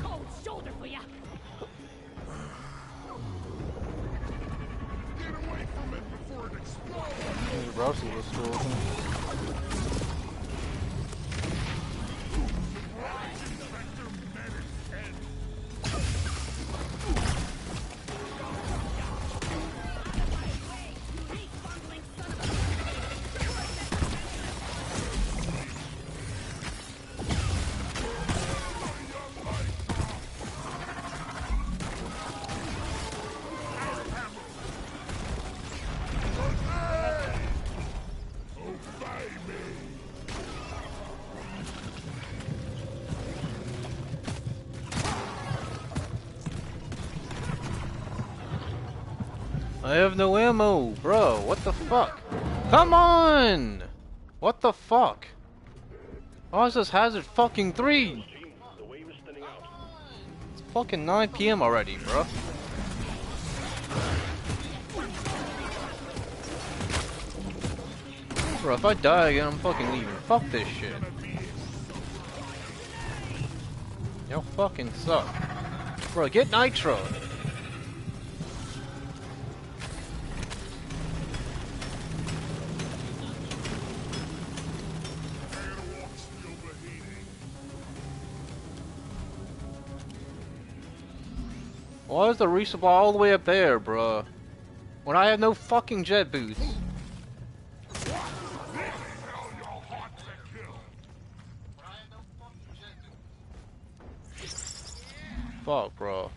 Cold shoulder for ya. Get away from it before it explodes. Browser was cool. Inspector Menace 10. Obey me. I have no ammo, bro. What the fuck? Come on! What the fuck? Why is this hazard fucking 3? Team, the wave is thinning out. It's fucking 9 PM already, bro. Bro, if I die again, I'm fucking leaving. Fuck this shit. Y'all fucking suck. Bro, get nitro. Airwalks the overheating. Why is the resupply all the way up there, bruh? When I have no fucking jet boots. Fuck, bro.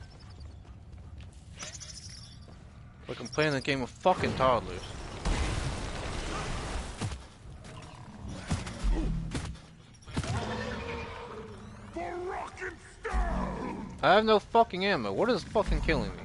Like I'm playing a game of fucking toddlers. I have no fucking ammo. What is fucking killing me?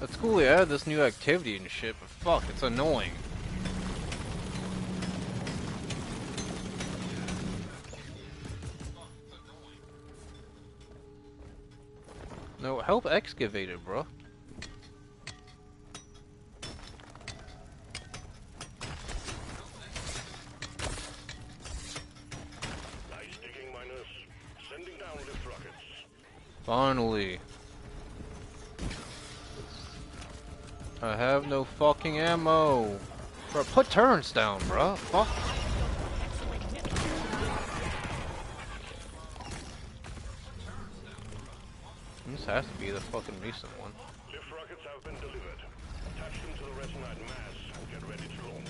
That's cool they added this new activity and shit, but fuck, it's annoying. No, help excavate it, bro. Nice digging, miners. Sending down lift rockets. Finally. I have no fucking ammo. Bro, put turrets down, bro. Fuck. This has to be the fucking recent one. Lift rockets have been delivered. Attach them to the resonite mass and get ready to launch.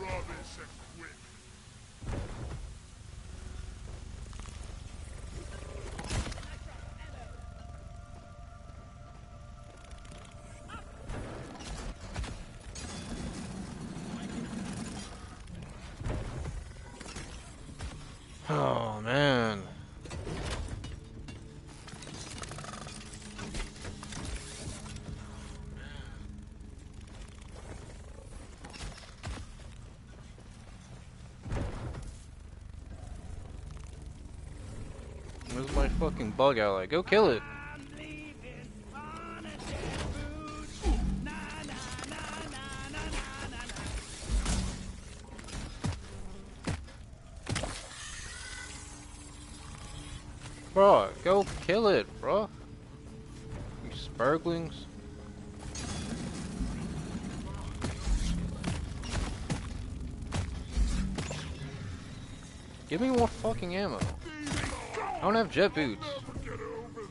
Rubbish and quick. Oh, man. Where's my fucking bug ally? Go kill it. I'm leaving on a jet boot. Na na na na na na na na. Bro, go kill it, bro. You spurglings. Give me more fucking ammo. I don't have jet boots. Get over this.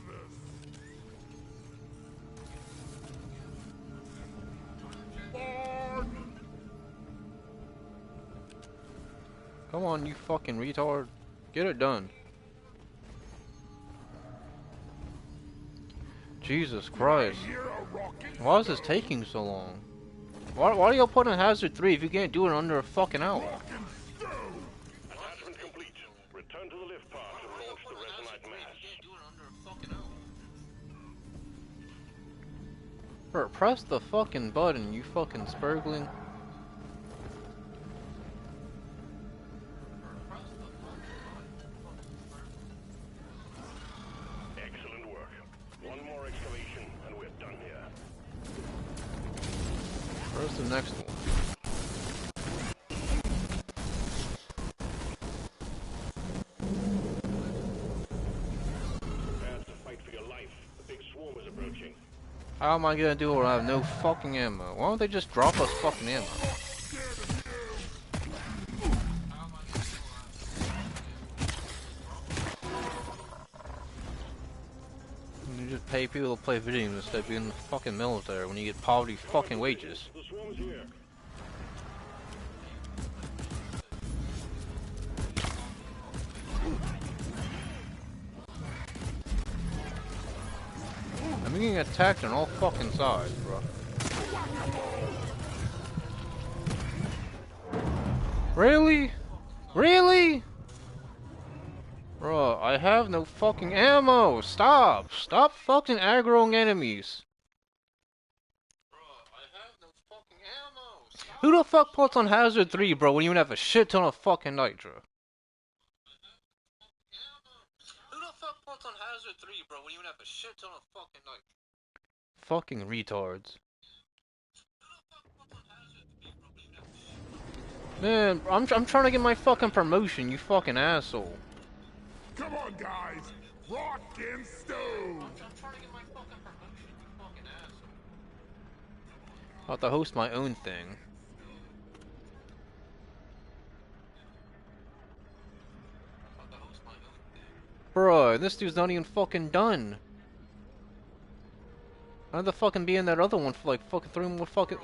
Come on, you fucking retard. Get it done. Jesus Christ. Why is this taking so long? Why do y'all put in Hazard 3 if you can't do it under a fucking hour? Attachment complete. Return to the lift pod and launch the resonite mass. Bro, press the fucking button, you fucking spurgling. Excellent work. One more excavation and we're done here. Where's the next one? Prepare to fight for your life. The big swarm is approaching. How am I gonna do it when I have no fucking ammo? Why don't they just drop us fucking ammo? You just pay people to play video games instead of being in the fucking military when you get poverty fucking wages. The swarm's here. I'm getting attacked on all fucking sides, bro. Really? Really? Bro, I have no fucking ammo. Stop. Stop fucking aggroing enemies. Bro, I have no fucking ammo. Stop. Who the fuck puts on Hazard 3, bro, when you even have a shit ton of fucking nitro? Who the fuck puts on Hazard 3, bro, when you even have a shit ton of fucking nitro? Fucking retards. Man, I'm trying to get my fucking promotion, you fucking asshole. Come on, guys! Rock and stone! I'll have to host my own thing. Bruh, this dude's not even fucking done. I had to fucking be in that other one for like fucking 3 more fucking...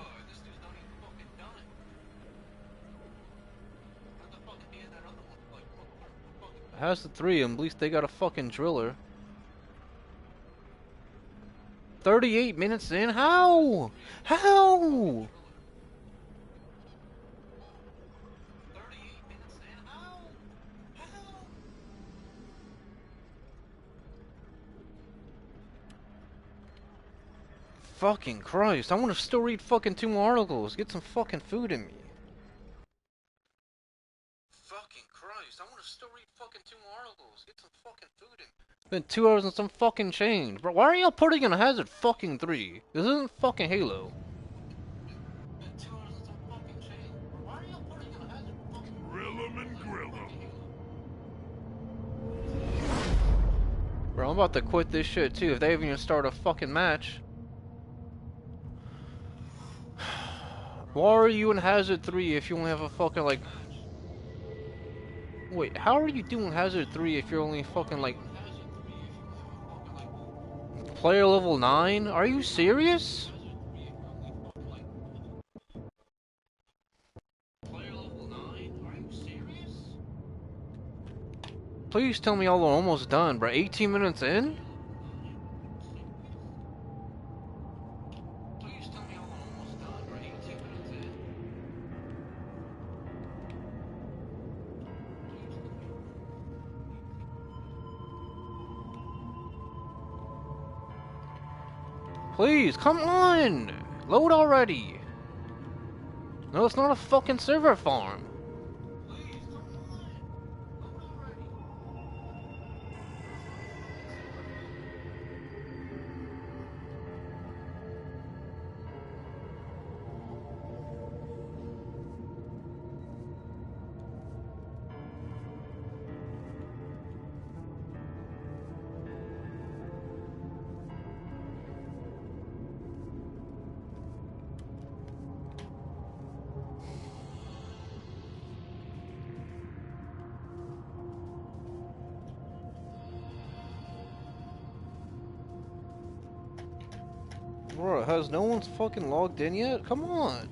How's the 3 of them? At least they got a fucking driller. 38 minutes in? How? How? Fucking Christ, I want to still read fucking 2 more articles. Get some fucking food in me. Fucking Christ, I want to still read fucking 2 more articles. Get some fucking food in me. It's been 2 hours and some fucking change. Bro, why are y'all putting in Hazard fucking 3? This isn't fucking Halo. Grill 'em and grill 'em. Bro, I'm about to quit this shit too if they even start a fucking match. Why are you in Hazard 3 if you only have a fucking like... Wait, how are you doing Hazard 3 if you're only fucking like... Player level 9? Are you serious? Please tell me y'all are almost done, bro. 18 minutes in? Please, come on! Load already! No, it's not a fucking server farm. Bro, has no one's fucking logged in yet? Come on!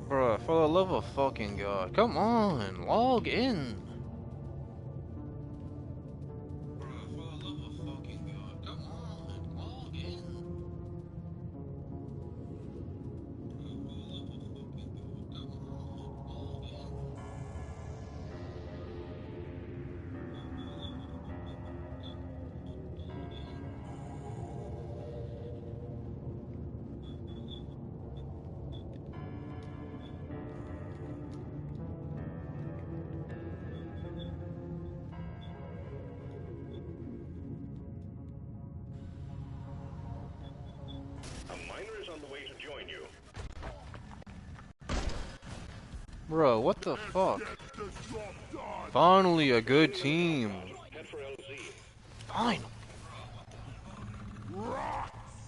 Bro, for the love of fucking God, come on, log in. A miner is on the way to join you. Bro, what the fuck? Get this job done! Finally a good team. Head for LZ. Fine.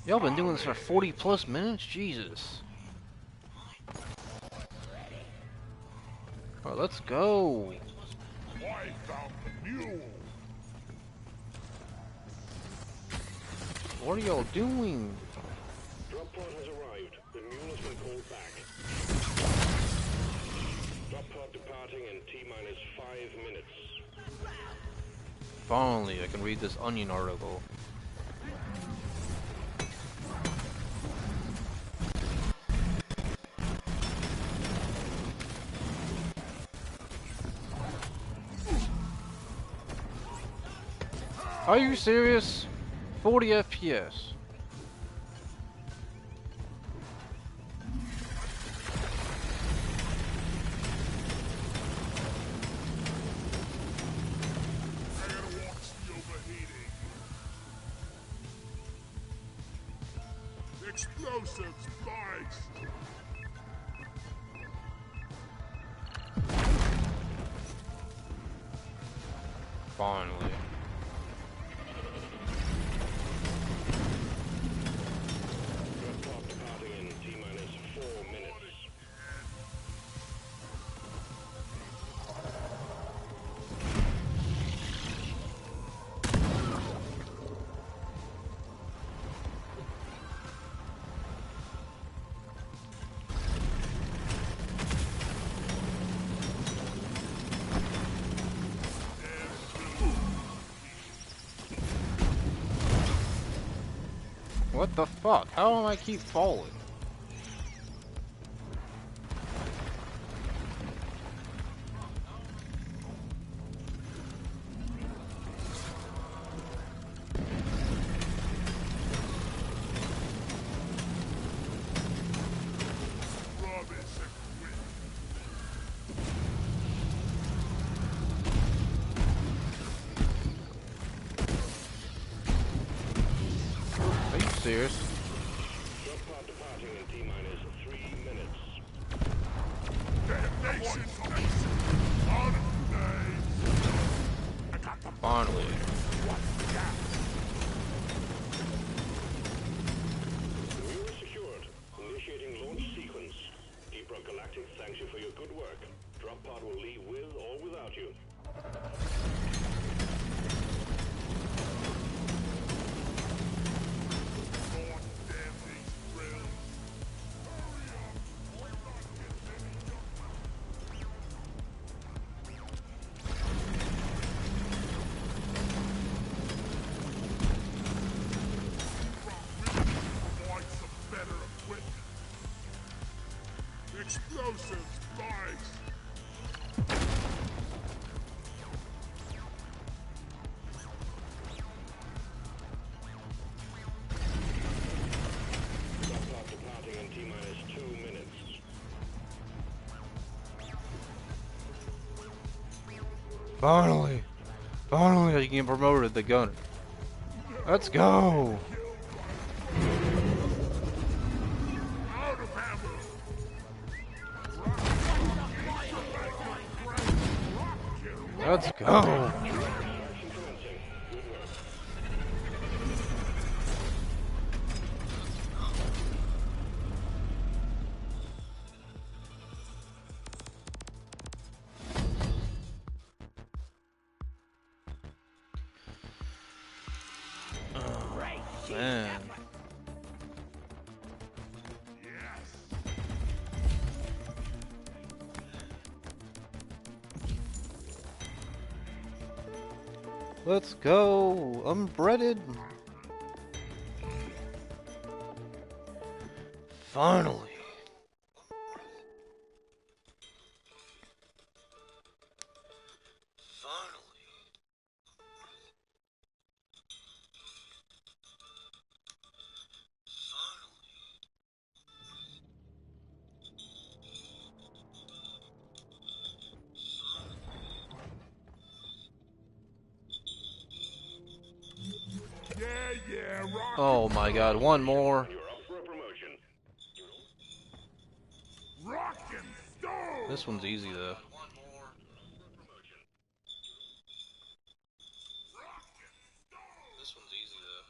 Y'all been doing this for 40 plus minutes? Jesus. Alright, let's go. I found the mule! What are y'all doing? Drop pod has arrived. The mule has been called back. Drop pod departing in T-minus 5 minutes. Finally, I can read this Onion article. Are you serious? 40 FPS. I gotta watch the overheating. Explosive spikes! Finally. Drop pod departing in T-minus 4 minutes. What the fuck? How am I keep falling? Rubbish equipment. Are you serious? Drop pod departing in T-minus 3 minutes. Detonation commission! On today! I got the Finally. what's that? The mule is secured. Initiating launch sequence. Deep Rock Galactic thanks you for your good work. Drop pod will leave with or without you. God damn these drills! Hurry up! We're not getting any younger! Provide some better equipment. Explosive spikes! Drop pod departing in T-minus 2 minutes. Finally. Finally, I can get promoted to gunner. Let's go. Out of ammo! Let's go. Extraction commencing. Good work. Man. Let's go. Unbreaded. Finally. Yeah, rock Oh my god, one more. You're up for a promotion. rock and stone! This one's easy though. This one's easy though.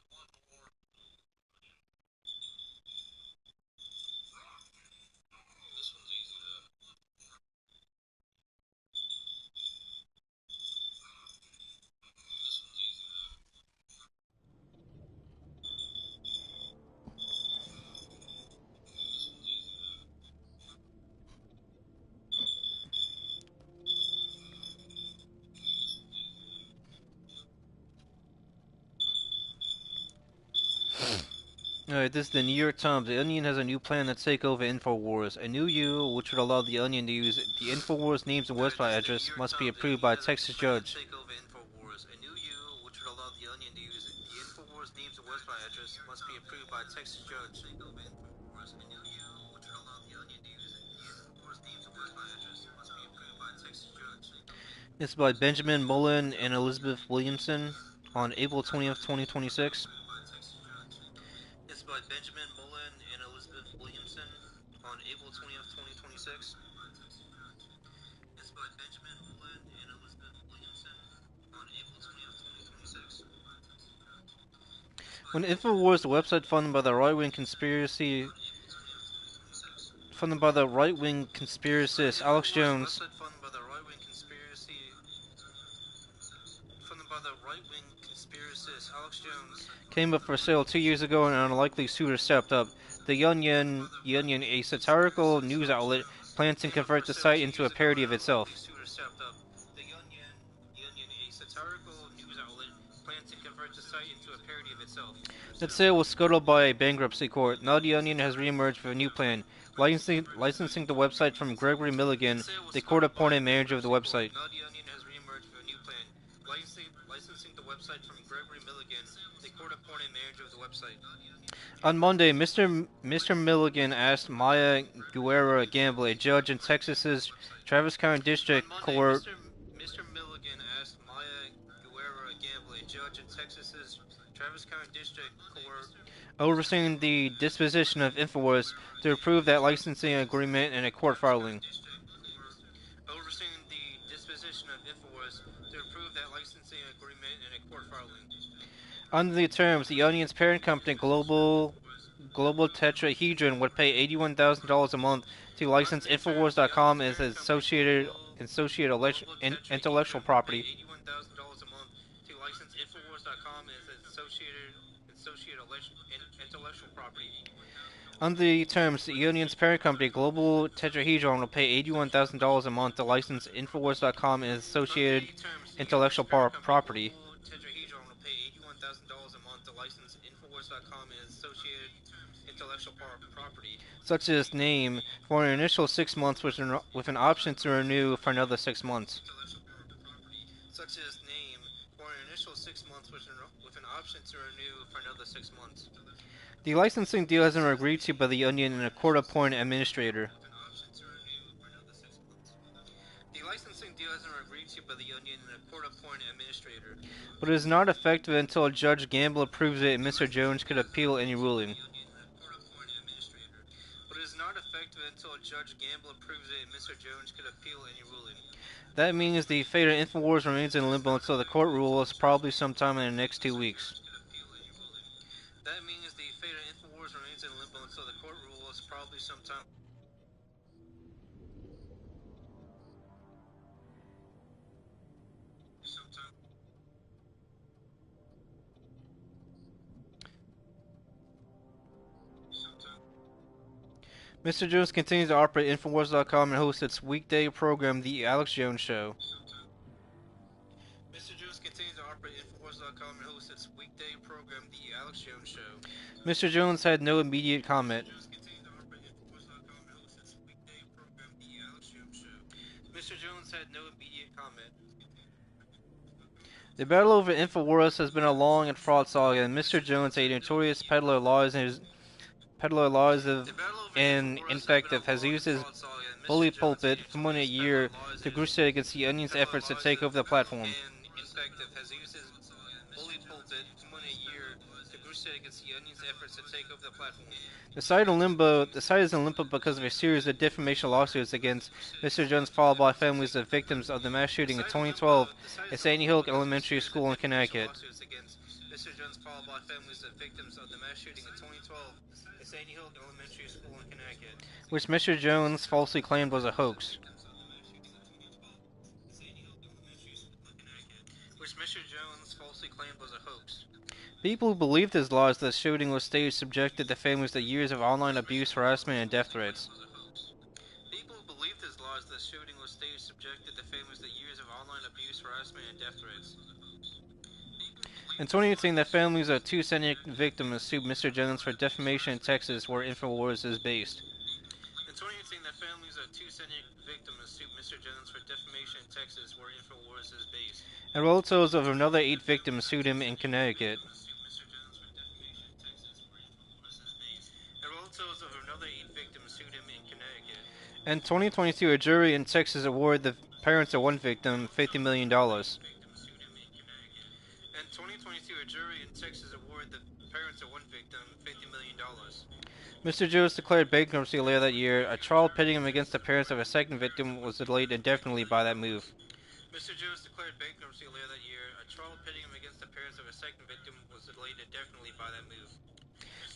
This one's easy though. Alright, this is the New York Times. The Onion has a new plan to take over InfoWars. A new rule which would allow the Onion to use the InfoWars names and website address must be approved by a Texas judge. A new rule which would allow the Onion to use the InfoWars names and website address must be approved by a Texas judge. This is by Benjamin Mullen and Elizabeth Williamson on April 20th, 2026. This is by Benjamin Mullen and Elizabeth Williamson on April 20th, 2026. This is by Benjamin Mullen and Elizabeth Williamson on April 20th, 2026. When InfoWars, the website funded by the right-wing conspiracist Alex Jones, came up for sale 2 years ago and an unlikely suitor stepped up. The Onion, a satirical news outlet, plans to convert the site into a parody of itself. That sale was scuttled by a bankruptcy court. Now the Onion has reemerged with a new plan, licensing the website from Gregory Milligan, the court-appointed manager of the website. On Monday, Mr. Milligan asked Maya Guerra Gamble, a judge in Texas's Travis County District Court, overseeing the disposition of InfoWars, to approve that licensing agreement in a court filing. Under the terms, the Onion's parent company, Global Tetrahedron, would pay $81,000 a month to license Infowars.com as associated intellectual property. Under the terms, the Union's parent company, Global Tetrahedron, will pay $81,000 a month to license Infowars.com and associated intellectual property. Such as name, for an initial 6 months with an option to renew for another 6 months. The licensing deal has been agreed to by the Onion and a court-appointed administrator. But it is not effective until Judge Gamble approves it and Mr. Jones could appeal any ruling. That means the fate of InfoWars remains in limbo until the court rules, probably sometime in the next 2 weeks. Mr. Jones continues to operate Infowars.com and hosts its weekday program, The Alex Jones Show. Mr. Jones had no immediate comment. The battle over Infowars has been a long and fraught saga, and Mr. Jones, a notorious peddler of lies and infective, has used his bully pulpit for more than a year to crusade against the Onion's efforts to take over the platform. The site is in limbo because of a series of defamation lawsuits against Mr. Jones filed by families of victims of the mass shooting in 2012 at Sandy Hook Elementary School in Connecticut, which Mr. Jones falsely claimed was a hoax. People who believed his lies that the shooting was staged subjected the families to years of online abuse, harassment, and death threats. In 2018, the families of two Senate victims sued Mr. Jones for defamation in Texas, where InfoWars is based. In 2018, the families of two Senate victims sued Mr. Jones for defamation in Texas, where InfoWars is based. And relatives of another 8 victims sued him in Connecticut. And relatives of another 8 victims sued him in Connecticut. In 2022, a jury in Texas awarded the parents of one victim $50 million. In 2022, a jury in Texas awarded the parents of one victim $50 million. Mr. Jones declared bankruptcy later that year. A trial pitting him against the parents of a second victim was delayed indefinitely by that move. Mr. Jones declared bankruptcy later that year. A trial pitting him against the parents of a second victim was delayed indefinitely by that move.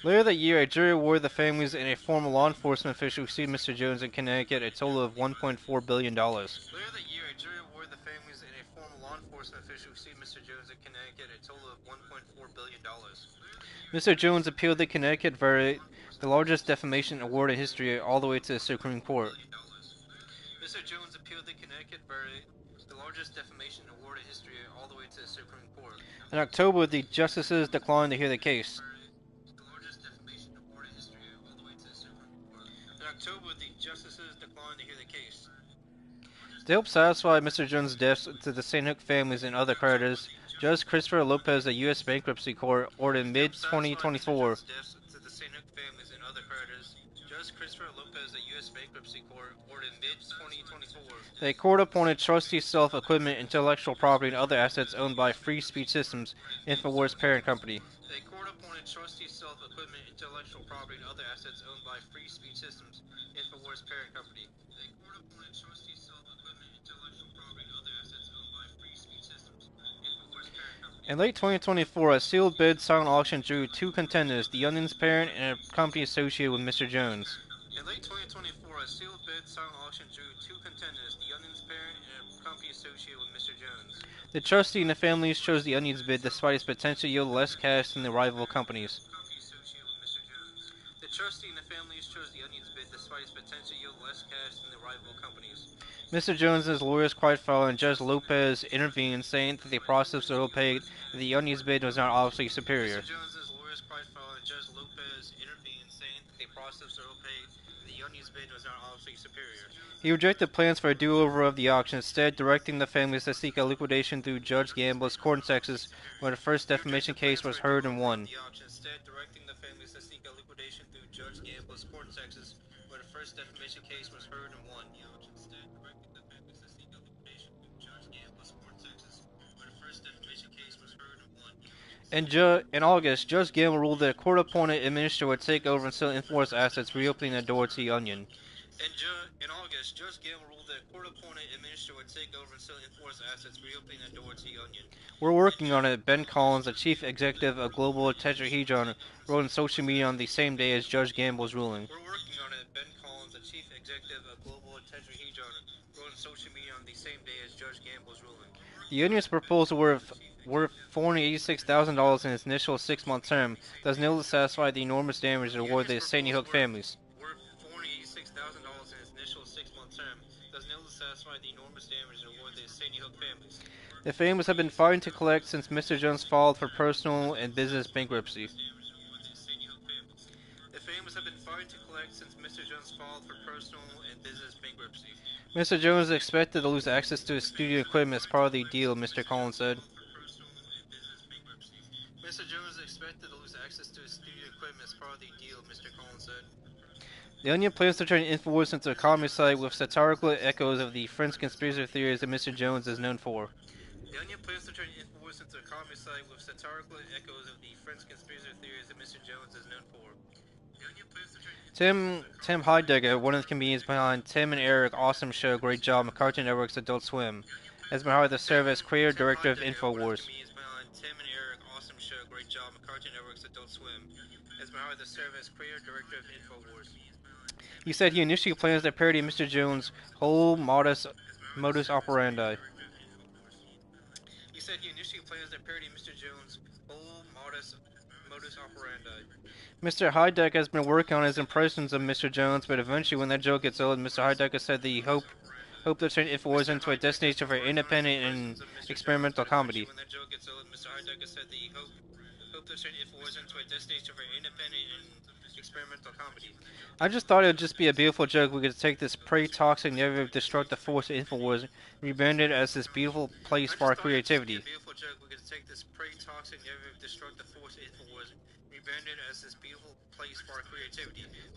Later that year, a jury awarded the families and a former law enforcement official who sued Mr. Jones in Connecticut a total of $1.4 billion. Later that year, a jury awarded the families and a former law enforcement official who sued Mr. Jones in Connecticut a total of $1.4 billion. Mr. Jones appealed the Connecticut verdict, the largest defamation award in history, all the way to the Supreme Court. Mr. Jones appealed the Connecticut verdict, the largest defamation award in history, all the way to the Supreme Court. In October, the justices declined to hear the case. To help satisfy Mr. Jones' debts to the St. Hook families and other creditors, Judge Christopher Lopez of the U.S. Bankruptcy Court ordered in mid-2024 that a court-appointed trustee sell equipment, intellectual property, and other assets owned by Free Speech Systems, InfoWars parent company. A court-appointed trustee sell equipment, intellectual property, and other assets owned by Free Speech Systems, InfoWars parent company. In late 2024, a sealed bid silent auction drew 2 contenders, the Onion's parent and a company associated with Mr. Jones. In late 2024, a sealed bid silent auction drew 2 contenders, the Onion's parent and a company associated with Mr. Jones. The trustee and the families chose the Onion's bid despite its potential yield less cash than the rival companies. The trustee and the families chose the Onion's bid despite its potential yield less cash than the rival companies. Mr. Jones and his lawyers cried foul, and Judge Lopez intervened, saying that the process was opaque and the Onion's bid was not obviously superior. Mr. Jones and his lawyers cried foul, and Judge Lopez intervened, saying that the process was opaque and the Onion's bid was not obviously superior. He rejected plans for a do-over of the auction, instead directing the families to seek a liquidation through Judge Gamble's court in Texas, where the first defamation case was heard and won. In August, Judge Gamble ruled that a court-appointed administrator would take over and sell InfoWars assets, reopening the door to the Onion. In August, Judge Gamble ruled that a court-appointed administrator would take over and sell InfoWars assets, reopening the door to the Onion. We're working on it, Ben Collins, the chief executive of Global Tetrahedron, wrote on social media on the same day as Judge Gamble's ruling. We're working on it, Ben Collins, the chief executive of Global Tetrahedron, wrote on social media on the same day as Judge Gamble's ruling. The Union's proposal worth $486,000 in its initial 6-month term does little to satisfy the enormous damage awarded to the Sandy Hook families. The families have been fighting to collect since Mr. Jones filed for personal and business bankruptcy. Mr. Jones is expected to lose access to his studio equipment as part of the deal, Mr. Collins said. Mr. Jones is expected to lose access to his studio equipment as part of the deal, Mr. Collins said. The Onion plans to turn InfoWars into a comedy site with satirical echoes of the French conspiracy theories that Mr. Jones is known for. The Onion plans to turn InfoWars into a comedy site with satirical echoes of the French conspiracy theories that Mr. Jones is known for. Tim Heidecker, one of the comedians behind Tim and Eric Awesome Show, Great Job, on Cartoon Network's Adult Swim, has been hired to serve as creator director of InfoWars. He said he initially plans to parody Mr. Jones' whole modus operandi. Mr. Heideck has been working on his impressions of Mr. Jones, but eventually when that joke gets old, Mr. Heideck said that he hoped hope to turn InfoWars into a destination for independent and experimental comedy. When that joke gets old, Mr. Heidecker said that he hoped to turn InfoWars into a destination for independent and experimental comedy. I just thought it would just be a beautiful joke. We could take this pretty toxic, negative, destructive force of InfoWars, rebrand it as this beautiful place for our creativity.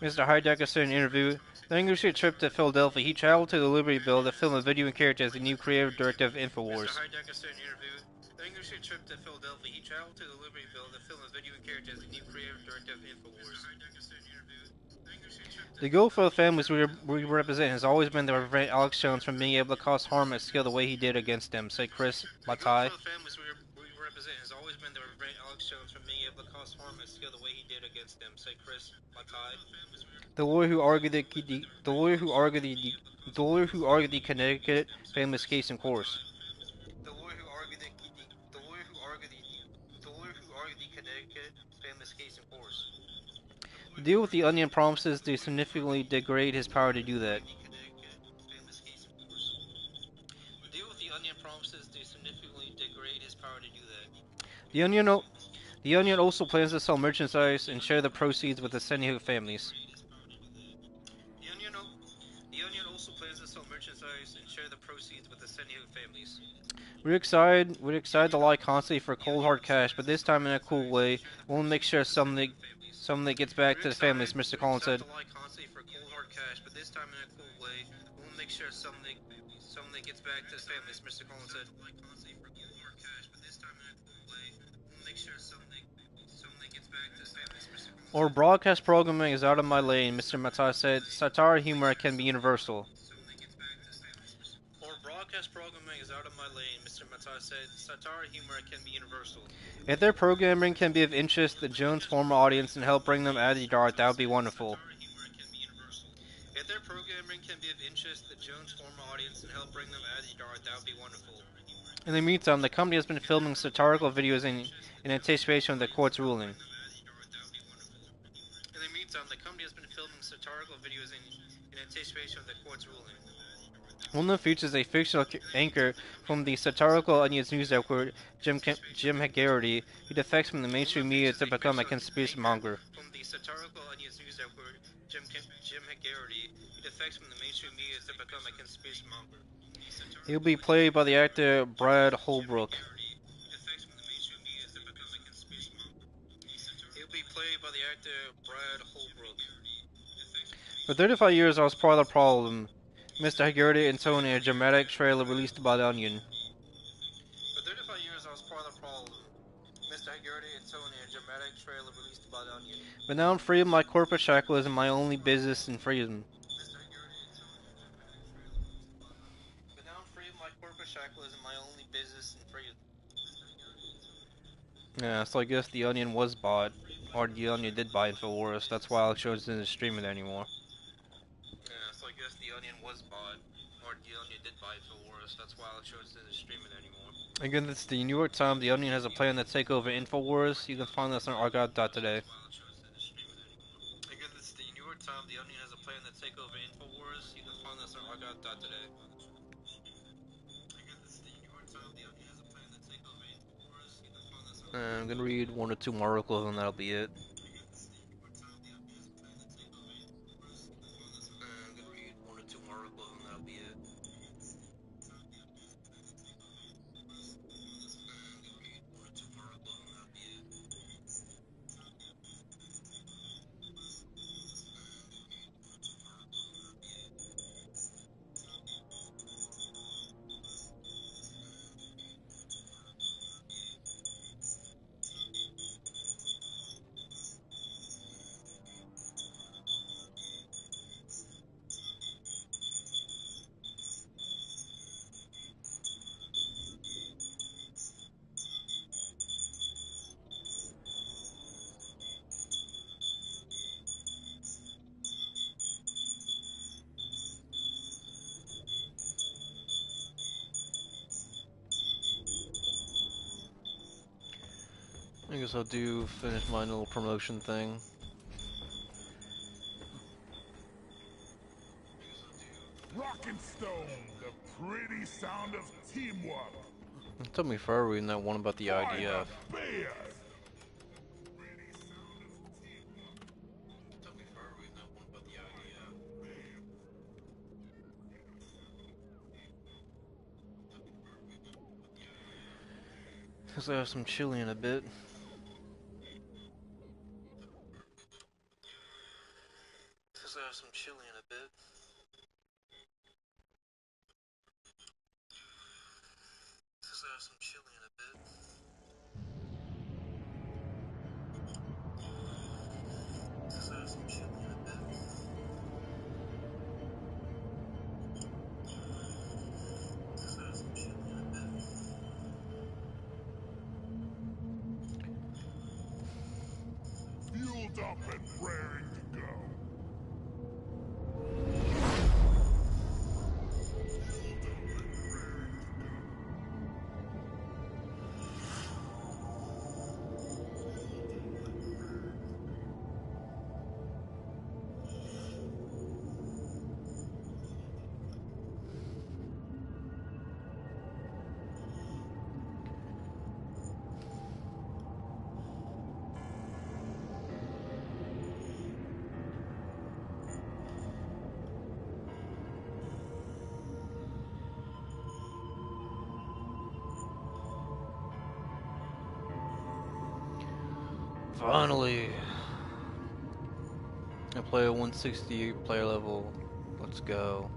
Mr. Heidecker said in an interview, during his trip to Philadelphia, he traveled to the Liberty Bell to film a video and character as the new creative director of InfoWars. Mr. Heidecker said in an interview, during his trip to Philadelphia, he traveled to the Liberty Bell to film a video and character as the new creative director of InfoWars. The goal for the families we represent has always been to prevent Alex Jones from being able to cause harm at scale the way he did against them, said Chris Matai. The lawyer who argued the Connecticut family's case in court. The lawyer who argued the Connecticut family's case in court. The deal with the Onion promises to significantly degrade his power to do that. The Onion also plans to sell merchandise and share the proceeds with the Sandy Hook families. The Onion also plans to sell merchandise and share the proceeds with the Sandy Hook families. We're excited to lie constantly for cold hard cash, but this time in a cool way. We'll make sure something gets back to the families, Mr. Collins said. Or broadcast programming is out of my lane, Mr. Matai said. Satire humor can be universal. If their programming can be of interest to Jones' former audience and help bring them out of the dark, that would be wonderful. In the meantime, the company has been filming satirical videos in anticipation of the court's ruling. One of them features a fictional anchor from the satirical Onions news network, Jim Haggerty, who defects from the mainstream media to become a conspiracy monger. He will be played by the actor Brad Holbrook. For 35 years, I was part of the problem. Mr. Haggerty and Tony, a dramatic trailer released by The Onion. But now I'm free of my corporate shackles and my only business in freedom. Yeah, so I guess The Onion was bought. Or The Onion did buy InfoWars. That's why Alex Jones isn't streaming it anymore. Again, it's the New York Times. The Onion has a plan to take over InfoWars. You can find this on archive.today. I'm gonna read one or two more articles and that'll be it. I guess I'll finish my little promotion thing. Right. Rock and stone, the pretty sound of teamwork. It took me forever reading that one about the By IDF. the beard. Cause I have some chili in a bit. Cause I have some chili in a bit. Cause I have some chili in a bit. Cause I have some chili in a bit. Cause I have some chili in a bit. Fueled up and raring to go. Finally, I play a 168 player level. Let's go.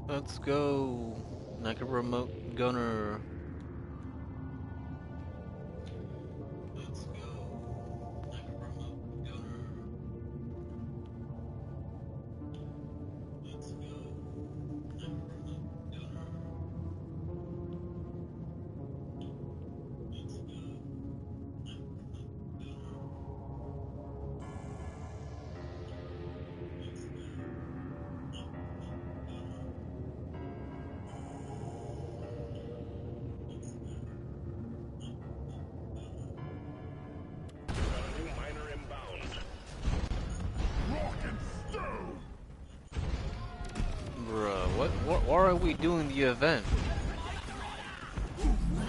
Let's go. Like a remote gunner. Let's go. Like a remote gunner. Let's go. Like a remote gunner. Let's go. New miner inbound. Rock and stone. Bruh, what why are we doing the event?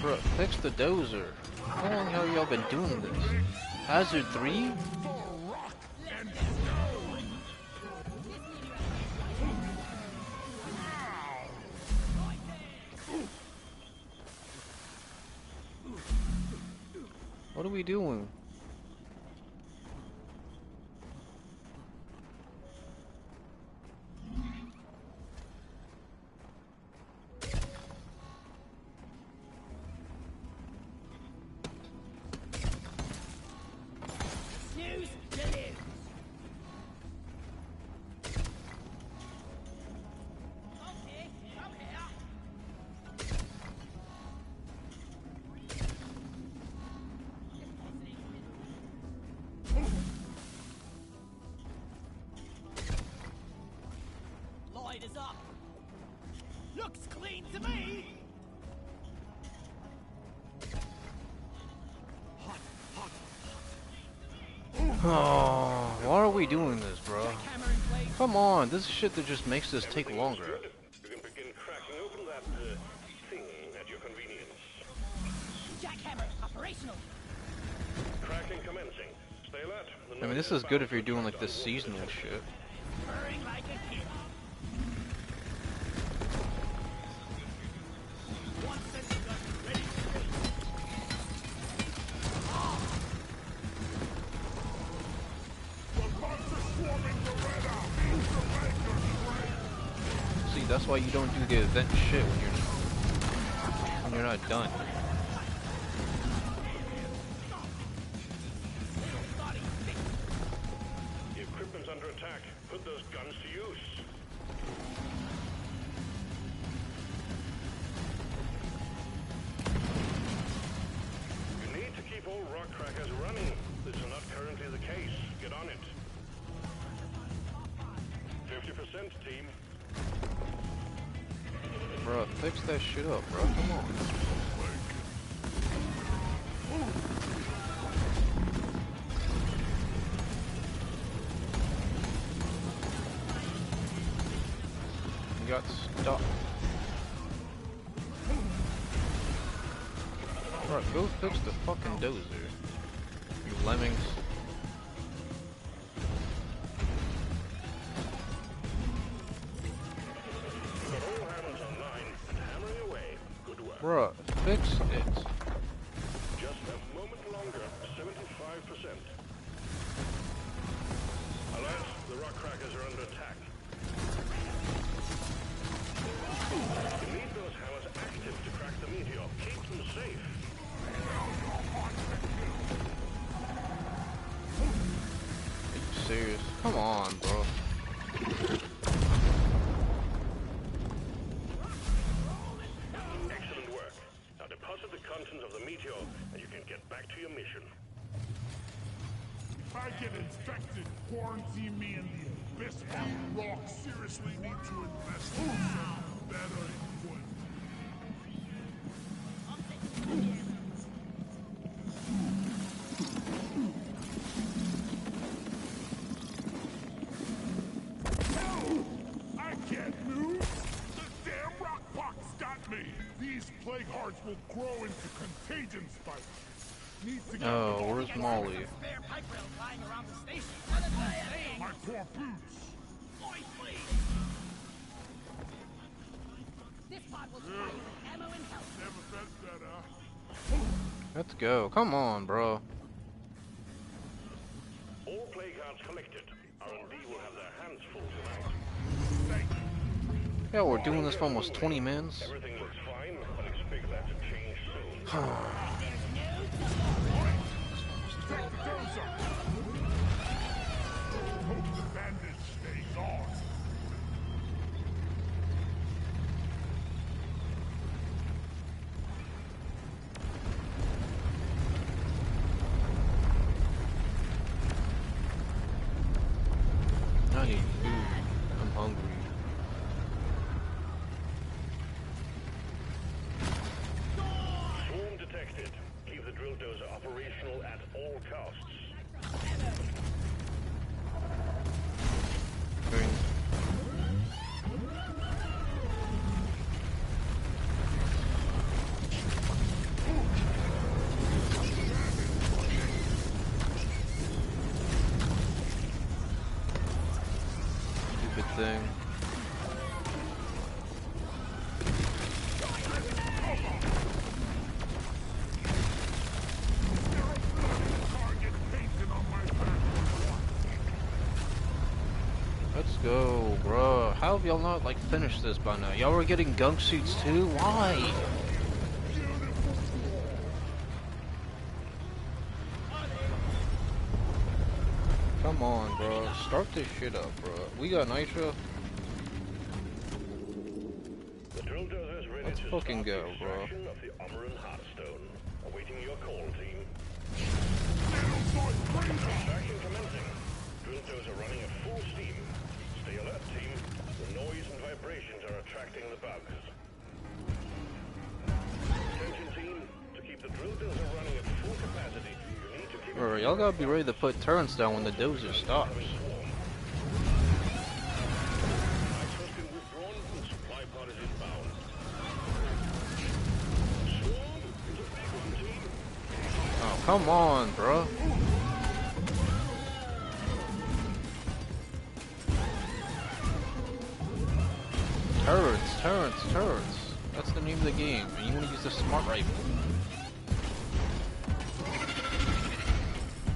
Bruh, fix the dozer. How long have y'all been doing this? Hazard 3? For rock and stone. What are we doing? Snooze to live. Okay, come here. Light is up. Looks clean to me. Oh, why are we doing this, bro? Hammer in place. Come on, this is shit that just makes this take longer. You can begin cracking open that operational. Cracking commencing. Stay alert. The I mean, noise this is good bound if you're to doing attract like this unwanted seasonal attention. shit. Purring like a kid. One sensor gun ready to release. The bugs are swarming Beretta! Means the Lakers break! See, that's why you don't do the event shit when you're not done. The equipment's under attack. Put those guns to use. You need to keep all rock crackers running. This is not currently the case. Get on it. 50% team. Bro, fix that shit up, bro. Come on. You got stuck. Bro, go fix the fucking dozer. You lemmings. Got all hands online and hammering away. Good work. Bro, fix it. Just a moment longer. 75%. Alert, the rock crackers are under attack. You need those hammers active to crack the meteor. Keep them safe. Are you serious? Come on, bro. Excellent work. Now deposit the contents of the meteor and you can get back to your mission. If I get infected, quarantine me in the abyss. Rock seriously need to invest in some better equipment. Hell! I can't move! The damn rock pox got me! These plague hearts will grow into contagion spikes. Need to get Oh, them where's off Molly? Spare pipe rail lying around the station. my poor boots! Oi, please. This pod will supply you with ammo and health. Never felt better. Let's go. Come on, bro. All plague hearts collected. R&D will have their hands full tonight. Thank you. Yeah, we're doing this for almost 20 minutes. Everything looks fine, but expect that to change soon. Take the dozer! Hope the bandage stays on. I need food. I'm hungry. Swarm detected. Keep the drill dozer operational at all costs. Very- Stupid thing. Target painted on my back. Let's go, bro. How have y'all not like finished this by now? Y'all were getting gunk suits too? Why? Come on, bro. Start this shit up, bro. We got nitro. The drill dozer is ready Let's to fucking start go, the bro. extraction of the Amaran Heartstone. Awaiting your call, team. Extraction commencing. Drill dozer running at full steam. Stay alert, team. The noise and vibrations are attracting the bugs. Attention, team. To keep the drill dozer running at full capacity, you need to keep Bro, y'all gotta be ready to put turrets down when the dozer stops. Nitros been withdrawn and supply pod is inbound. Swarm, it's a big one, team. Come on, bro. Turrets, turrets, turrets. That's the name of the game. And you want to use the smart rifle.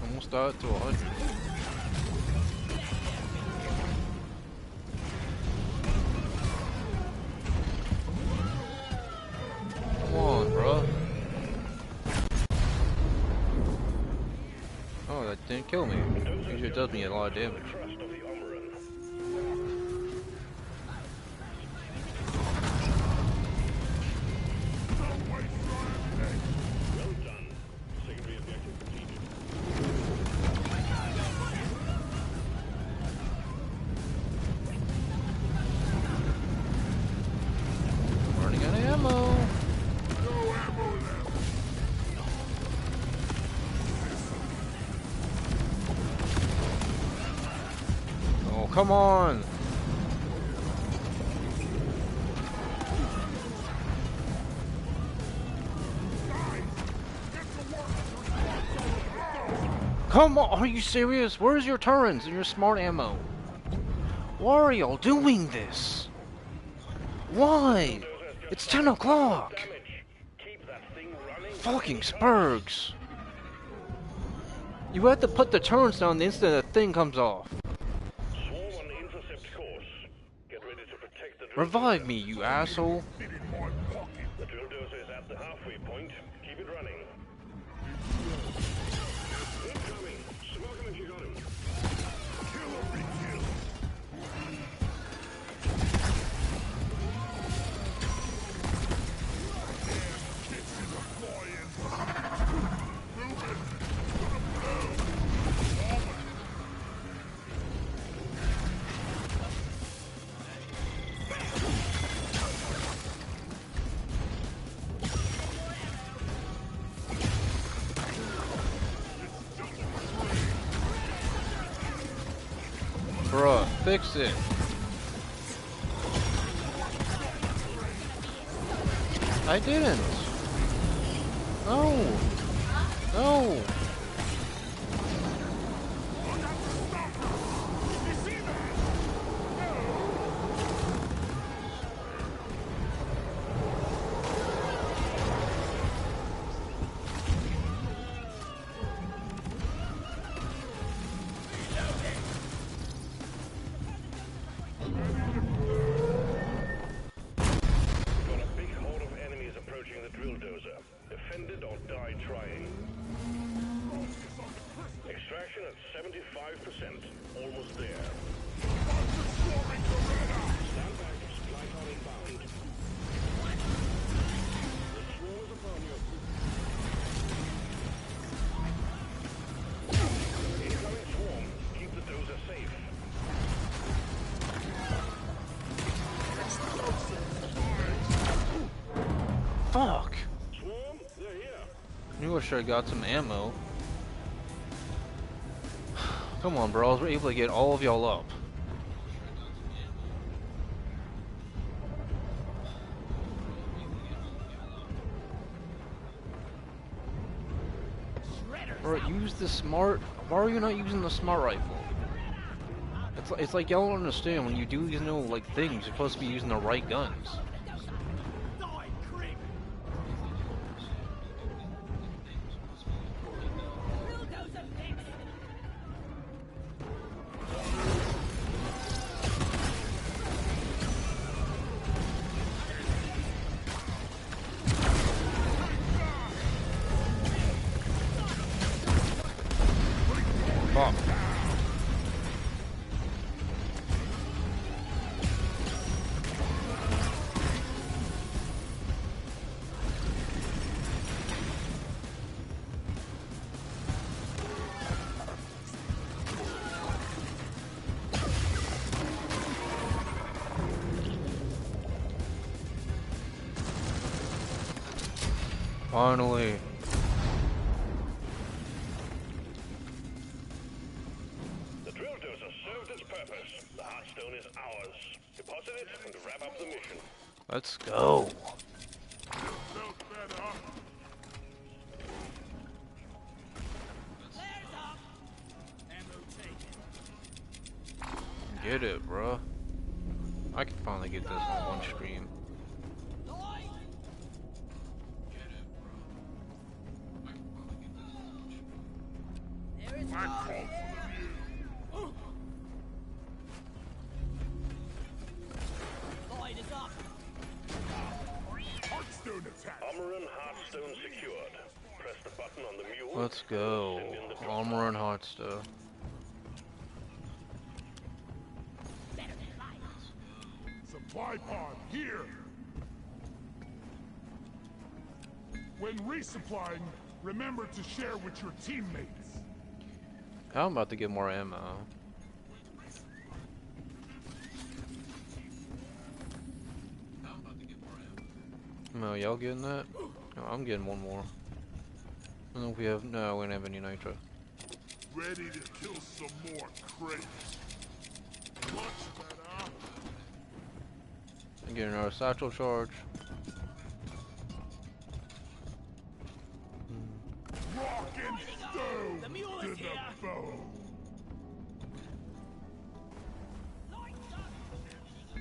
Almost died to 100. Come on, bro. Oh, that didn't kill me. Usually it does me a lot of damage. Running out of ammo. Oh, come on. Come on, are you serious? Where's your turrets and your smart ammo? Why are y'all doing this? Why? It's 10 o'clock. Fucking Spurgs. You have to put the turrets down the instant the thing comes off. Revive me, you asshole. The drill dozer is at the halfway point. Keep it running. Incoming. Smoke him if you got him. Kill or be killed. Kitchen appliance. Move it. Bruh, fix it. I didn't. No. No. Extraction at 75%. Almost there. Stand back. Supply car inbound. The swarm is upon you. Incoming swarm. Keep the dozer safe. Fuck. Swarm, they're here. Knew I should have got some ammo. Come on, bro. I was able to get all of y'all up. Bro, use the smart. Why are you not using the smart rifle? It's like y'all don't understand when you do these new like things. You're supposed to be using the right guns. Die, creep! Bulldozer fix! Fuck. Finally. The drill dozer served its purpose. The Heartstone is ours. Deposit it and wrap up the mission. Let's go. Felt better. Get it, bro. I can finally get this on one stream. There is I no call for here. the mule. Light is up. Heartstone attack. Armor and Hearthstone secured. Press the button on the mule. Let's go. Send in the drop Armor and hot stuff. Better than light. Supply pod here. When resupplying, remember to share with your teammates. I'm about to get more ammo. No, y'all getting that? No, I'm getting one more. I don't know if we have. No, we don't have any nitro. Ready to kill some more crates. Much better. I'm getting another satchel charge. Rock and stone The mule to is the here. bone. Lights up.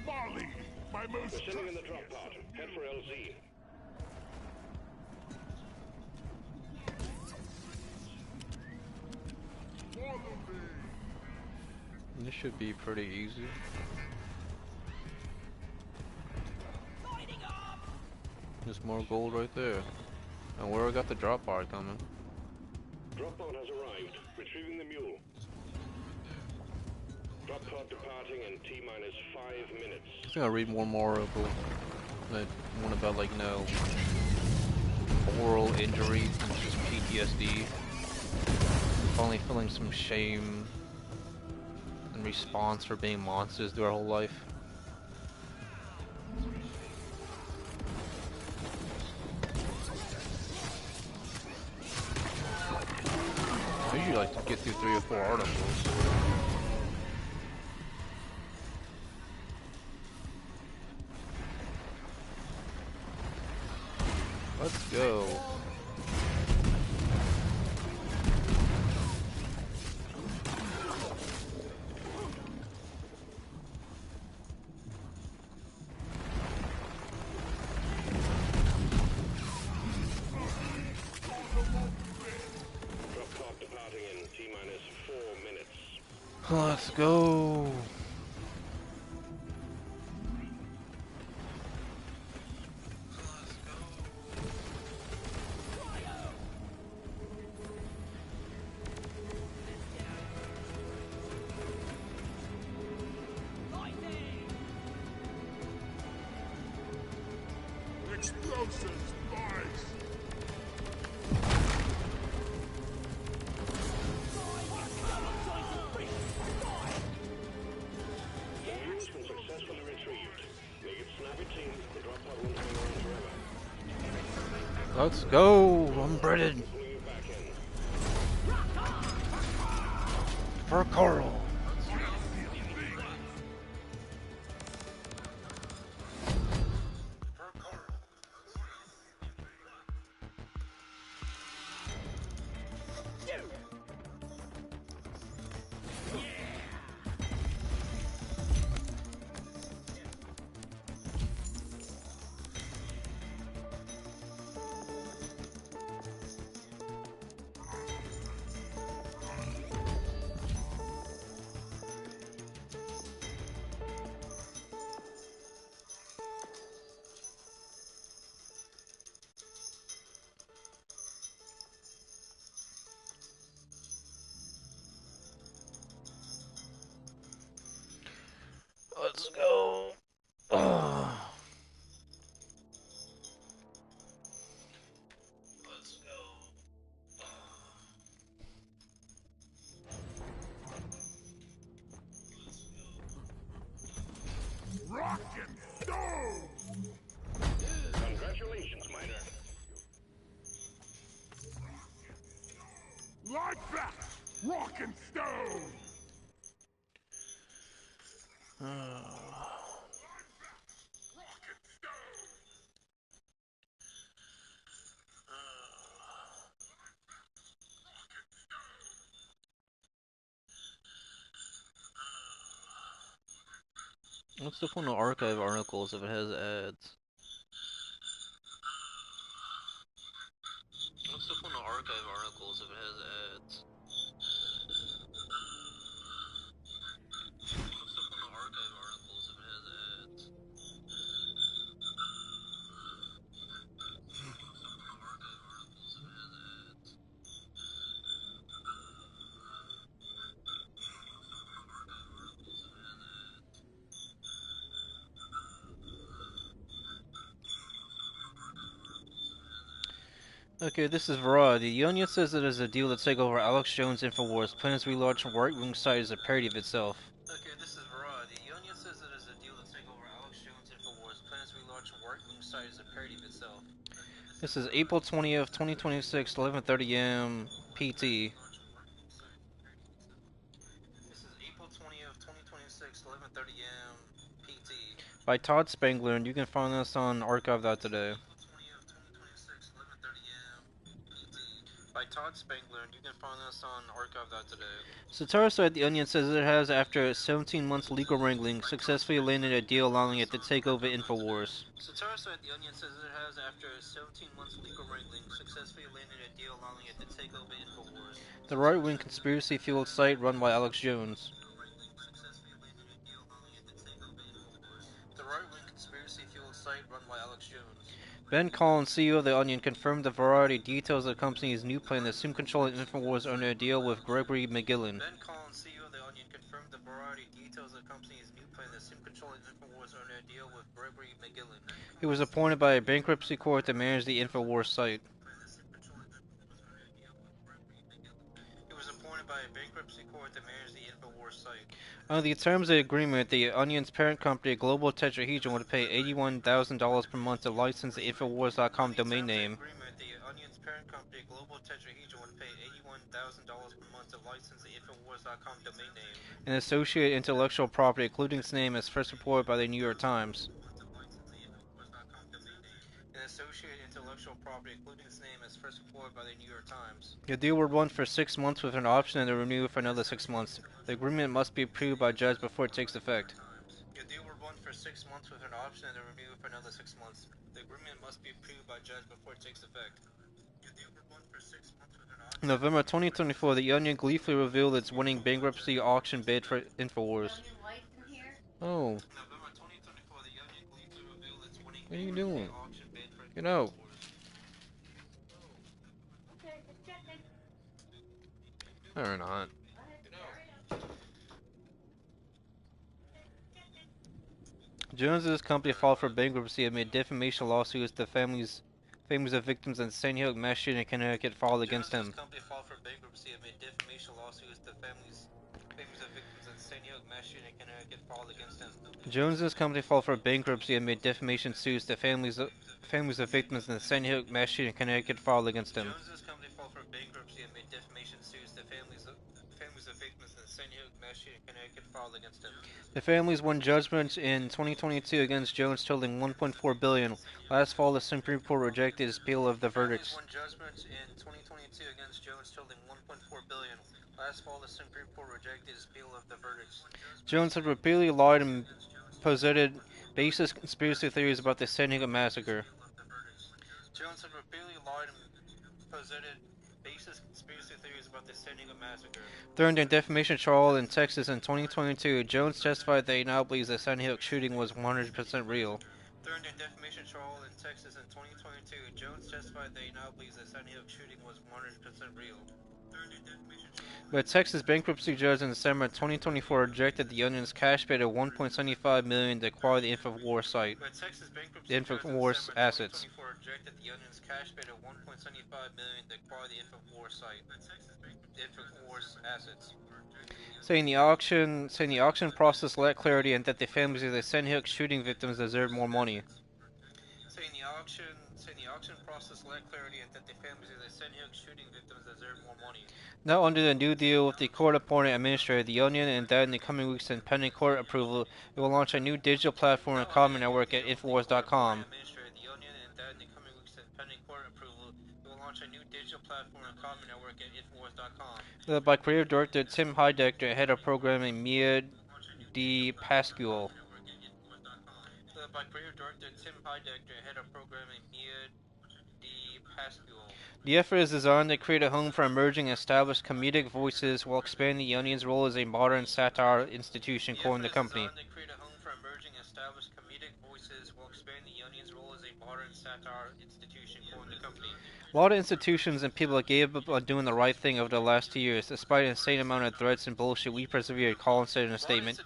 Molly, my most We're sending in the trusty drop pod. Head for LZ. Follow me. This should be pretty easy. Lighting up. There's more gold right there. And where I got the drop pod coming. Drop pod has arrived. Retrieving the mule. Drop pod departing in T-minus 5 minutes. I think I'll read one more of that one about like no oral injury and just PTSD. Finally feeling some shame and response for being monsters through our whole life. I usually like to get through 3 or 4 articles. Let's go. Drop pod departing in T-minus 4 minutes. Let's go. Lighting. Explosives, boys. The mule's been successfully retrieved. Make it snappy, team. The drop pod won't hang around forever. Let's go. I'm breaded. Pulling you back in. For Coral. Let's go. Let's go. Rock and stone. Congratulations, Miner. Like that. Rock and stone. What's the point of archive articles if it has ads? What's the point of archive articles if it has ads? What's the point of archive articles if it has ads? Okay, this is Variety. The Onion says it is a deal to take over Alex Jones' InfoWars. Plans to relaunch a right-wing site as a parody of itself. Okay, this is Variety. The Onion says it is a deal to take over Alex Jones' InfoWars. Plans to relaunch a right-wing site as a parody of itself. This is April 20th, 2026, 11:30 a.m. PT. This is April 20th, 2026, 11:30 a.m. PT. By Todd Spangler, and you can find this on archive.today. By Todd Spangler, and you can find this on archive.today. Satara at The Onion says it has, after 17 months legal wrangling, successfully landed a deal allowing it to take over InfoWars. Satara at The Onion says it has, after 17 months legal wrangling, successfully landed a deal allowing it to take over InfoWars. The right-wing conspiracy-fueled site run by Alex Jones. The right-wing conspiracy-fueled site run by Alex Jones. Ben Collins, CEO of The Onion, confirmed the Variety details of the company's new plan to assume control of InfoWars under a deal with Gregory McGillen. Ben Collins, CEO of The Onion, confirmed the Variety details of the company's new plan to assume control of InfoWars under a deal with Gregory McGillen. He was appointed by a bankruptcy court to manage the InfoWars site. He was appointed by a bankruptcy court to manage the InfoWars site. Under the terms of the agreement, the Onion's parent company, Global Tetrahedron, would pay $81,000 per month to license the Infowars.com domain name. The Onion's parent company, Global Tetrahedron, would pay $81,000 per month to license the Infowars.com domain name and associated intellectual property, including its name, as first reported by the New York Times. The deal would run for 6 months with an option to renew for another 6 months. The agreement must be approved by a judge before it takes effect. The deal would run for 6 months with an option to renew for another 6 months. The agreement must be approved by a judge before it takes effect. In November 2024, The Onion gleefully revealed its winning bankruptcy auction bid for InfoWars. Oh. What are you doing? Get out. No, we're not. Jones's company filed for bankruptcy amid defamation lawsuits the families of victims in Sandy Hook mass shooting in Connecticut filed against him. Jones's company filed for bankruptcy amid defamation suits the families of victims in the Sandy Hook mass shooting in Connecticut filed against him. Jones's company filed for bankruptcy amid defamation suits the families of victims in the Sandy Hook mass shooting in Connecticut filed against him. The families won judgments in 2022 against Jones totaling $1.4 billion. Last fall, the Supreme Court rejected his appeal of the verdicts. Jones had repeatedly lied and presented baseless conspiracy theories about the Sandy Hook massacre. During the defamation trial in Texas in 2022, Jones testified that he now believes the Sandy Hook shooting was 100% real. During the defamation trial in Texas in 2022, Jones testified that he now believes the Sandy Hook shooting was 100% real. But a Texas bankruptcy judge in December 2024 rejected the Onion's cash bid of $1.75 million to acquire the InfoWars site. The InfoWars assets. Saying the auction process lacked clarity and that the families of the Sandy Hook shooting victims deserved more money. Saying the auction process lacked clarity and that the families of the Sandy Hook shooting victims deserved more money. Now under the new deal with the court-appointed administrator, the Onion, and that in the coming weeks and pending court approval, it will launch a new digital platform and comment network at Infowars.com. Led by creative director Tim Heidecker and head of programming Mia D. Pascual. by creative director Tim Heideck and head of programming Mia D. Pascual. The effort is designed to create a home for emerging and established comedic voices while expanding the Onion's role as a modern satire institution, according to the company. A lot of institutions and people that gave up on doing the right thing over the last 2 years, despite an insane amount of threats and bullshit. We persevered, Collins said in a statement.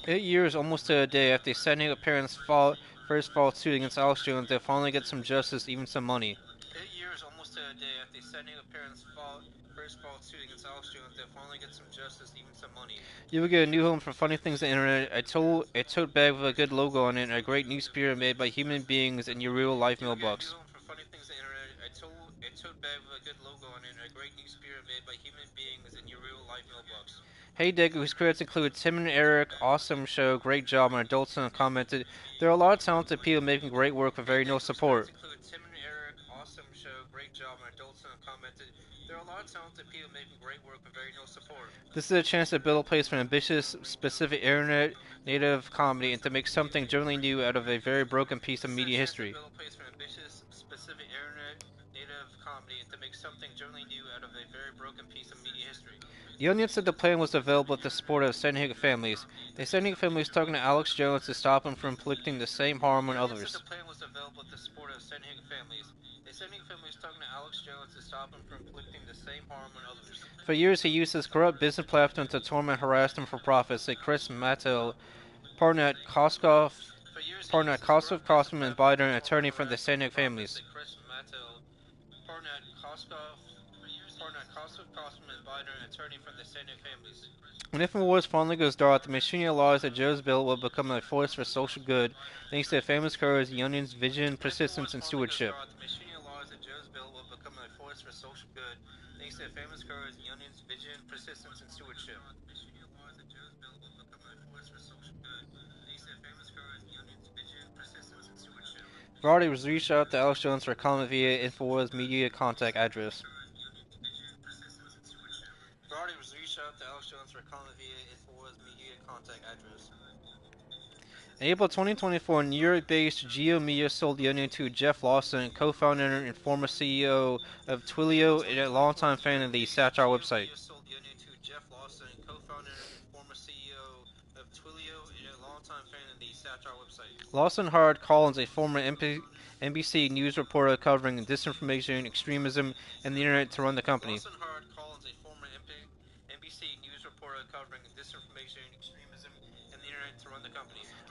Eight years, almost to a day, after the San Diego parents first filed suit against Alex Jones, they'll finally get some justice, even some money. 8 years, almost to a day, after the San Diego parents first filed suit against Alex Jones, they'll finally get some justice, even some money. You will get a new home for funny things on the internet, a tote bag with a good logo on it, and a great new spirit made by human beings in your real life mailbox. Hey Digger, whose credits include Tim and Eric, awesome show, great job, and Adult Swim commented, there are a lot of talented people making great work with very no support. This is a chance to build a place for ambitious, specific internet native comedy and to make something generally new out of a very broken piece of media history. The Onion said the plan was developed with the support of San Diego families. The San Diego family is talking to Alex Jones to stop him from inflicting the same harm on others. For years, he used his corrupt business platform to torment and harass them for profit, said Chris Mattel, partner at Koskoff, Crossman and Biden, an attorney for the San Diego families. When InfoWars finally goes dark, the machine laws that Joe's bill will become a force for social good, thanks to the family's courage, the Union's vision, persistence, and stewardship. Variety was reached out to Alex Jones for a comment via InfoWars media contact address. In April 2024, New York-based Geo Media sold the Onion to Jeff Lawson, co-founder and former CEO of Twilio and a longtime fan of the satire website. Lawson hired Collins, a former NBC News reporter covering disinformation, extremism, and the internet, to run the company.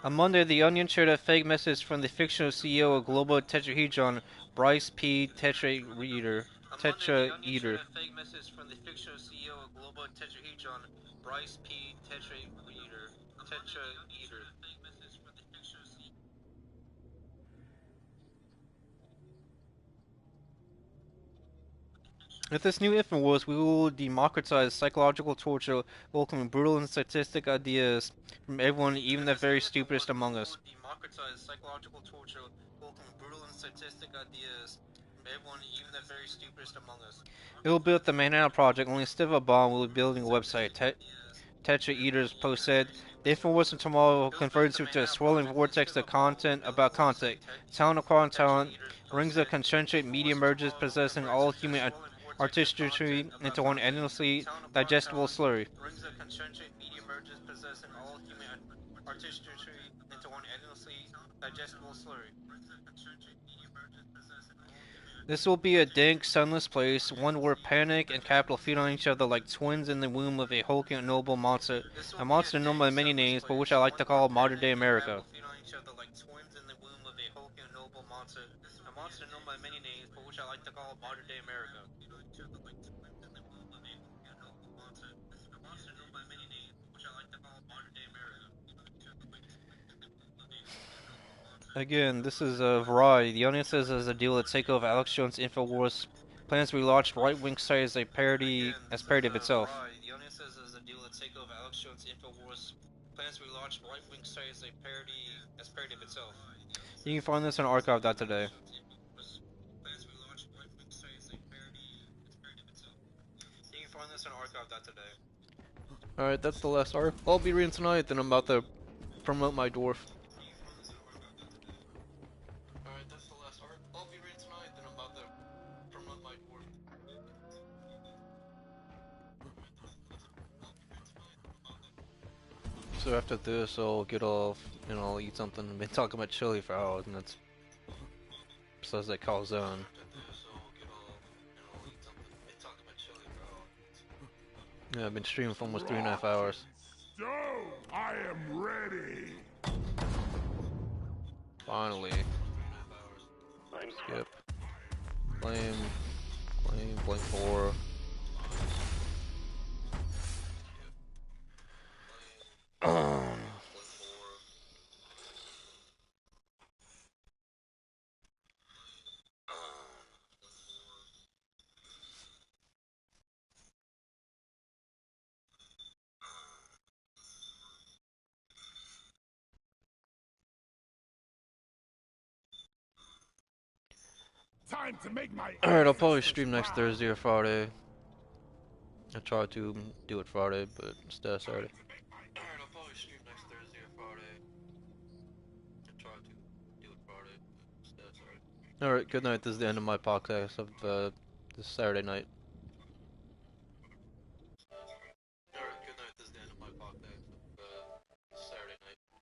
On Monday, The Onion shared a fake message from the fictional CEO of Global Tetrahedron, Bryce P. Tetraeater. With this new InfoWars, we will democratize psychological torture, welcoming brutal and sadistic ideas from everyone, even the very stupidest among us. It will build the Manhattan Project, only instead of a bomb, we'll be building a website. Tetraeater's post said, the InfoWars of tomorrow will converge into a swirling vortex of content about content, talent acquiring talent, rings of concentric media merges possessing all human artistry into one endlessly digestible slurry. This will be a dank, sunless place, one where panic and capital feed on each other like twins in the womb of a hulking and noble monster, a monster known by many names, but which I like to call modern-day America. Again, this is a Variety. The Onion says there's a deal to take over Alex Jones' InfoWars plans to relaunch right-wing site as a parody of itself. You can find this on archive.today. You can find this on archive.today. Alright, that's the last arc I'll be reading tonight, then I'm about to promote my dwarf. Alright, that's the last arc I'll be reading tonight, then I'm about to promote my dwarf. So after this, I'll get off and I'll eat something. I've been talking about chili for hours, and that's besides that calzone. Yeah, I've been streaming for almost 3.5 hours. So, I am ready. Finally. I'm Skip. Flame. Blink 4. Time to make my Alright, I'll probably ancestors stream next proud. Thursday or Friday. I try to do it Friday, but instead Saturday. Alright, I'll probably stream next Thursday or Friday. I try to do it Friday, but instead Saturday. Alright, good night. This is the end of my podcast of this Saturday night. Alright, good night. This is the end of my podcast of Saturday night.